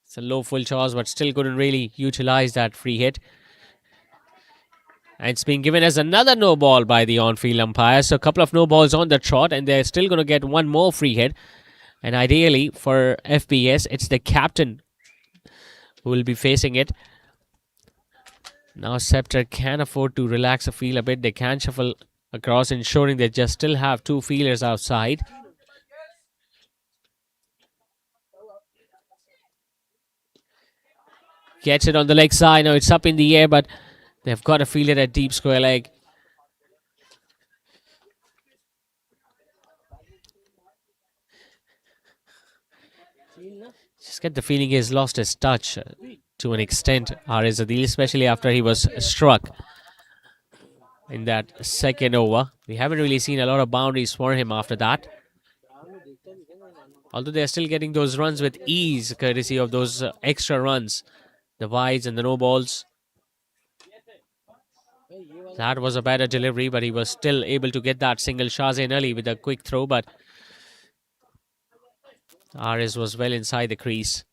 It's a low full toss, but still couldn't really utilize that free hit. And it's been given as another no ball by the on-field umpire. So a couple of no balls on the trot, and they're still going to get one more free hit. And ideally for FBS, it's the captain who will be facing it. Now Scepter can afford to relax the field a bit. They can shuffle across, ensuring they just still have two fielders outside. Gets it on the leg side. Now it's up in the air, but they've got a fielder at deep square leg. Just get the feeling he's lost his touch to an extent, Haris Adil, especially after he was struck in that second over. We haven't really seen a lot of boundaries for him after that. Although they're still getting those runs with ease, courtesy of those extra runs, the wides and the no balls. That was a better delivery, but he was still able to get that single. Shahzain Ali with a quick throw, but Aris was well inside the crease.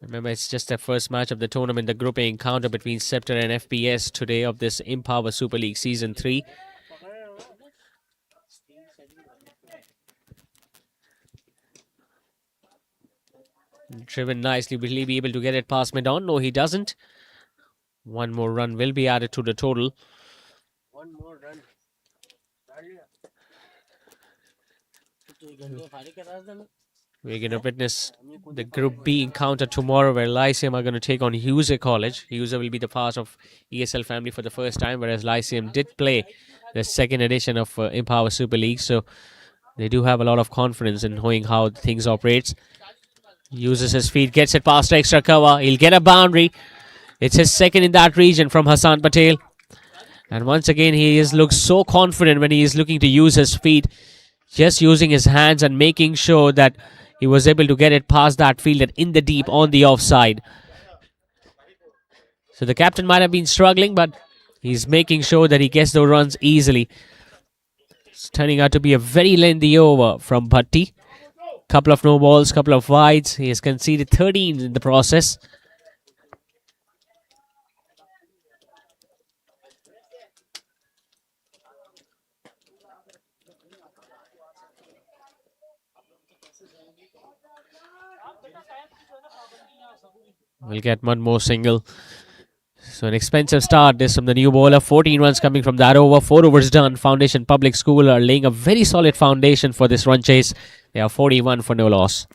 Remember, it's just the first match of the tournament, the Group A encounter between Scepter and FBS today of this Empower Super League Season 3. Driven nicely. Will he be able to get it past Medon? No, he doesn't. One more run will be added to the total. We're going to witness the Group B encounter tomorrow where Lyceum are going to take on Hughes College. Hughes will be the part of ESL family for the first time, whereas Lyceum did play the second edition of Empower Super League. So they do have a lot of confidence in knowing how things operates. Uses his feet, gets it past extra cover. He'll get a boundary. It's his second in that region from Hassan Patel. And once again, looks so confident when he is looking to use his feet. Just using his hands and making sure that he was able to get it past that fielder in the deep on the offside. So the captain might have been struggling, but he's making sure that he gets those runs easily. It's turning out to be a very lengthy over from Bhatti. Couple of no balls, couple of wides. He has conceded 13 in the process. We'll get one more single. So an expensive start this from the new bowler. 14 runs coming from that over. 4 overs done. Foundation Public School are laying a very solid foundation for this run chase. They are 41 for no loss.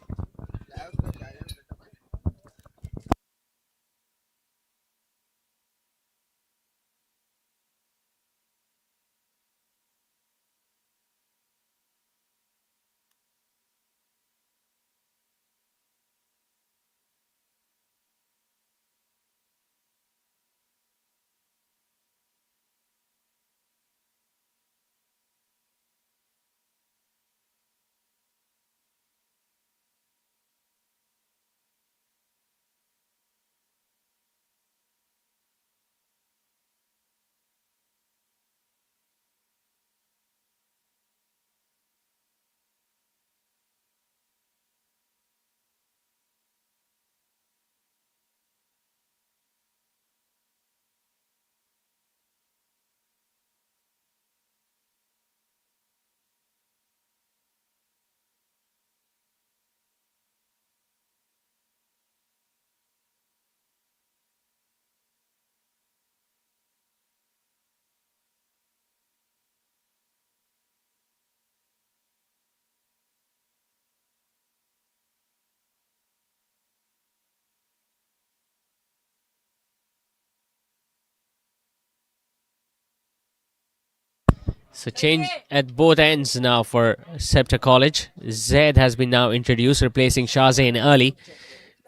So change at both ends now for Scepter College. Zaid has been now introduced, replacing Shahzain early.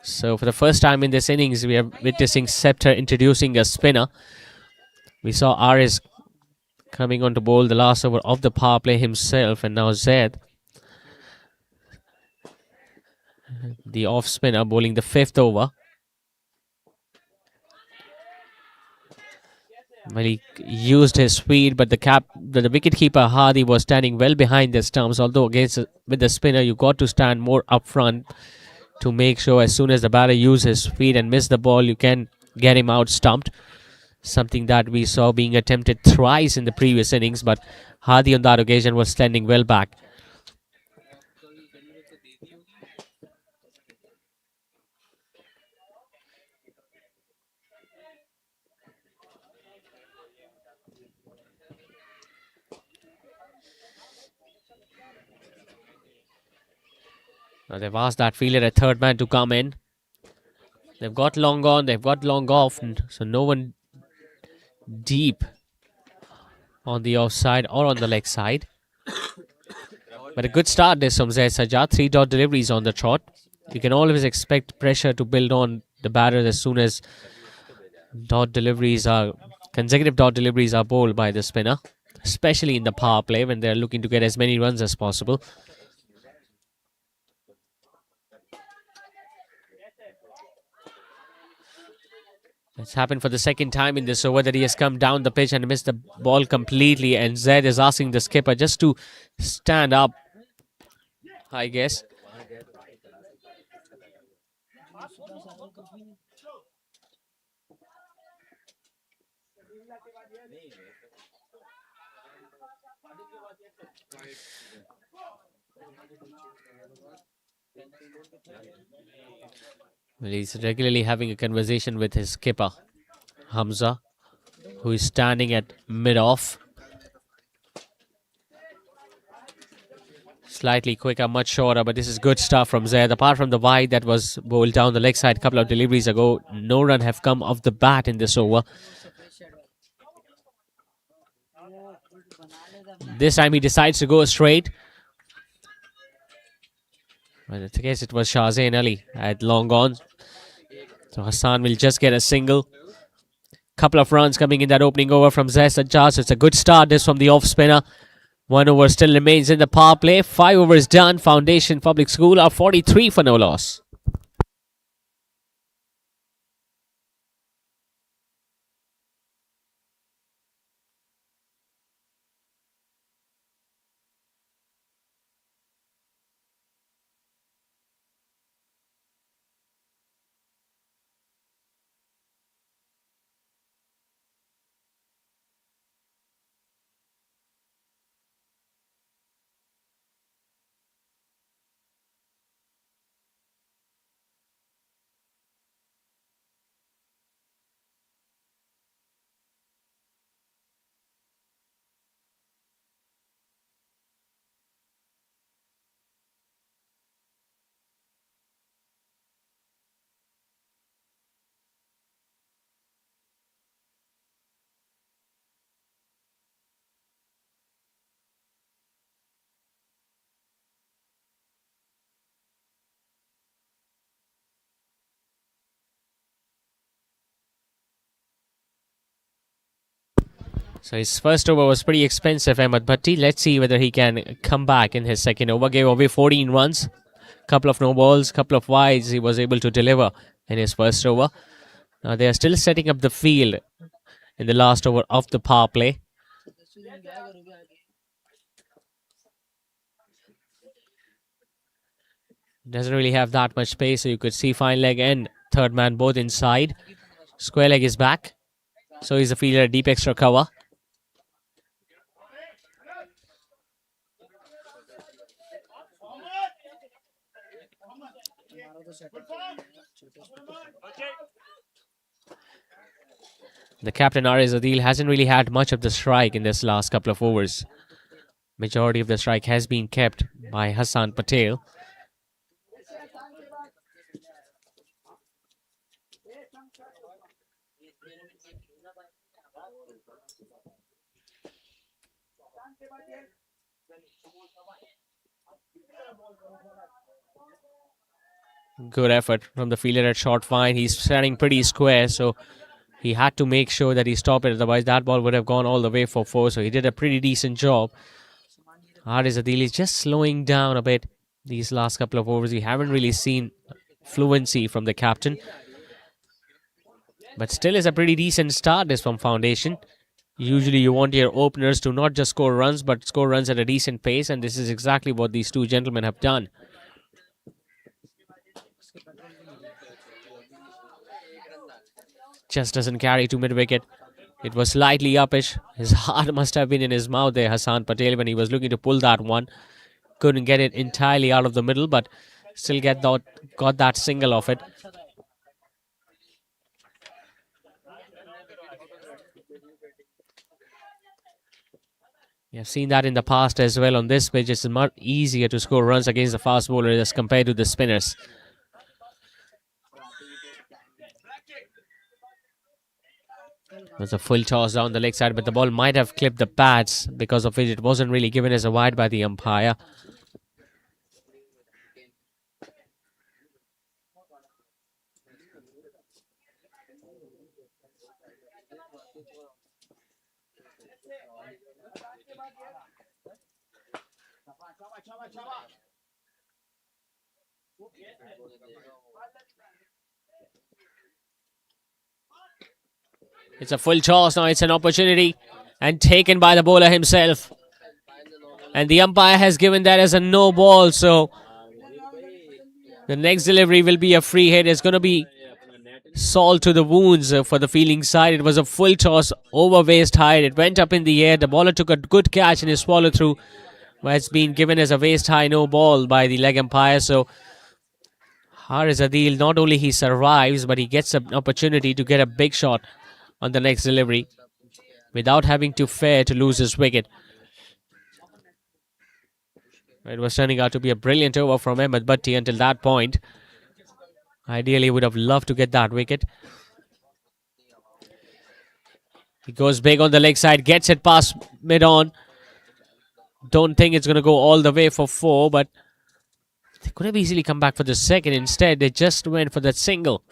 So for the first time in this innings, we are witnessing Scepter introducing a spinner. We saw Aris coming on to bowl the last over of the power play himself, and now Zaid, the off spinner, bowling the 5th over. Well, he used his speed, but the wicketkeeper Hardy was standing well behind the stumps. Although with the spinner, you got to stand more up front to make sure as soon as the batter uses his speed and miss the ball, you can get him out stumped. Something that we saw being attempted thrice in the previous innings, but Hardy on that occasion was standing well back. Now they've asked that fielder, a third man, to come in. They've got long on, they've got long off, so no one deep on the offside or on the leg side. But a good start this from Zaid Sajjad. 3 dot deliveries on the trot. You can always expect pressure to build on the batter as soon as consecutive dot deliveries are bowled by the spinner, especially in the power play when they're looking to get as many runs as possible. It's happened for the second time in this over that he has come down the pitch and missed the ball completely, and Zaid is asking the skipper just to stand up, I guess. Well, he's regularly having a conversation with his skipper, Hamza, who is standing at mid-off. Slightly quicker, much shorter, but this is good stuff from Zaid. Apart from the wide that was bowled down the leg side a couple of deliveries ago, no run have come off the bat in this over. This time he decides to go straight. Well, I guess it was Shahzain Ali at long on. So Hassan will just get a single. Couple of runs coming in that opening over from Zaid Sajjad. So it's a good start this from the off spinner. 1 over still remains in the power play. 5 overs done. Foundation Public School are 43 for no loss. So his first over was pretty expensive, Ahmed Bhatti. Let's see whether he can come back in his second over. Gave away 14 runs, couple of no balls, couple of wides he was able to deliver in his first over. Now they are still setting up the field in the last over of the power play. Doesn't really have that much space, so you could see fine leg and third man both inside. Square leg is back, so he's a fielder at deep extra cover. The captain Aris Adil hasn't really had much of the strike in this last couple of overs. Majority of the strike has been kept by Hassan Patel. Good effort from the fielder at short fine. He's standing pretty square, so he had to make sure that he stopped it. Otherwise, that ball would have gone all the way for four. So he did a pretty decent job. Haris Adil is just slowing down a bit these last couple of overs. We haven't really seen fluency from the captain. But still is a pretty decent start this from Foundation. Usually you want your openers to not just score runs, but score runs at a decent pace. And this is exactly what these two gentlemen have done. Just doesn't carry to mid-wicket. It was slightly uppish. His heart must have been in his mouth there, Hassan Patel, when he was looking to pull that one. Couldn't get it entirely out of the middle, but still got that single off it. We have seen that in the past as well. On this pitch, it's much easier to score runs against the fast bowlers as compared to the spinners. There's a full toss down the leg side, but the ball might have clipped the pads, because of which it wasn't really given as a wide by the umpire. It's a full toss now. It's an opportunity and taken by the bowler himself. And the umpire has given that as a no ball. So the next delivery will be a free hit. It's going to be salt to the wounds for the fielding side. It was a full toss over waist height. It went up in the air. The bowler took a good catch and he swallowed through. But it's been given as a waist high no ball by the leg umpire. So Haris Adil, not only he survives, but he gets an opportunity to get a big shot on the next delivery without having to fear to lose his wicket. It was turning out to be a brilliant over from Ahmed Bhatti until that point. Ideally, would have loved to get that wicket. He goes big on the leg side, gets it past mid-on. Don't think it's going to go all the way for four, but they could have easily come back for the second. Instead, they just went for that single.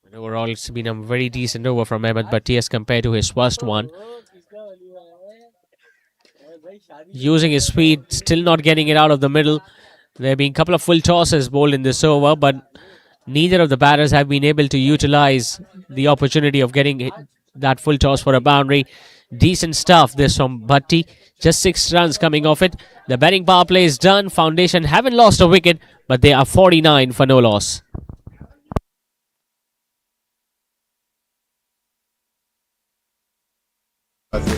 And overall, it's been a very decent over from Ahmed Bhatti as compared to his first one. Using his speed, still not getting it out of the middle. There have been a couple of full tosses bowled in this over, but neither of the batters have been able to utilize the opportunity of getting that full toss for a boundary. Decent stuff this from Bhatti. Just 6 runs coming off it. The batting power play is done. Foundation haven't lost a wicket, but they are 49 for no loss.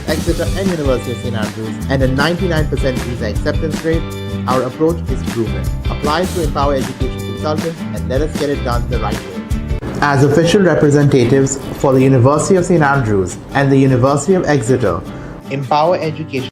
Exeter and University of St Andrews, and a 99% visa acceptance rate, our approach is proven. Apply to Empower Education Consultants and let us get it done the right way. As official representatives for the University of St Andrews and the University of Exeter, Empower Education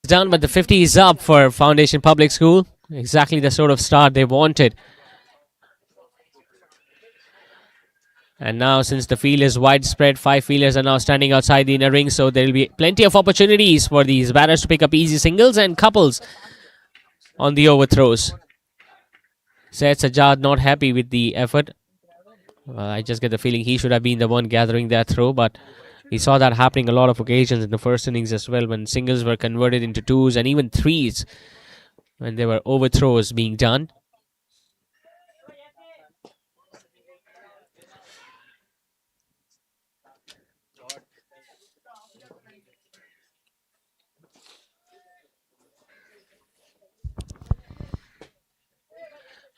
done, but the 50 is up for Foundation Public School. Exactly the sort of start they wanted. And now, since the field is widespread, 5 fielders are now standing outside the inner ring, so there will be plenty of opportunities for these batters to pick up easy singles and couples on the overthrows. Said Sajjad not happy with the effort. I just get the feeling he should have been the one gathering that throw, but we saw that happening a lot of occasions in the first innings as well, when singles were converted into twos and even threes when there were overthrows being done.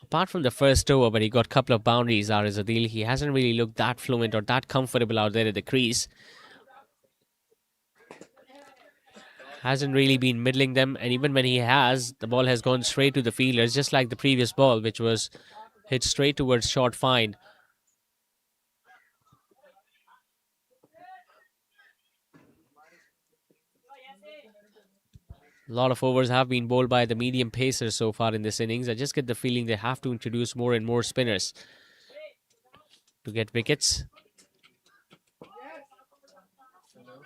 Apart from the first over, where he got a couple of boundaries, Ariz Adil, he hasn't really looked that fluent or that comfortable out there at the crease. Hasn't really been middling them, and even when he has, the ball has gone straight to the fielders, just like the previous ball, which was hit straight towards short fine. A lot of overs have been bowled by the medium pacers so far in this innings. I just get the feeling they have to introduce more and more spinners to get wickets.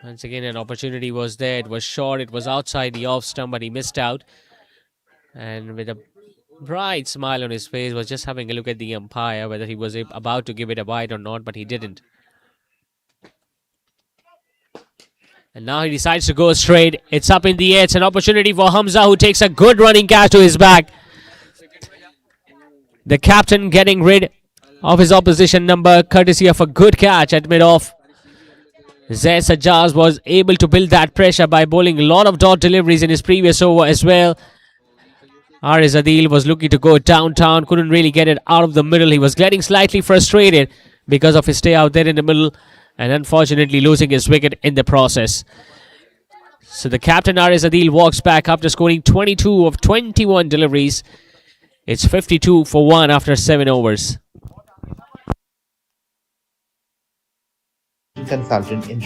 Once again, an opportunity was there. It was short. It was outside the off stump, but he missed out. And with a bright smile on his face, was just having a look at the umpire, whether he was about to give it a bite or not, but he didn't. And now he decides to go straight. It's up in the air. It's an opportunity for Hamza, who takes a good running catch to his back. The captain getting rid of his opposition number, courtesy of a good catch at mid-off. Zaid Sajjad was able to build that pressure by bowling a lot of dot deliveries in his previous over as well. Ariz Adil was looking to go downtown, couldn't really get it out of the middle. He was getting slightly frustrated because of his stay out there in the middle, and unfortunately losing his wicket in the process. So the captain, Ariz Adil, walks back after scoring 22 of 21 deliveries. It's 52 for 1 after 7 overs. Consultant in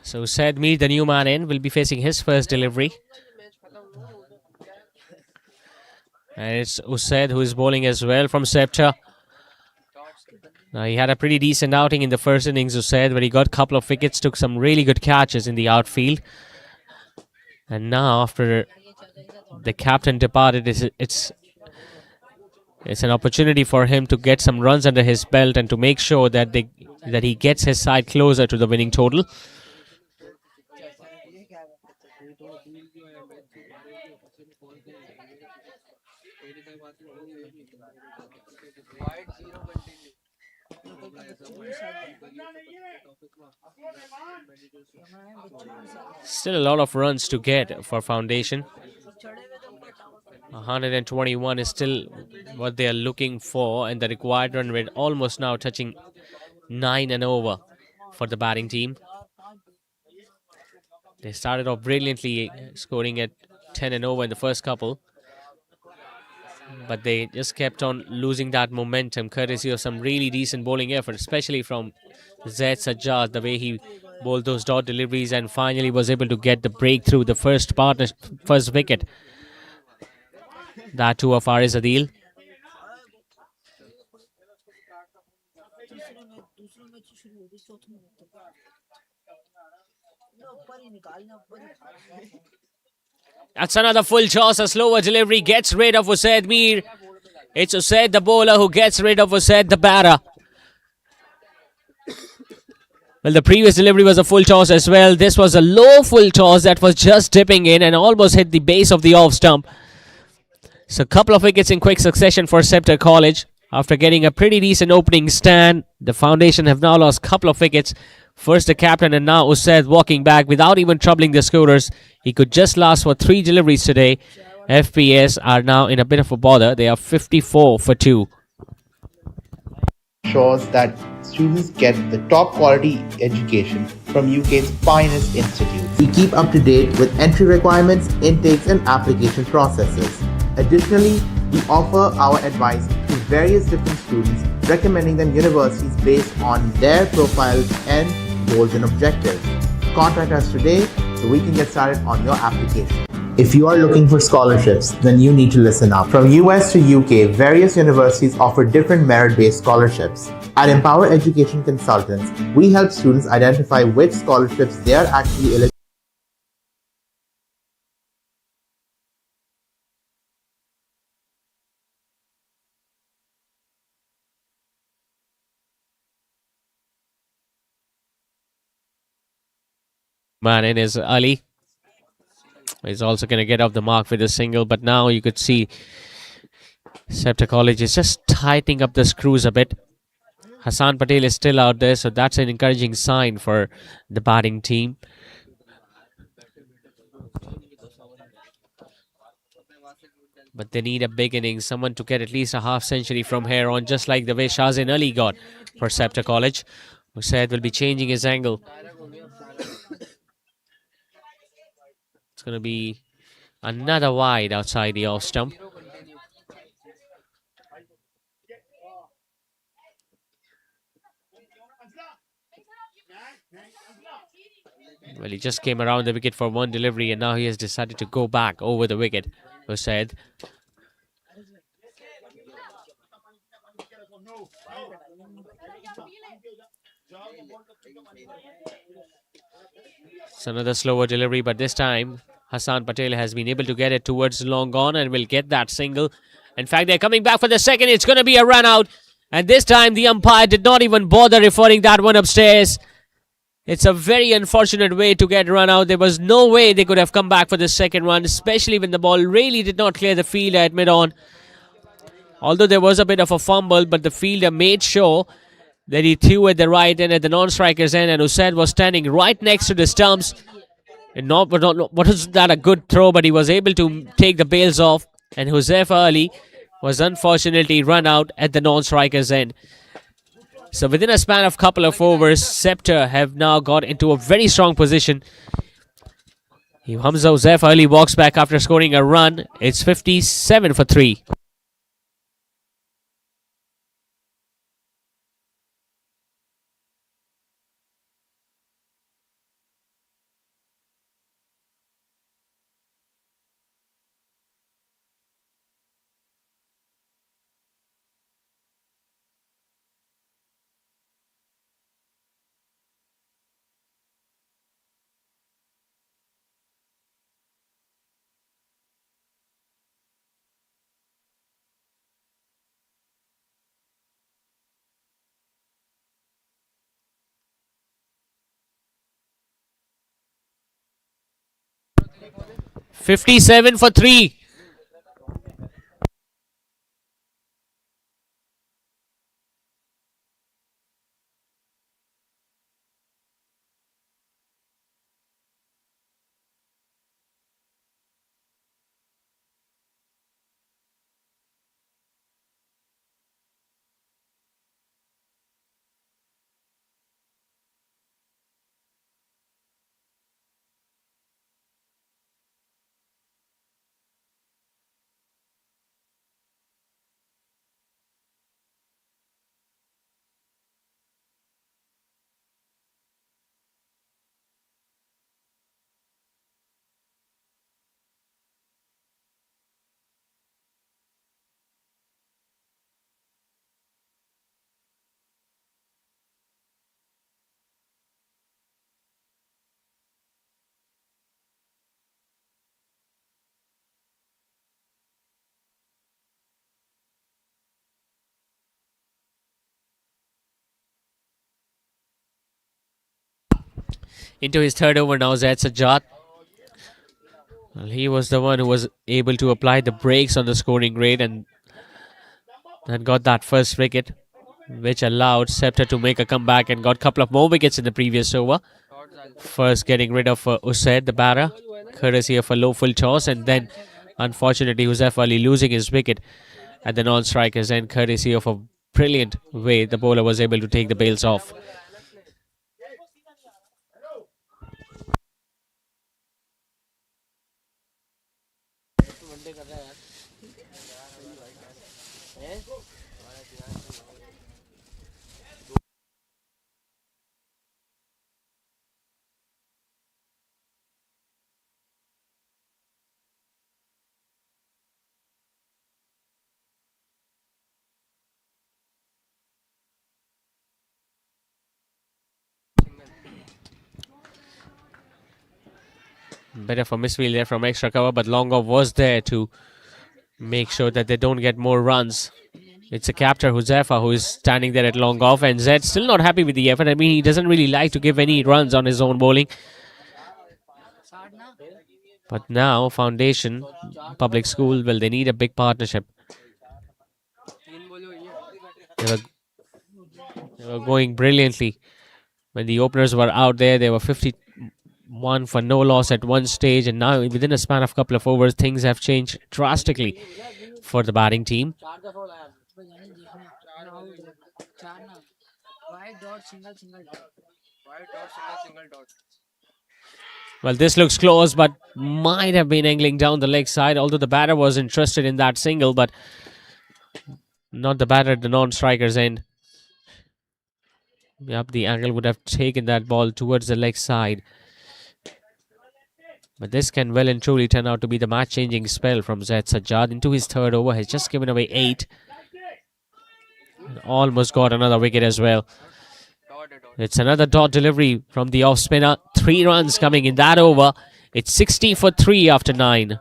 So Said Mir, the new man in, will be facing his first delivery. And it's Usaid who is bowling as well from Scepter. Now, he had a pretty decent outing in the first innings, Usaid, where he got a couple of wickets, took some really good catches in the outfield. And now, after the captain departed, it's an opportunity for him to get some runs under his belt and to make sure that he gets his side closer to the winning total. Still a lot of runs to get for Foundation. 121 is still what they are looking for, and the required run rate almost now touching 9 and over for the batting team. They started off brilliantly, scoring at 10 and over in the first couple, but they just kept on losing that momentum courtesy of some really decent bowling effort, especially from Zaid Sajjad, the way he bowled those dot deliveries and finally was able to get the breakthrough, the first wicket. That too of Faris Adil. That's another full toss. A slower delivery gets rid of Usaid Mir. It's Usaid the bowler who gets rid of Usaid the batter. Well, the previous delivery was a full toss as well. This was a low full toss that was just dipping in and almost hit the base of the off stump. So a couple of wickets in quick succession for Scepter College. After getting a pretty decent opening stand, the Foundation have now lost a couple of wickets. First the captain and now Usaid walking back without even troubling the scorers. He could just last for 3 deliveries today. FPS are now in a bit of a bother. They are 54 for 2. Ensures that students get the top quality education from UK's finest institutes. We keep up to date with entry requirements, intakes and application processes. Additionally, we offer our advice to various different students, recommending them universities based on their profiles and goals and objectives. Contact us today so we can get started on your application. If you are looking for scholarships, then you need to listen up. From US to UK, various universities offer different merit-based scholarships. At Empower Education Consultants, we help students identify which scholarships they are actually eligible. Man in is Ali. He's also going to get off the mark with a single, but now you could see Scepter College is just tightening up the screws a bit. Hassan Patel is still out there, so that's an encouraging sign for the batting team. But they need a big innings, someone to get at least a half century from here on, just like the way Shazin Ali got for Scepter College. Usaid will be changing his angle. It's going to be another wide outside the off stump. Well, he just came around the wicket for one delivery and now he has decided to go back over the wicket, Usaid. It's another slower delivery, but this time Hassan Patel has been able to get it towards long on and will get that single. In fact, they're coming back for the second. It's going to be a run out. And this time the umpire did not even bother referring that one upstairs. It's a very unfortunate way to get run out. There was no way they could have come back for the second run, especially when the ball really did not clear the fielder at mid-on. Although there was a bit of a fumble, but the fielder made sure that he threw at the right end, at the non-striker's end, and Usaid was standing right next to the stumps. And wasn't that a good throw, but he was able to take the bails off, and Huzaifa Ali was unfortunately run out at the non-striker's end. So within a span of couple of overs, Scepter have now got into a very strong position. Hamza Huzaifa Ali walks back after scoring a run. It's 57 for 3. $57 for 3. Into his third over now, Zaid Sajjad. Well, he was the one who was able to apply the brakes on the scoring rate and got that first wicket, which allowed Scepter to make a comeback and got a couple of more wickets in the previous over. First getting rid of Usaid, the batter, courtesy of a low full toss, and then unfortunately Huzaifa Ali losing his wicket at the non-strikers end, courtesy of a brilliant way the bowler was able to take the bails off. Bit of a misfield there from extra cover, but long off was there to make sure that they don't get more runs. It's a captor, Huzaifa, who is standing there at long off, and Zed still not happy with the effort. I mean, he doesn't really like to give any runs on his own bowling. But now, Foundation Public School, well, they need a big partnership. They were going brilliantly. When the openers were out there, they were 51 for no loss at one stage, and now within a span of a couple of overs, things have changed drastically for the batting team. Well, this looks close, but might have been angling down the leg side, although the batter was interested in that single, but not the batter at the non-striker's end. Yep, the angle would have taken that ball towards the leg side. But this can well and truly turn out to be the match-changing spell from Zaid Sajjad. Into his third over, has just given away 8. And almost got another wicket as well. It's another dot delivery from the off-spinner. 3 runs coming in that over. It's 60 for 3 after 9.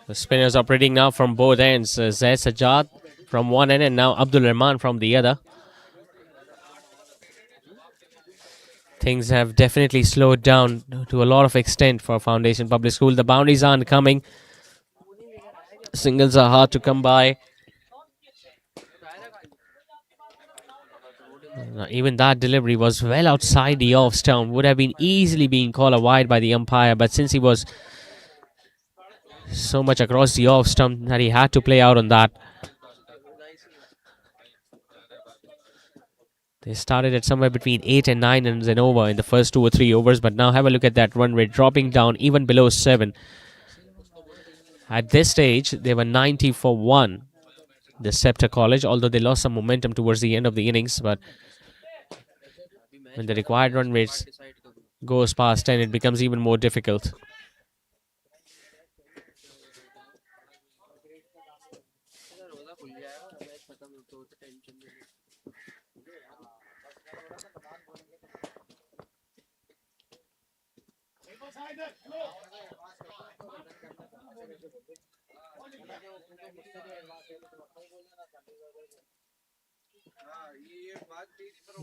The spinners operating now from both ends. Zaid Sajjad from one end and now Abdul Rahman from the other. Things have definitely slowed down to a lot of extent for Foundation Public School. The boundaries aren't coming. Singles are hard to come by. Even that delivery was well outside the off stump. Would have been easily being called a wide by the umpire, but since he was so much across the off stump that he had to play out on that. They started at somewhere between 8 and 9 runs and over in the first 2 or 3 overs, but now have a look at that run rate dropping down even below 7. At this stage, they were 90 for 1. the Scepter College, although they lost some momentum towards the end of the innings. But when the required run rates goes past 10, it becomes even more difficult.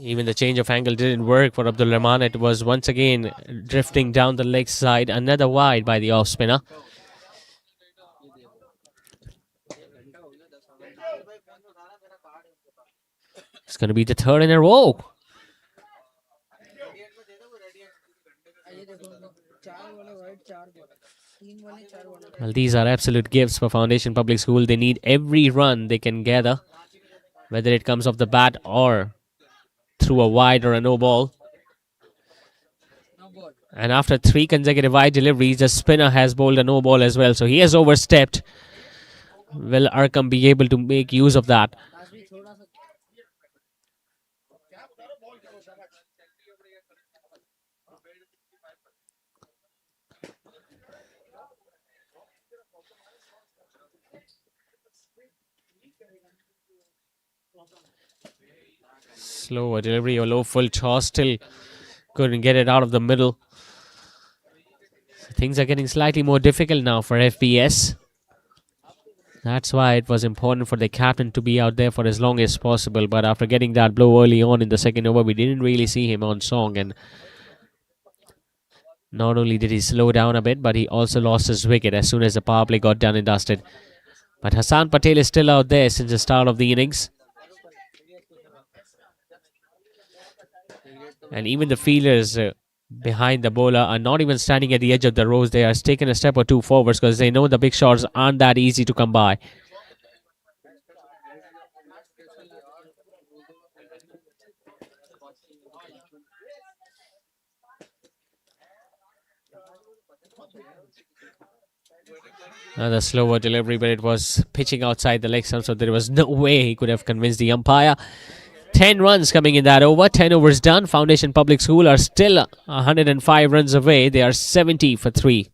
Even the change of angle didn't work for Abdul Rahman. It was once again drifting down the leg side. Another wide by the off spinner. It's going to be the third in a row. Well, these are absolute gifts for Foundation Public School. They need every run they can gather, whether it comes off the bat or through a wide or a no ball. And after 3 consecutive wide deliveries, the spinner has bowled a no ball as well. So he has overstepped. Will Arkham be able to make use of that? Slower delivery or low full toss, still couldn't get it out of the middle. Things are getting slightly more difficult now for FBS. That's why it was important for the captain to be out there for as long as possible. But after getting that blow early on in the second over, we didn't really see him on song. And not only did he slow down a bit, but he also lost his wicket as soon as the power play got done and dusted. But Hassan Patel is still out there since the start of the innings. And even the fielders behind the bowler are not even standing at the edge of the rows. They are taking a step or two forwards because they know the big shots aren't that easy to come by. Another slower delivery, but it was pitching outside the leg stump, so there was no way he could have convinced the umpire. 10 runs coming in that over. 10 overs done. Foundation Public School are still 105 runs away. They are 70 for 3.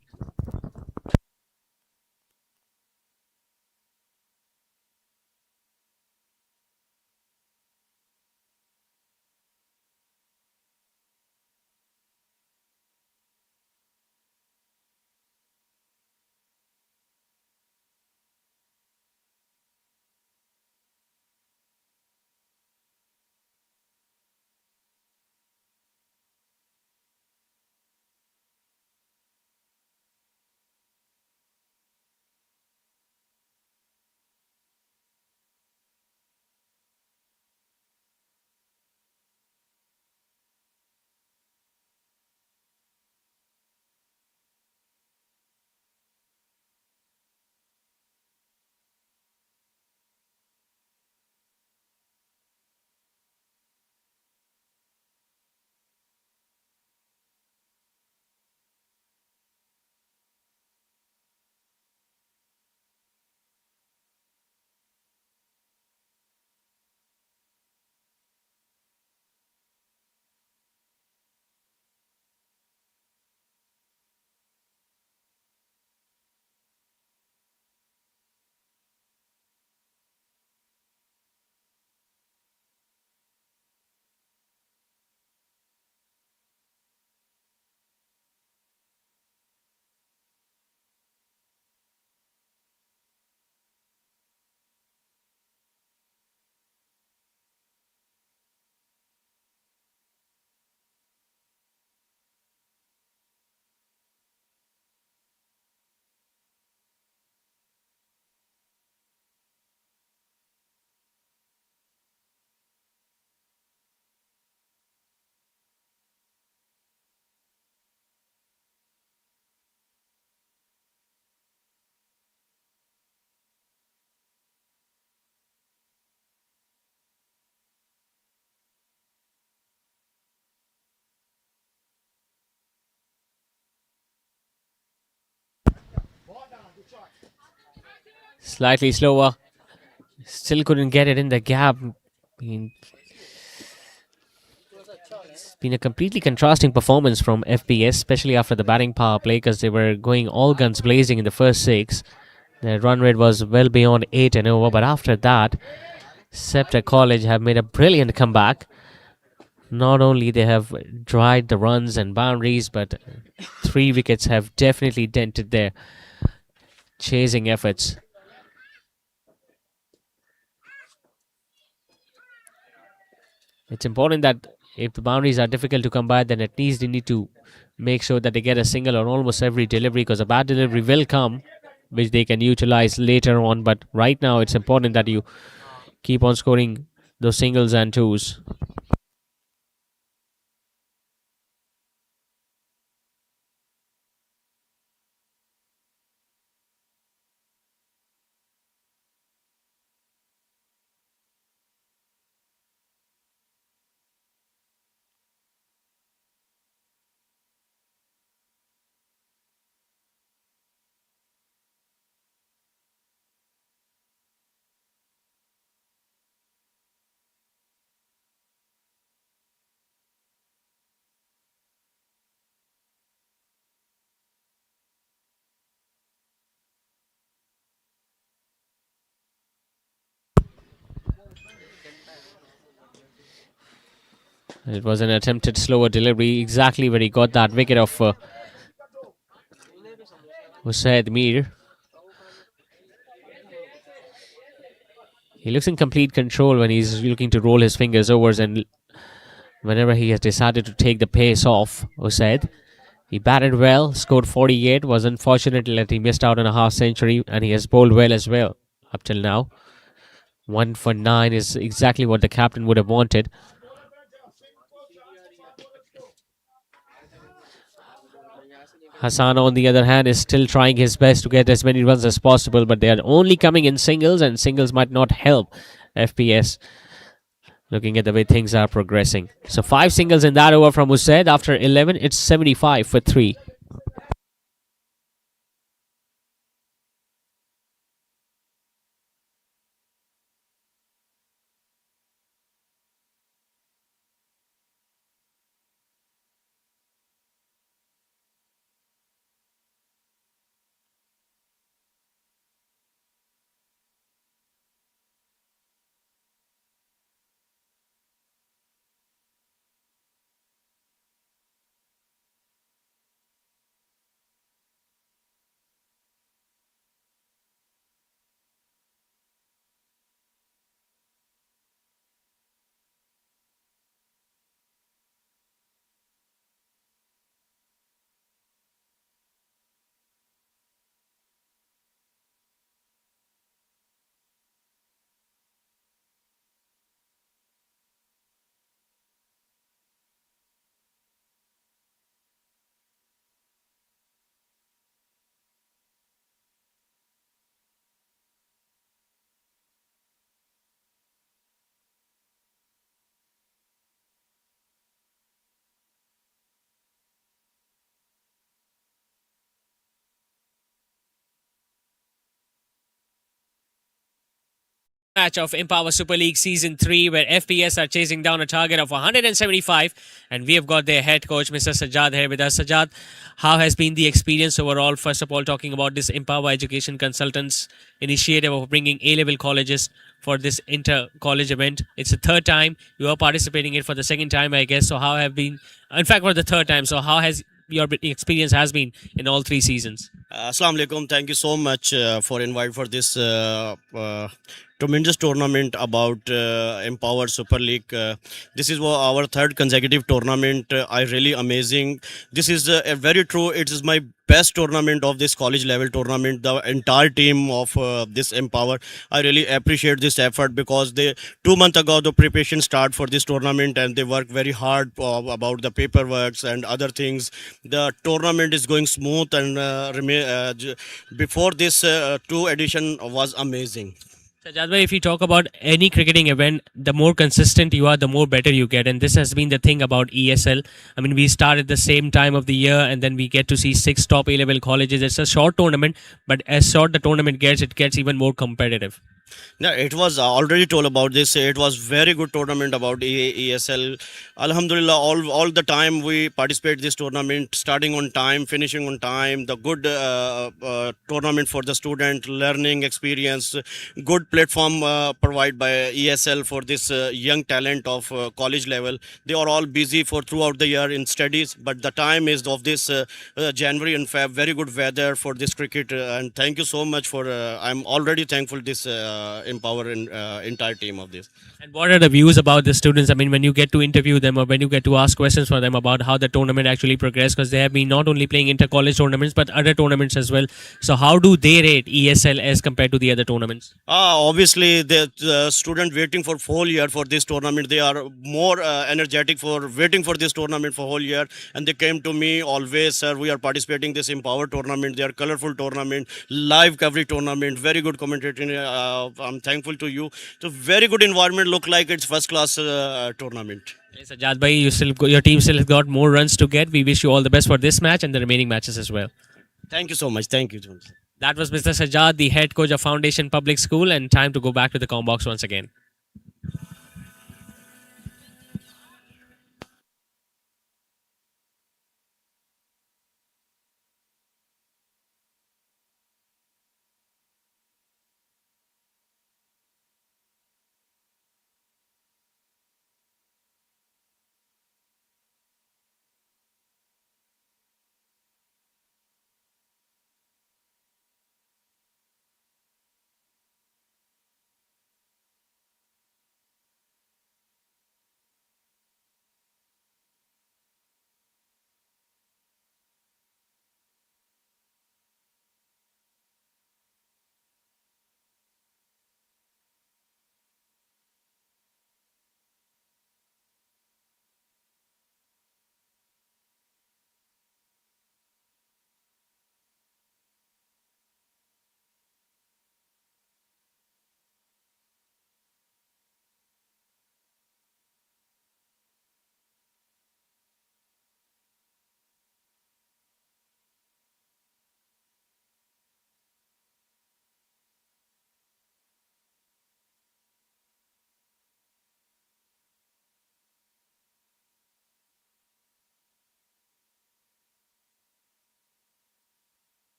Slightly slower Still couldn't get it in the gap. I mean, it's been a completely contrasting performance from FPS, especially after the batting power play, because they were going all guns blazing in the first 6. Their run rate was well beyond 8 and over, but after that, Scepter College have made a brilliant comeback. Not only they have dried the runs and boundaries, but 3 wickets have definitely dented their chasing efforts. It's important that if the boundaries are difficult to come by, then at least they need to make sure that they get a single on almost every delivery, because a bad delivery will come, which they can utilize later on. But right now, it's important that you keep on scoring those singles and twos. It was an attempted slower delivery, exactly where he got that wicket of Musaid Mir. He looks in complete control when he's looking to roll his fingers overs, and whenever he has decided to take the pace off Usaid. He batted well, scored 48, was unfortunate that he missed out on a half century, and he has bowled well as well up till now. 1 for 9 is exactly what the captain would have wanted. Hassan, on the other hand, is still trying his best to get as many runs as possible, but they are only coming in singles, and singles might not help FPS, looking at the way things are progressing. So 5 singles in that over from Usaid. After 11, it's 75 for 3. Match of Empower Super League Season 3, where FPS are chasing down a target of 175, and we have got their head coach, Mr. Sajjad, here with us. Sajjad, how has been the experience overall? First of all, talking about this Empower Education Consultants initiative of bringing A-level colleges for this inter-college event. It's the third time you are participating in it, for the second time, I guess. So how have been, in fact, for the third time, so how has your experience has been in all 3 seasons? Assalamu alaikum. Thank you so much for invite for this tremendous tournament about Empower Super League. This is our third consecutive tournament. I really amazing. This is very true. It is my best tournament of this college level tournament. The entire team of this Empower, I really appreciate this effort, because they 2 months ago the preparation start for this tournament, and they work very hard about the paperwork and other things. The tournament is going smooth, and before this 2 edition was amazing. Sajjad, if you talk about any cricketing event, the more consistent you are, the more better you get. And this has been the thing about ESL. I mean, we start at the same time of the year, and then we get to see 6 top A-level colleges. It's a short tournament, but as short the tournament gets, it gets even more competitive. Yeah, it was already told about this. It was very good tournament about ESL. Alhamdulillah, all the time we participate this tournament, starting on time, finishing on time. The good tournament for the student, learning experience, good platform provided by ESL for this young talent of college level. They are all busy for throughout the year in studies, but the time is of this January and Feb. Very good weather for this cricket, and thank you so much for. I'm already thankful this empower entire team of this. And what are the views about the students? I mean, when you get to interview them or when you get to ask questions for them about how the tournament actually progressed, because they have been not only playing inter-college tournaments but other tournaments as well. So how do they rate ESL as compared to the other tournaments? Obviously, the student waiting for whole year for this tournament, they are more energetic for waiting for this tournament for whole year, and they came to me always, sir. We are participating this Empower tournament. They are colorful tournament, live coverage tournament, very good commentating. I'm thankful to you. So very good environment. Look like it's first class tournament. Yes, Sajjad bhai, your team still has got more runs to get. We wish you all the best for this match and the remaining matches as well. Thank you so much. Thank you, Jones. That was Mr. Sajjad, the head coach of Foundation Public School, and time to go back to the com box once again.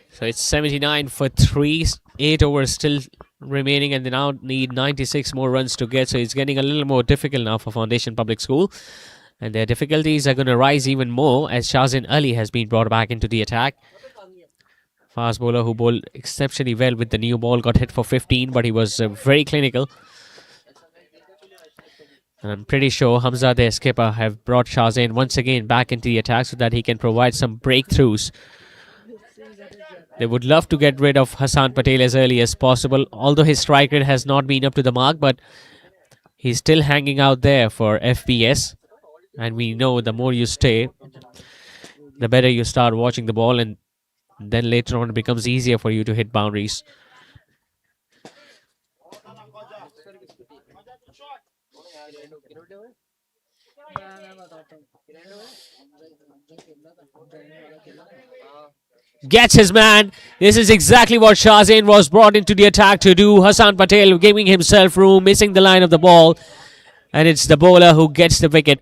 So it's 79 for 3, 8 overs still remaining, and they now need 96 more runs to get. So it's getting a little more difficult now for Foundation Public School. And their difficulties are going to rise even more as Shazin Ali has been brought back into the attack. Fast bowler who bowled exceptionally well with the new ball, got hit for 15, but he was very clinical. And I'm pretty sure Hamza, their skipper, have brought Shazin once again back into the attack so that he can provide some breakthroughs. They would love to get rid of Hassan Patel as early as possible, although his strike rate has not been up to the mark, but he's still hanging out there for FPS. And we know the more you stay, the better you start watching the ball, and then later on it becomes easier for you to hit boundaries. Gets his man. This is exactly what Shazin was brought into the attack to do. Hassan Patel giving himself room, missing the line of the ball. And it's the bowler who gets the wicket.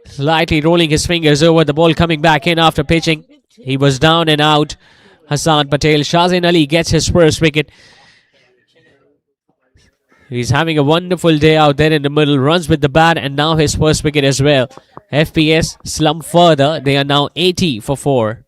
Slightly rolling his fingers over the ball, coming back in after pitching. He was down and out. Hassan Patel. Shazin Ali gets his first wicket. He's having a wonderful day out there in the middle. Runs with the bat, and now his first wicket as well. FPS slump further. They are now 80 for 4.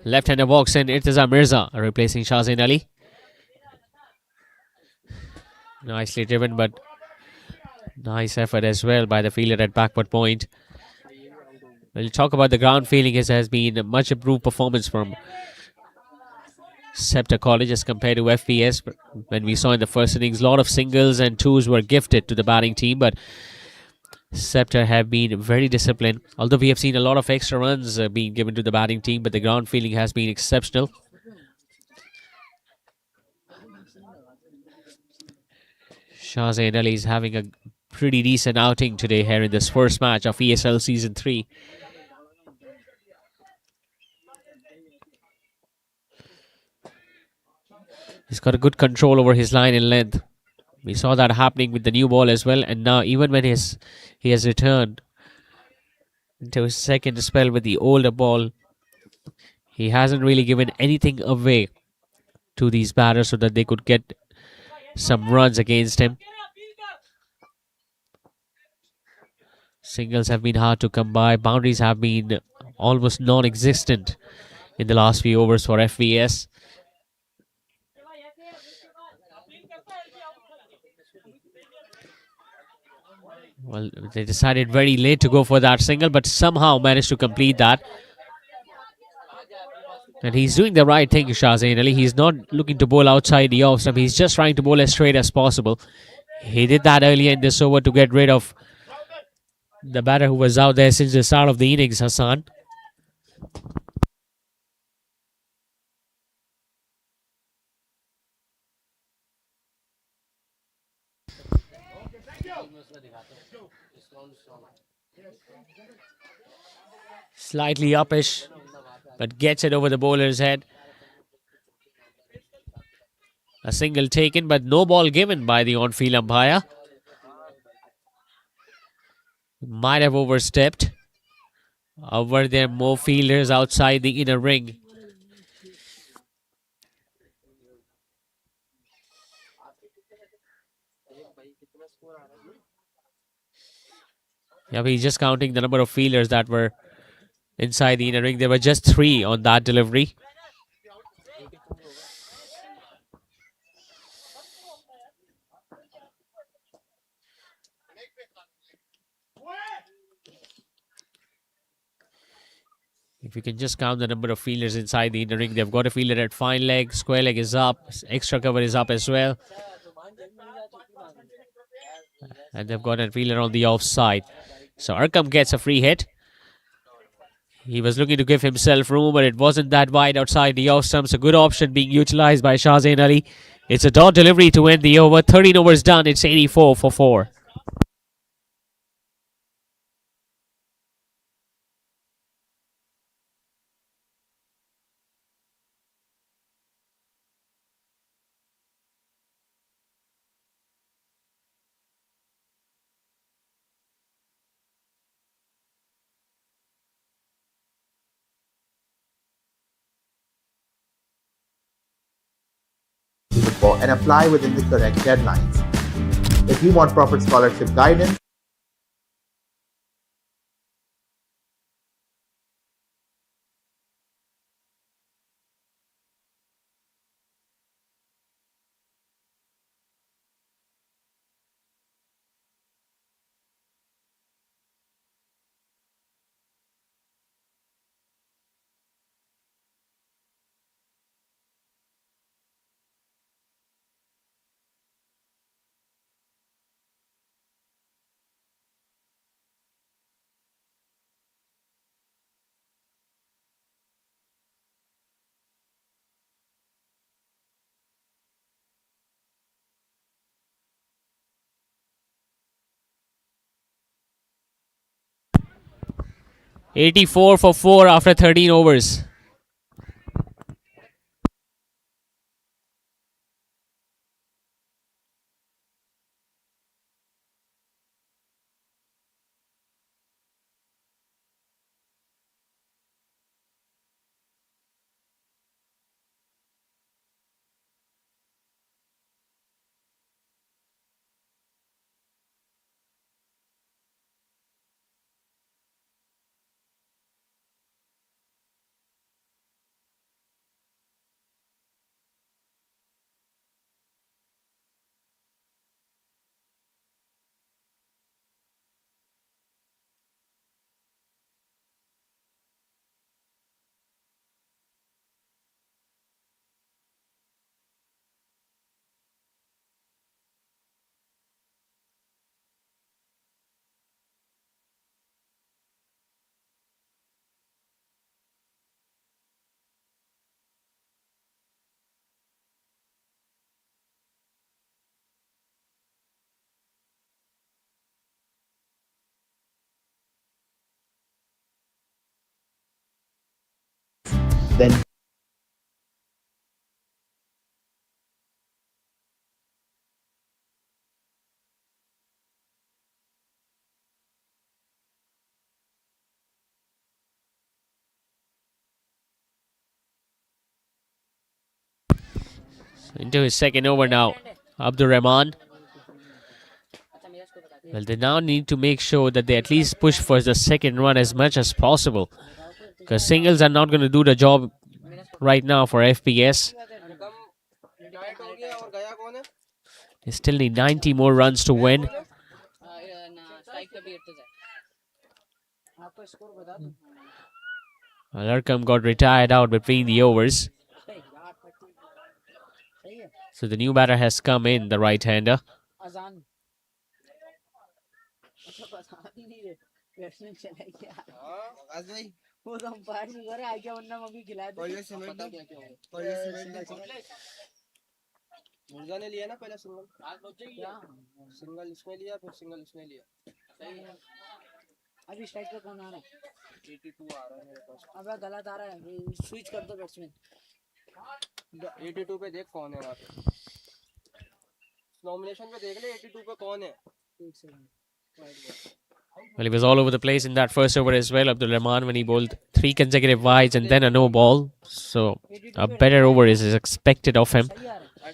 Left-hander walks in. Irteza Mirza replacing Shahzain Ali. Nicely driven, but nice effort as well by the fielder at backward point. We'll talk about the ground feeling. It has been a much improved performance from Scepter College as compared to FPS. When we saw in the first innings, a lot of singles and twos were gifted to the batting team, but Scepter have been very disciplined. Although we have seen a lot of extra runs being given to the batting team, but the ground feeling has been exceptional. Shahzain Ali is having a pretty decent outing today here in this first match of ESL Season 3. He's got a good control over his line and length. We saw that happening with the new ball as well, and now even when he has returned into his second spell with the older ball, he hasn't really given anything away to these batters so that they could get some runs against him. Singles have been hard to come by. Boundaries have been almost non-existent in the last few overs for FVS. Well, they decided very late to go for that single, but somehow managed to complete that. And he's doing the right thing, Shahzain Ali. He's not looking to bowl outside the off stump. He's just trying to bowl as straight as possible. He did that earlier in this over to get rid of the batter who was out there since the start of the innings, Hassan. Slightly uppish, but gets it over the bowler's head. A single taken, but no ball given by the on-field umpire. Might have overstepped. Or were there more fielders outside the inner ring? Yeah, he's just counting the number of fielders that were inside the inner ring. There were just 3 on that delivery. If you can just count the number of fielders inside the inner ring, they've got a fielder at fine leg, square leg is up, extra cover is up as well. And they've got a fielder on the offside. So Arkham gets a free hit. He was looking to give himself room, but it wasn't that wide outside the off stumps. A good option being utilized by Shahzain Ali. It's a dot delivery to end the over. 13 overs done. It's 84 for 4. And apply within the correct deadlines. If you want proper scholarship guidance, $84 for 4 after 13 overs. then Into his second over now, Abdur Rahman. Well, they now need to make sure that they at least push for the second run as much as possible, because singles are not going to do the job right now for FPS. They still need 90 more runs to win. Alarkam got retired out between the overs. So the new batter has come in, the right-hander. मुर्गा ने लिया ना पहले single single इसमें लिया फिर single इसमें लिया अभी स्ट्राइक पे कौन आ रहा है 82 आ रहा है मेरे पास अबे गलत आ रहा है स्विच कर दो बैट्समैन 82 पे देख कौन है वहाँ पे नॉमिनेशन पे देख ले 82 पे कौन है एक second Well, he was all over the place in that first over as well, Abdul Rahman, when he bowled 3 consecutive wides and then a no ball. So a better over is expected of him.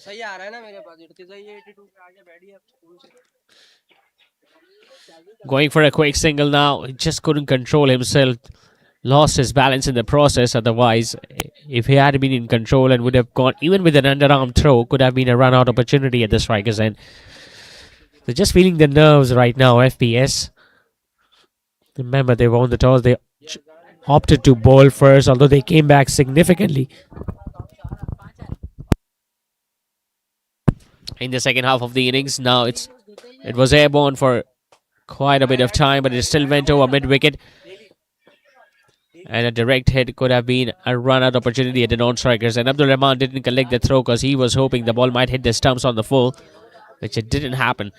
सही आ रहा है ना मेरे पास इतनी सही है 82 पे आगे बैठी है Going for a quick single now. He just couldn't control himself. Lost his balance in the process. Otherwise, if he had been in control and would have gone, even with an underarm throw, could have been a run-out opportunity at the striker's end. They're just feeling the nerves right now, FPS. Remember, they won the toss. They opted to bowl first, although they came back significantly in the second half of the innings. Now it was airborne for quite a bit of time, but it still went over mid-wicket. And a direct hit could have been a run-out opportunity at the non-strikers. And Abdul Rahman didn't collect the throw because he was hoping the ball might hit the stumps on the full, which it didn't happen.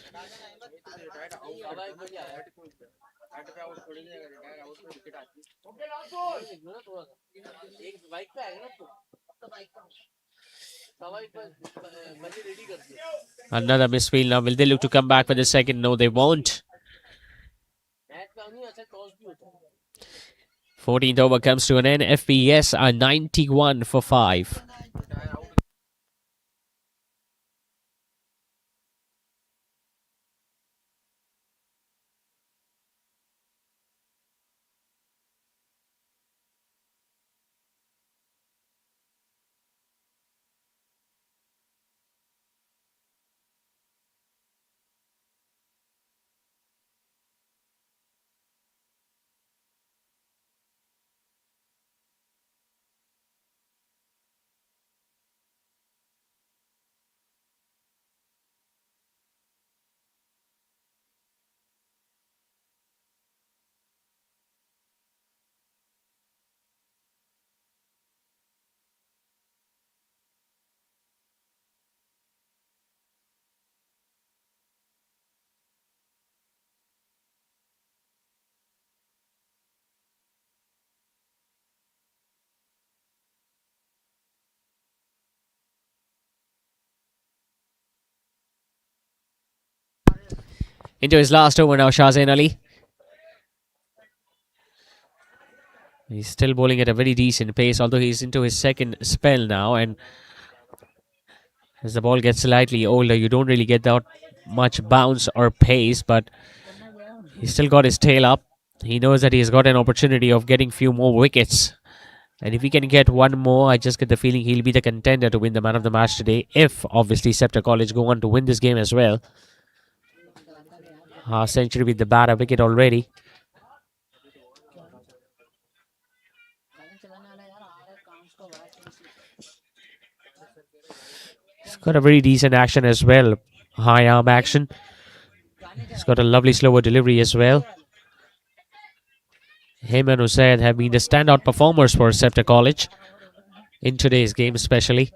Another misfield now. Will they look to come back for the second? No, they won't. 14th over comes to an end. FPS are 91 for 5. Into his last over now, Shahzain Ali. He's still bowling at a very decent pace, although he's into his second spell now. And as the ball gets slightly older, you don't really get that much bounce or pace, but he's still got his tail up. He knows that he's got an opportunity of getting few more wickets. And if he can get one more, I just get the feeling he'll be the contender to win the man of the match today, if obviously Scepter College go on to win this game as well. Half century with the batter wicket already. He's got a very decent action as well. High arm action. He's got a lovely slower delivery as well. Him and Usaid have been the standout performers for Scepter College in today's game especially.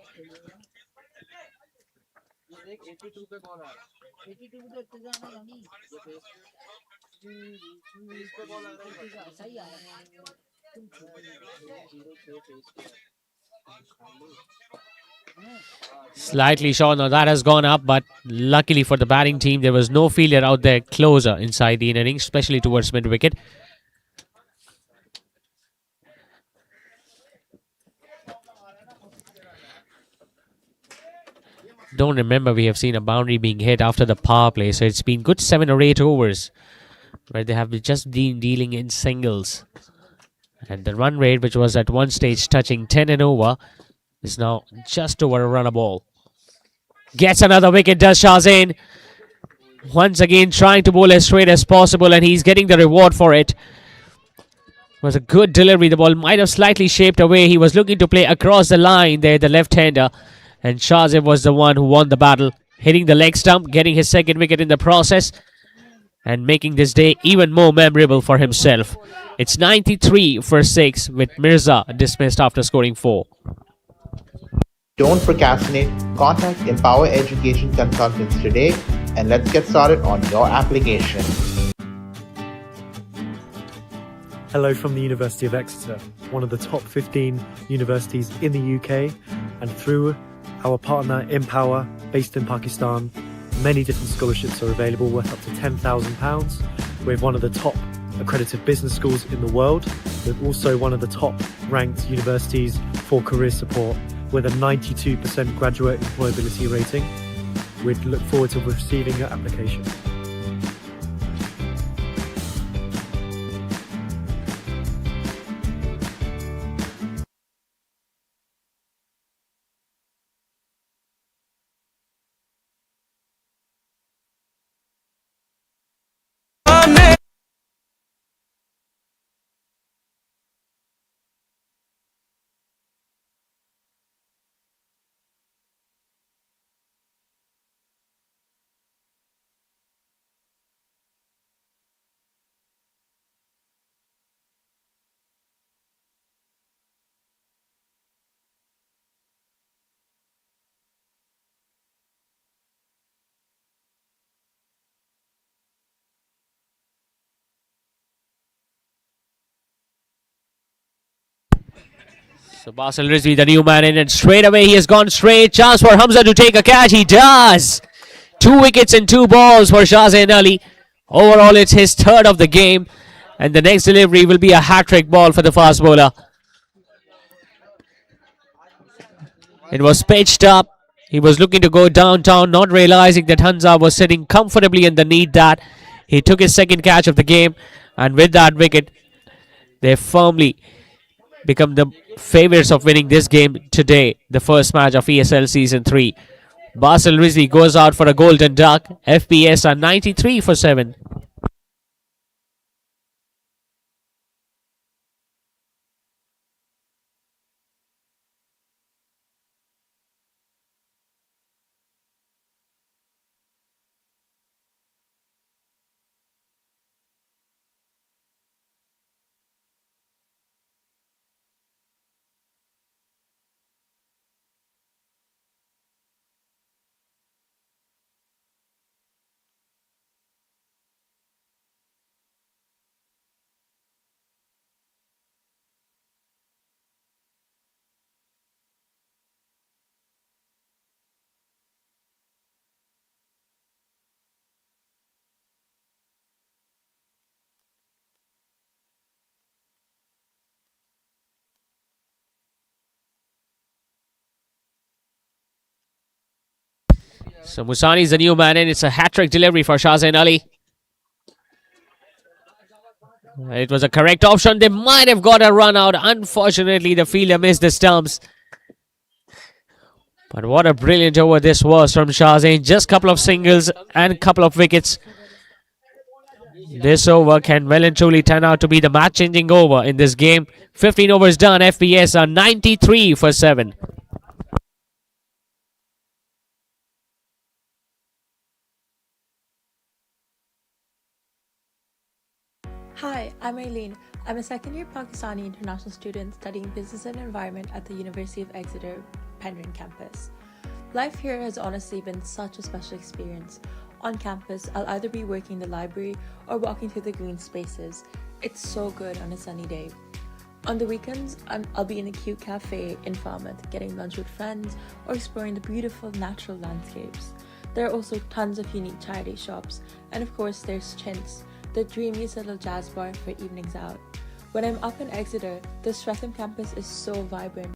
Slightly short. Now that has gone up, but luckily for the batting team, there was no failure out there closer inside the inning, especially towards mid wicket. Don't remember we have seen a boundary being hit after the power play, so it's been good 7 or 8 overs where they have just been dealing in singles. And the run rate, which was at one stage touching 10 and over, is now just over a run a ball. Gets another wicket, does Shahzain. Once again trying to bowl as straight as possible, and he's getting the reward for it. Was a good delivery. The ball might have slightly shaped away. He was looking to play across the line there, the left-hander. And Shahzain was the one who won the battle, hitting the leg stump, getting his second wicket in the process, and making this day even more memorable for himself. It's 93 for 6 with Mirza dismissed after scoring 4. Don't procrastinate. Contact Empower Education Consultants today and let's get started on your application. Hello from the University of Exeter, one of the top 15 universities in the UK, and through our partner Empower, based in Pakistan, many different scholarships are available worth up to £10,000. We're one of the top accredited business schools in the world. We're also one of the top ranked universities for career support with a 92% graduate employability rating. We'd look forward to receiving your application. So Basil Rizvi, the new man in, and straight away he has gone straight. Chance for Hamza to take a catch. He does. 2 wickets and 2 balls for Shahzain Ali. Overall, it's his third of the game. And the next delivery will be a hat-trick ball for the fast bowler. It was pitched up. He was looking to go downtown, not realizing that Hamza was sitting comfortably underneath that. He took his second catch of the game. And with that wicket, they firmly become the favorites of winning this game today, the first match of ESL Season 3. Basil Rizvi goes out for a golden duck. FPS are 93 for 7. So Musani is the new man in. It's a hat-trick delivery for Shahzain Ali. It was a correct option. They might have got a run out. Unfortunately, the fielder missed the stumps. But what a brilliant over this was from Shahzain. Just a couple of singles and a couple of wickets. This over can well and truly turn out to be the match-changing over in this game. 15 overs done. FPS are 93 for 7. Hi, I'm Aileen. I'm a second-year Pakistani international student studying Business and Environment at the University of Exeter, Penryn campus. Life here has honestly been such a special experience. On campus, I'll either be working in the library or walking through the green spaces. It's so good on a sunny day. On the weekends, I'll be in a cute cafe in Falmouth, getting lunch with friends or exploring the beautiful natural landscapes. There are also tons of unique charity shops, and of course there's Chintz, the dreamiest little jazz bar for evenings out. When I'm up in Exeter, the Streatham campus is so vibrant.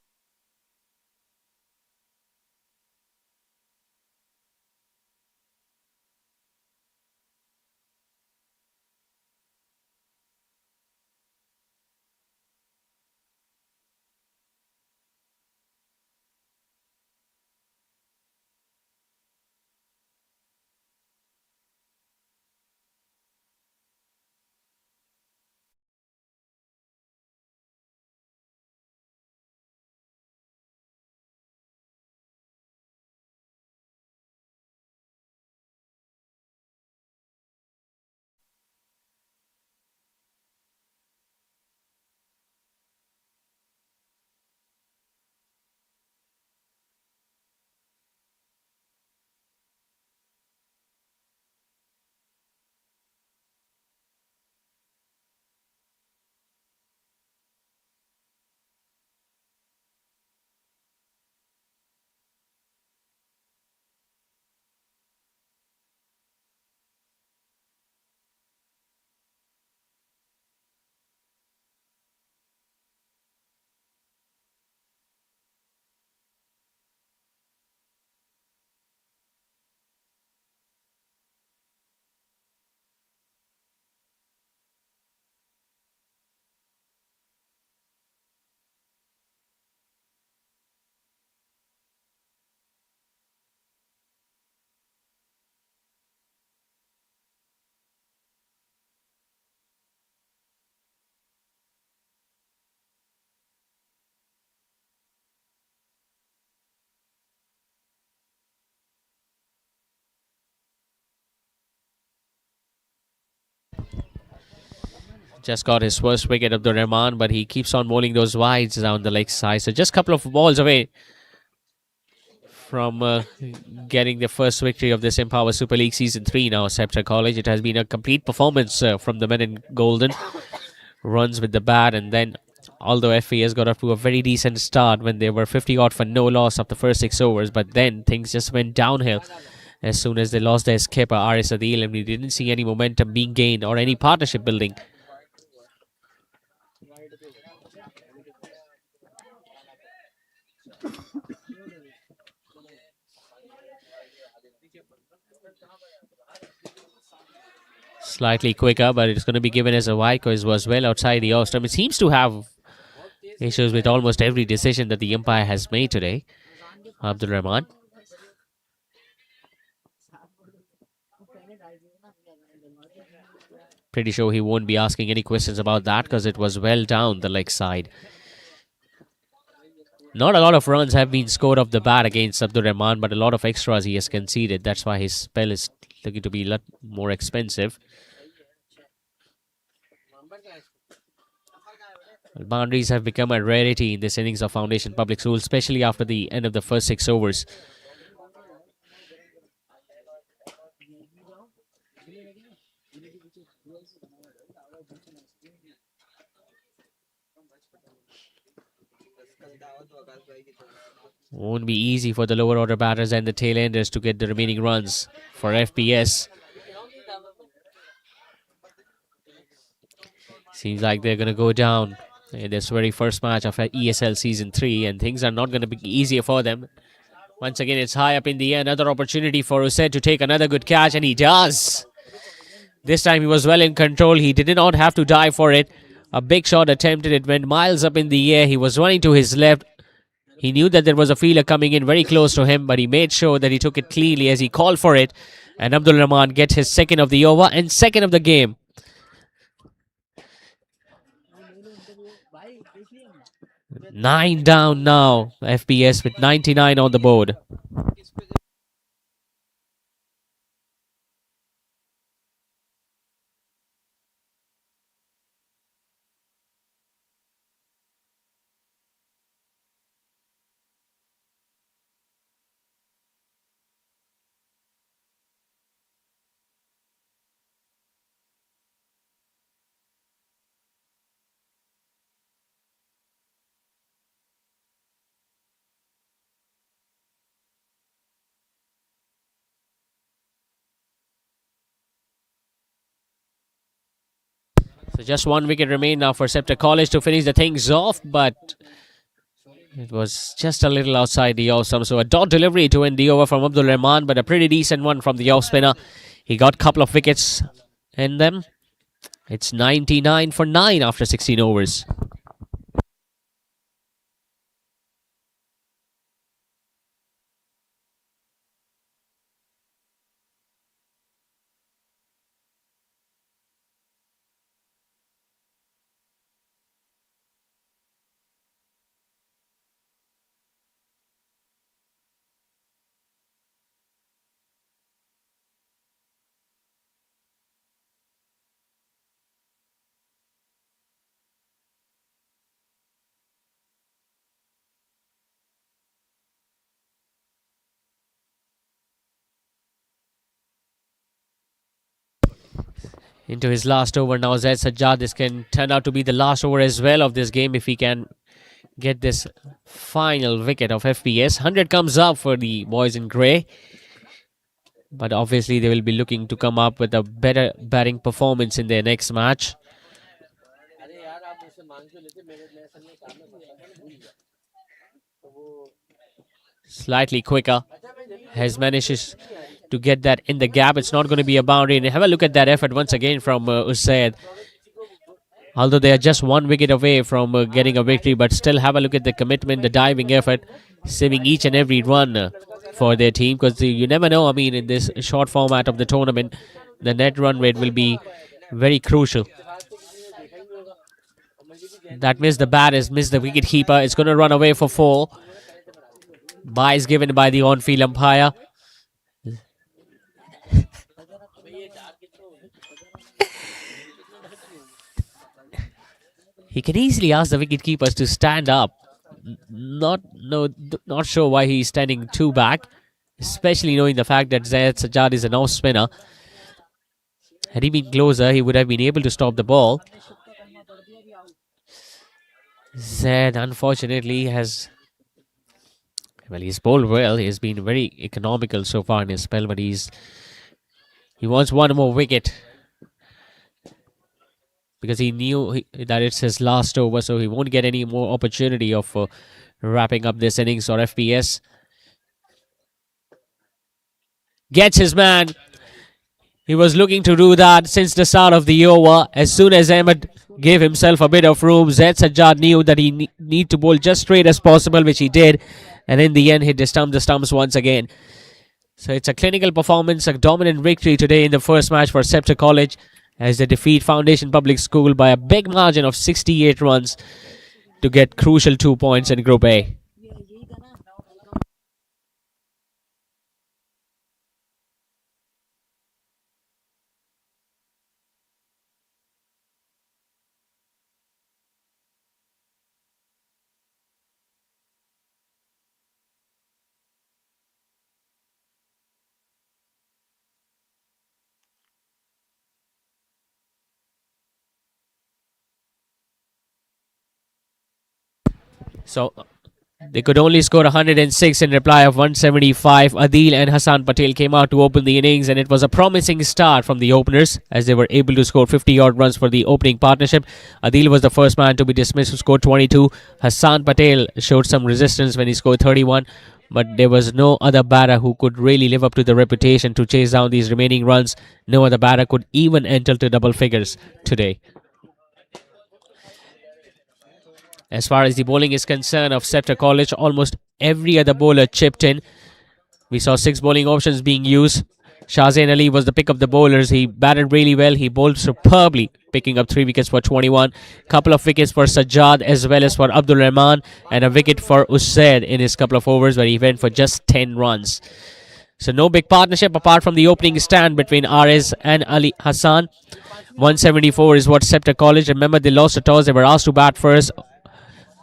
Just got his first wicket, Abdur Rahman, but he keeps on bowling those wides down the leg side. So just a couple of balls away from getting the first victory of this Empower Super League Season 3 now, Scepter College. It has been a complete performance from the men in golden. Runs with the bat, and then although FPS got off to a very decent start when they were 50 odd for no loss of the first 6 overs, but then things just went downhill as soon as they lost their skipper Aris Adil, and we didn't see any momentum being gained or any partnership building. Slightly quicker, but it's going to be given as a wide because it was well outside the off-stump. It seems to have issues with almost every decision that the umpire has made today, Abdul Rahman. Pretty sure he won't be asking any questions about that because it was well down the leg side. Not a lot of runs have been scored off the bat against Abdul Rahman, but a lot of extras he has conceded. That's why his spell is looking to be a lot more expensive. Boundaries have become a rarity in this innings of Foundation Public School, especially after the end of the first 6 overs. Won't be easy for the lower order batters and the tail enders to get the remaining runs for FPS. Seems like they're going to go down in this very first match of ESL Season 3, and things are not going to be easier for them. Once again, it's high up in the air. Another opportunity for Usaid to take another good catch, and he does. This time he was well in control. He did not have to dive for it. A big shot attempted. It went miles up in the air. He was running to his left. He knew that there was a fielder coming in very close to him, but he made sure that he took it cleanly as he called for it. And Abdul Rahman gets his second of the over and second of the game. Nine down now. FPS with 99 on the board. So just one wicket remain now for Scepter College to finish the things off, but it was just a little outside the off stump. So a dot delivery to end the over from Abdul Rahman, but a pretty decent one from the off spinner. He got a couple of wickets in them. It's 99 for 9 after 16 overs. Into his last over now, Zaid Sajjad. This can turn out to be the last over as well of this game if he can get this final wicket of FPS. 100 comes up for the boys in grey. But obviously they will be looking to come up with a better batting performance in their next match. Slightly quicker. Has managed to get that in the gap. It's not going to be a boundary. And have a look at that effort once again from Usaid. Although they are just one wicket away from getting a victory, but still have a look at the commitment, the diving effort, saving each and every run for their team. Because you never know, I mean, in this short format of the tournament, the net run rate will be very crucial. That missed the bat, has missed the wicket keeper. It's going to run away for 4. Bye is given by the on-field umpire. He can easily ask the wicket keepers to stand up. Not sure why he's standing 2 back, especially knowing the fact that Zaid Sajjad is an off spinner. Had he been closer, he would have been able to stop the ball. Zaid, unfortunately, he's bowled well. He's been very economical so far in his spell, but he wants one more wicket. Because he knew that it's his last over, so he won't get any more opportunity of wrapping up this innings or FPS. Gets his man. He was looking to do that since the start of the over. As soon as Ahmed gave himself a bit of room, Zaid Sajjad knew that he need to bowl just straight as possible, which he did. And in the end, he stumped the stumps once again. So it's a clinical performance, a dominant victory today in the first match for Scepter College, as they defeat Foundation Public School by a big margin of 68 runs to get crucial 2 points in Group A. So they could only score 106 in reply of 175. Adil and Hassan Patel came out to open the innings, and it was a promising start from the openers as they were able to score 50-odd runs for the opening partnership. Adil was the first man to be dismissed, who scored 22. Hassan Patel showed some resistance when he scored 31, but there was no other batter who could really live up to the reputation to chase down these remaining runs. No other batter could even enter to double figures today. As far as the bowling is concerned of Scepter College, almost every other bowler chipped in. We saw 6 bowling options being used. Shahzain Ali was the pick of the bowlers. He batted really well. He bowled superbly, picking up 3 wickets for 21. Couple of wickets for Sajjad as well as for Abdul Rahman, and a wicket for Usaid in his couple of overs where he went for just 10 runs. So no big partnership apart from the opening stand between Arez and Ali Hassan. 174 is what Scepter College. Remember, they lost the toss. They were asked to bat first.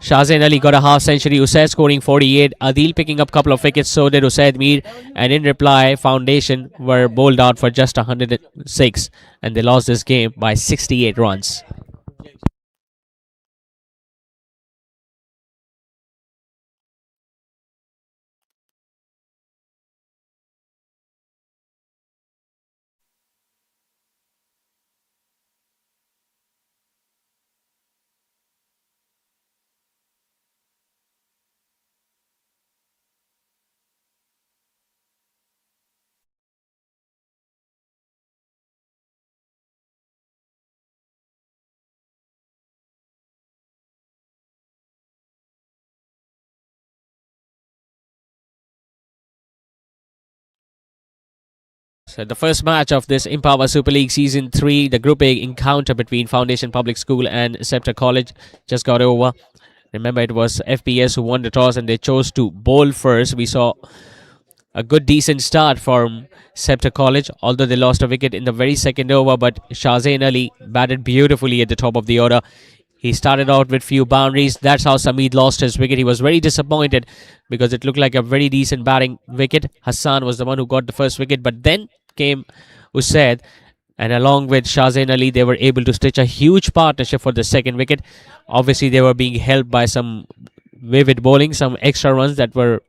Shahzain Ali got a half century, Usaid scoring 48, Adil picking up a couple of wickets, so did Usaid Mir, and in reply, Foundation were bowled out for just 106, and they lost this game by 68 runs. So the first match of this Empower Super League Season 3, the Group A encounter between Foundation Public School and Scepter College just got over. Remember, it was FPS who won the toss and they chose to bowl first. We saw a good decent start from Scepter College, although they lost a wicket in the very second over, but Shahzain Ali batted beautifully at the top of the order. He started out with few boundaries. That's how Sameed lost his wicket. He was very disappointed because it looked like a very decent batting wicket. Hassan was the one who got the first wicket, but then came Usaid, and along with Shahzain Ali, they were able to stitch a huge partnership for the second wicket. Obviously, they were being helped by some vivid bowling, some extra runs that were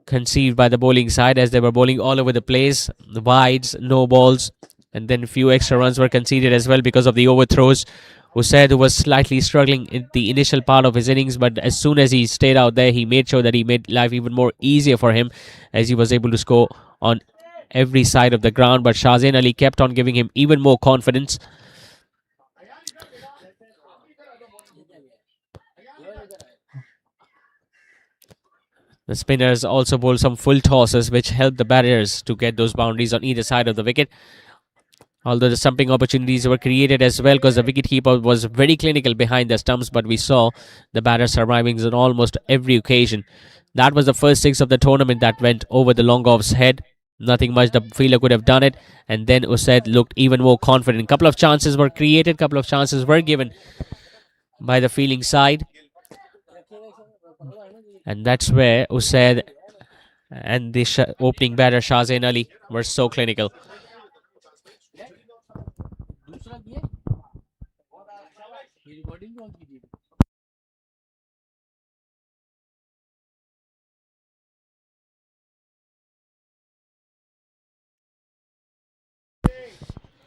conceived by the bowling side as they were bowling all over the place, the wides, no balls, and then a few extra runs were conceded as well because of the overthrows. Usaid, who was slightly struggling in the initial part of his innings, but as soon as he stayed out there, he made sure that he made life even more easier for him as he was able to score on every side of the ground. But Shahzain Ali kept on giving him even more confidence. The spinners also bowled some full tosses, which helped the batters to get those boundaries on either side of the wicket. Although the stumping opportunities were created as well because the wicketkeeper was very clinical behind the stumps, but we saw the batters surviving on almost every occasion. That was the first six of the tournament that went over the long off's head. Nothing much the fielder could have done it, and then Usaid looked even more confident. Couple of chances were created, couple of chances were given by the fielding side, and that's where Usaid and the opening batter Shahzain Ali were so clinical.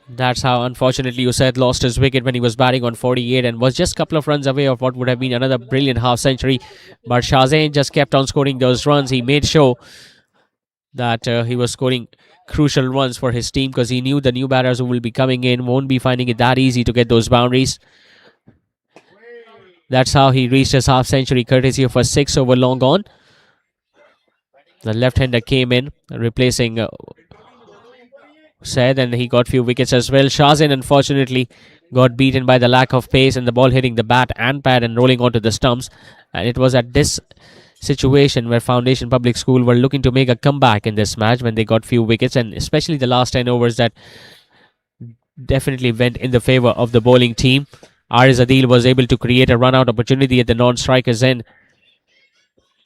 That's how, unfortunately, Usaid lost his wicket when he was batting on 48 and was just a couple of runs away of what would have been another brilliant half century. But Shahzain just kept on scoring those runs. He made sure that he was scoring crucial runs for his team because he knew the new batters who will be coming in won't be finding it that easy to get those boundaries. That's how he reached his half century courtesy of a 6 over long on. The left-hander came in replacing Said, and he got few wickets as well. Shahzain unfortunately got beaten by the lack of pace and the ball hitting the bat and pad and rolling onto the stumps. And it was at this situation where Foundation Public School were looking to make a comeback in this match when they got few wickets, and especially the last 10 overs that definitely went in the favor of the bowling team. Ariz Adil was able to create a run-out opportunity at the non-striker's end.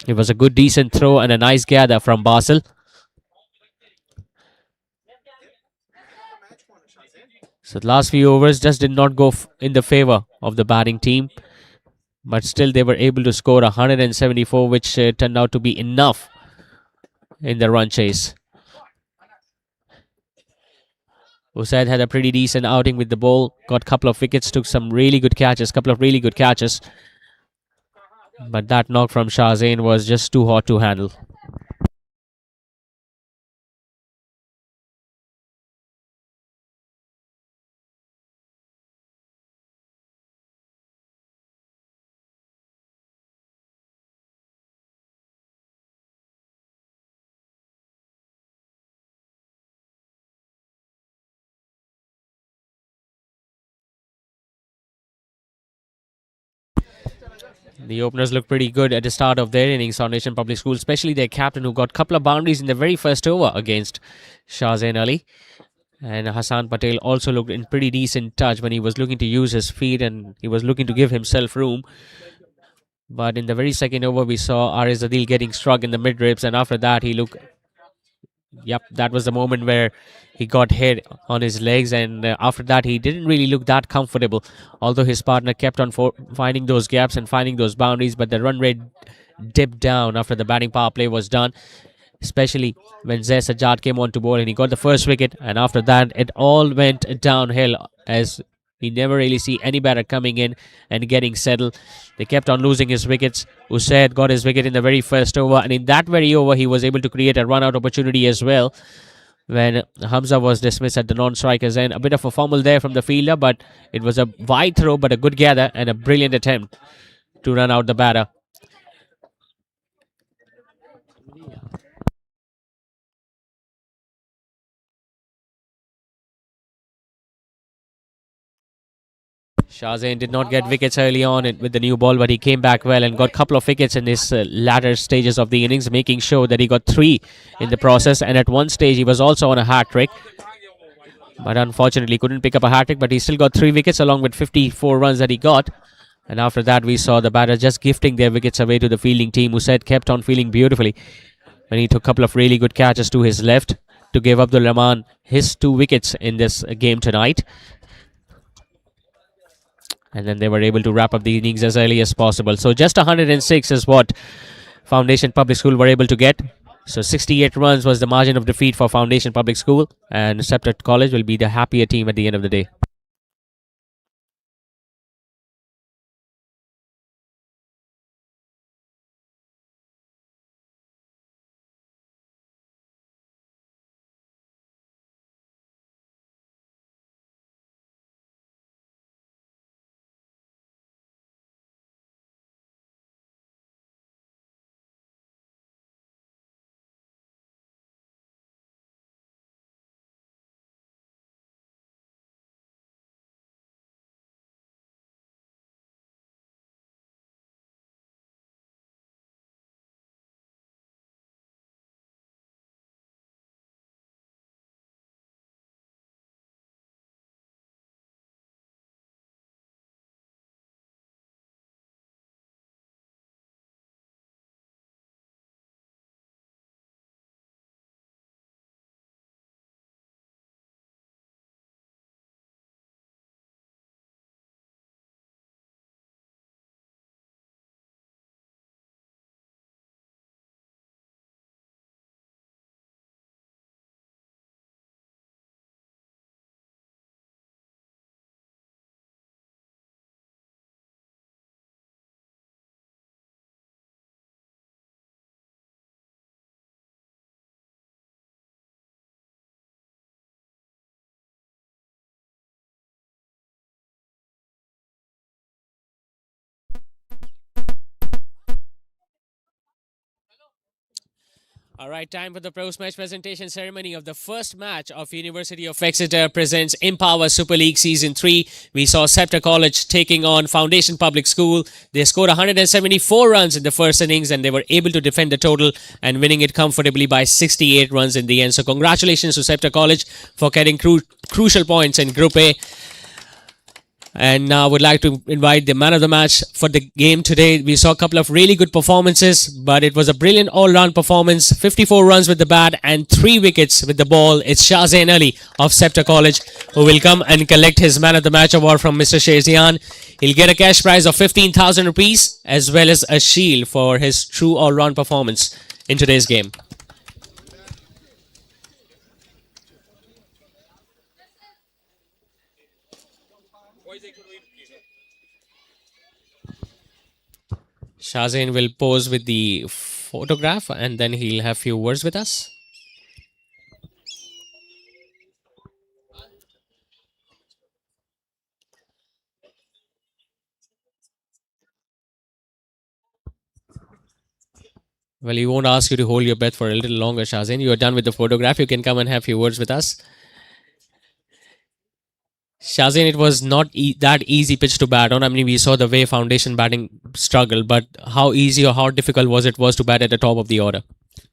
It was a good decent throw and a nice gather from Basil. So the last few overs just did not go in the favor of the batting team. But still they were able to score 174, which turned out to be enough in the run chase. Usaid had a pretty decent outing with the ball. Got a couple of wickets, took some really good catches, couple of really good catches. But that knock from Shahzain was just too hot to handle. The openers looked pretty good at the start of their innings, Foundation Public School, especially their captain who got a couple of boundaries in the very first over against Shahzain Ali. And Hassan Patel also looked in pretty decent touch when he was looking to use his feet and he was looking to give himself room. But in the very second over, we saw Ariz Adil getting struck in the mid-ribs, and after that he looked... Yep, that was the moment where he got hit on his legs, and after that he didn't really look that comfortable, although his partner kept on finding those gaps and finding those boundaries. But the run rate dipped down after the batting power play was done, especially when Zay Sajjad came on to bowl and he got the first wicket, and after that it all went downhill as we never really see any batter coming in and getting settled. They kept on losing his wickets. Usaid got his wicket in the very first over, and in that very over he was able to create a run-out opportunity as well when Hamza was dismissed at the non-striker's end. A bit of a fumble there from the fielder, but it was a wide throw but a good gather and a brilliant attempt to run out the batter. Shahzain did not get wickets early on with the new ball, but he came back well and got a couple of wickets in his latter stages of the innings, making sure that he got 3 in the process. And at one stage, he was also on a hat trick, but unfortunately couldn't pick up a hat trick. But he still got 3 wickets along with 54 runs that he got. And after that, we saw the batter just gifting their wickets away to the fielding team, who said kept on fielding beautifully when he took a couple of really good catches to his left to give Abdul Rahman his 2 wickets in this game tonight. And then they were able to wrap up the innings as early as possible. So just 106 is what Foundation Public School were able to get. So 68 runs was the margin of defeat for Foundation Public School, and Scepter College will be the happier team at the end of the day. All right, time for the post-match presentation ceremony of the first match of University of Exeter presents Empower Super League Season 3. We saw Scepter College taking on Foundation Public School. They scored 174 runs in the first innings, and they were able to defend the total and winning it comfortably by 68 runs in the end. So congratulations to Scepter College for getting crucial points in Group A. And now I would like to invite the man of the match for the game today. We saw a couple of really good performances, but it was a brilliant all-round performance. 54 runs with the bat and 3 wickets with the ball. It's Shahzain Ali of Scepter College who will come and collect his man of the match award from Mr. Shezian. He'll get a cash prize of 15,000 rupees as well as a shield for his true all-round performance in today's game. Shahzain will pose with the photograph and then he'll have few words with us. Well, he won't ask you to hold your breath for a little longer, Shahzain. You are done with the photograph. You can come and have few words with us. Shahzain, it was not that easy pitch to bat on. I mean, we saw the way Foundation batting struggled, but how easy or how difficult was to bat at the top of the order?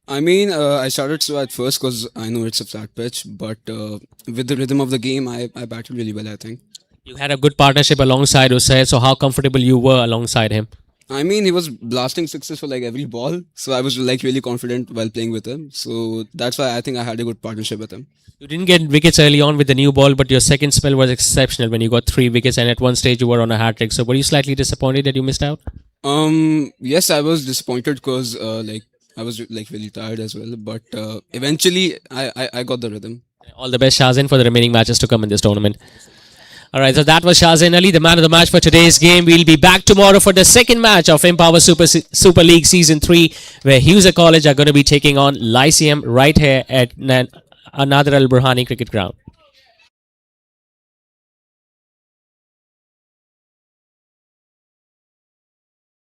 I mean, I started slow at first because I know it's a flat pitch, but with the rhythm of the game, I batted really well, I think. You had a good partnership alongside Usaid, so how comfortable you were alongside him? I mean, he was blasting sixes for like every ball, so I was like really confident while playing with him. So that's why I think I had a good partnership with him. You didn't get wickets early on with the new ball, but your second spell was exceptional when you got 3 wickets, and at one stage you were on a hat trick. So were you slightly disappointed that you missed out? Yes, I was disappointed because like I was like really tired as well. But eventually, I got the rhythm. All the best, Shahzain, for the remaining matches to come in this tournament. Alright, so that was Shahzain Ali, the man of the match for today's game. We'll be back tomorrow for the second match of Empower Super League Season 3, where Hughes College are going to be taking on Lyceum right here at Nadir Al Burhani Cricket Ground.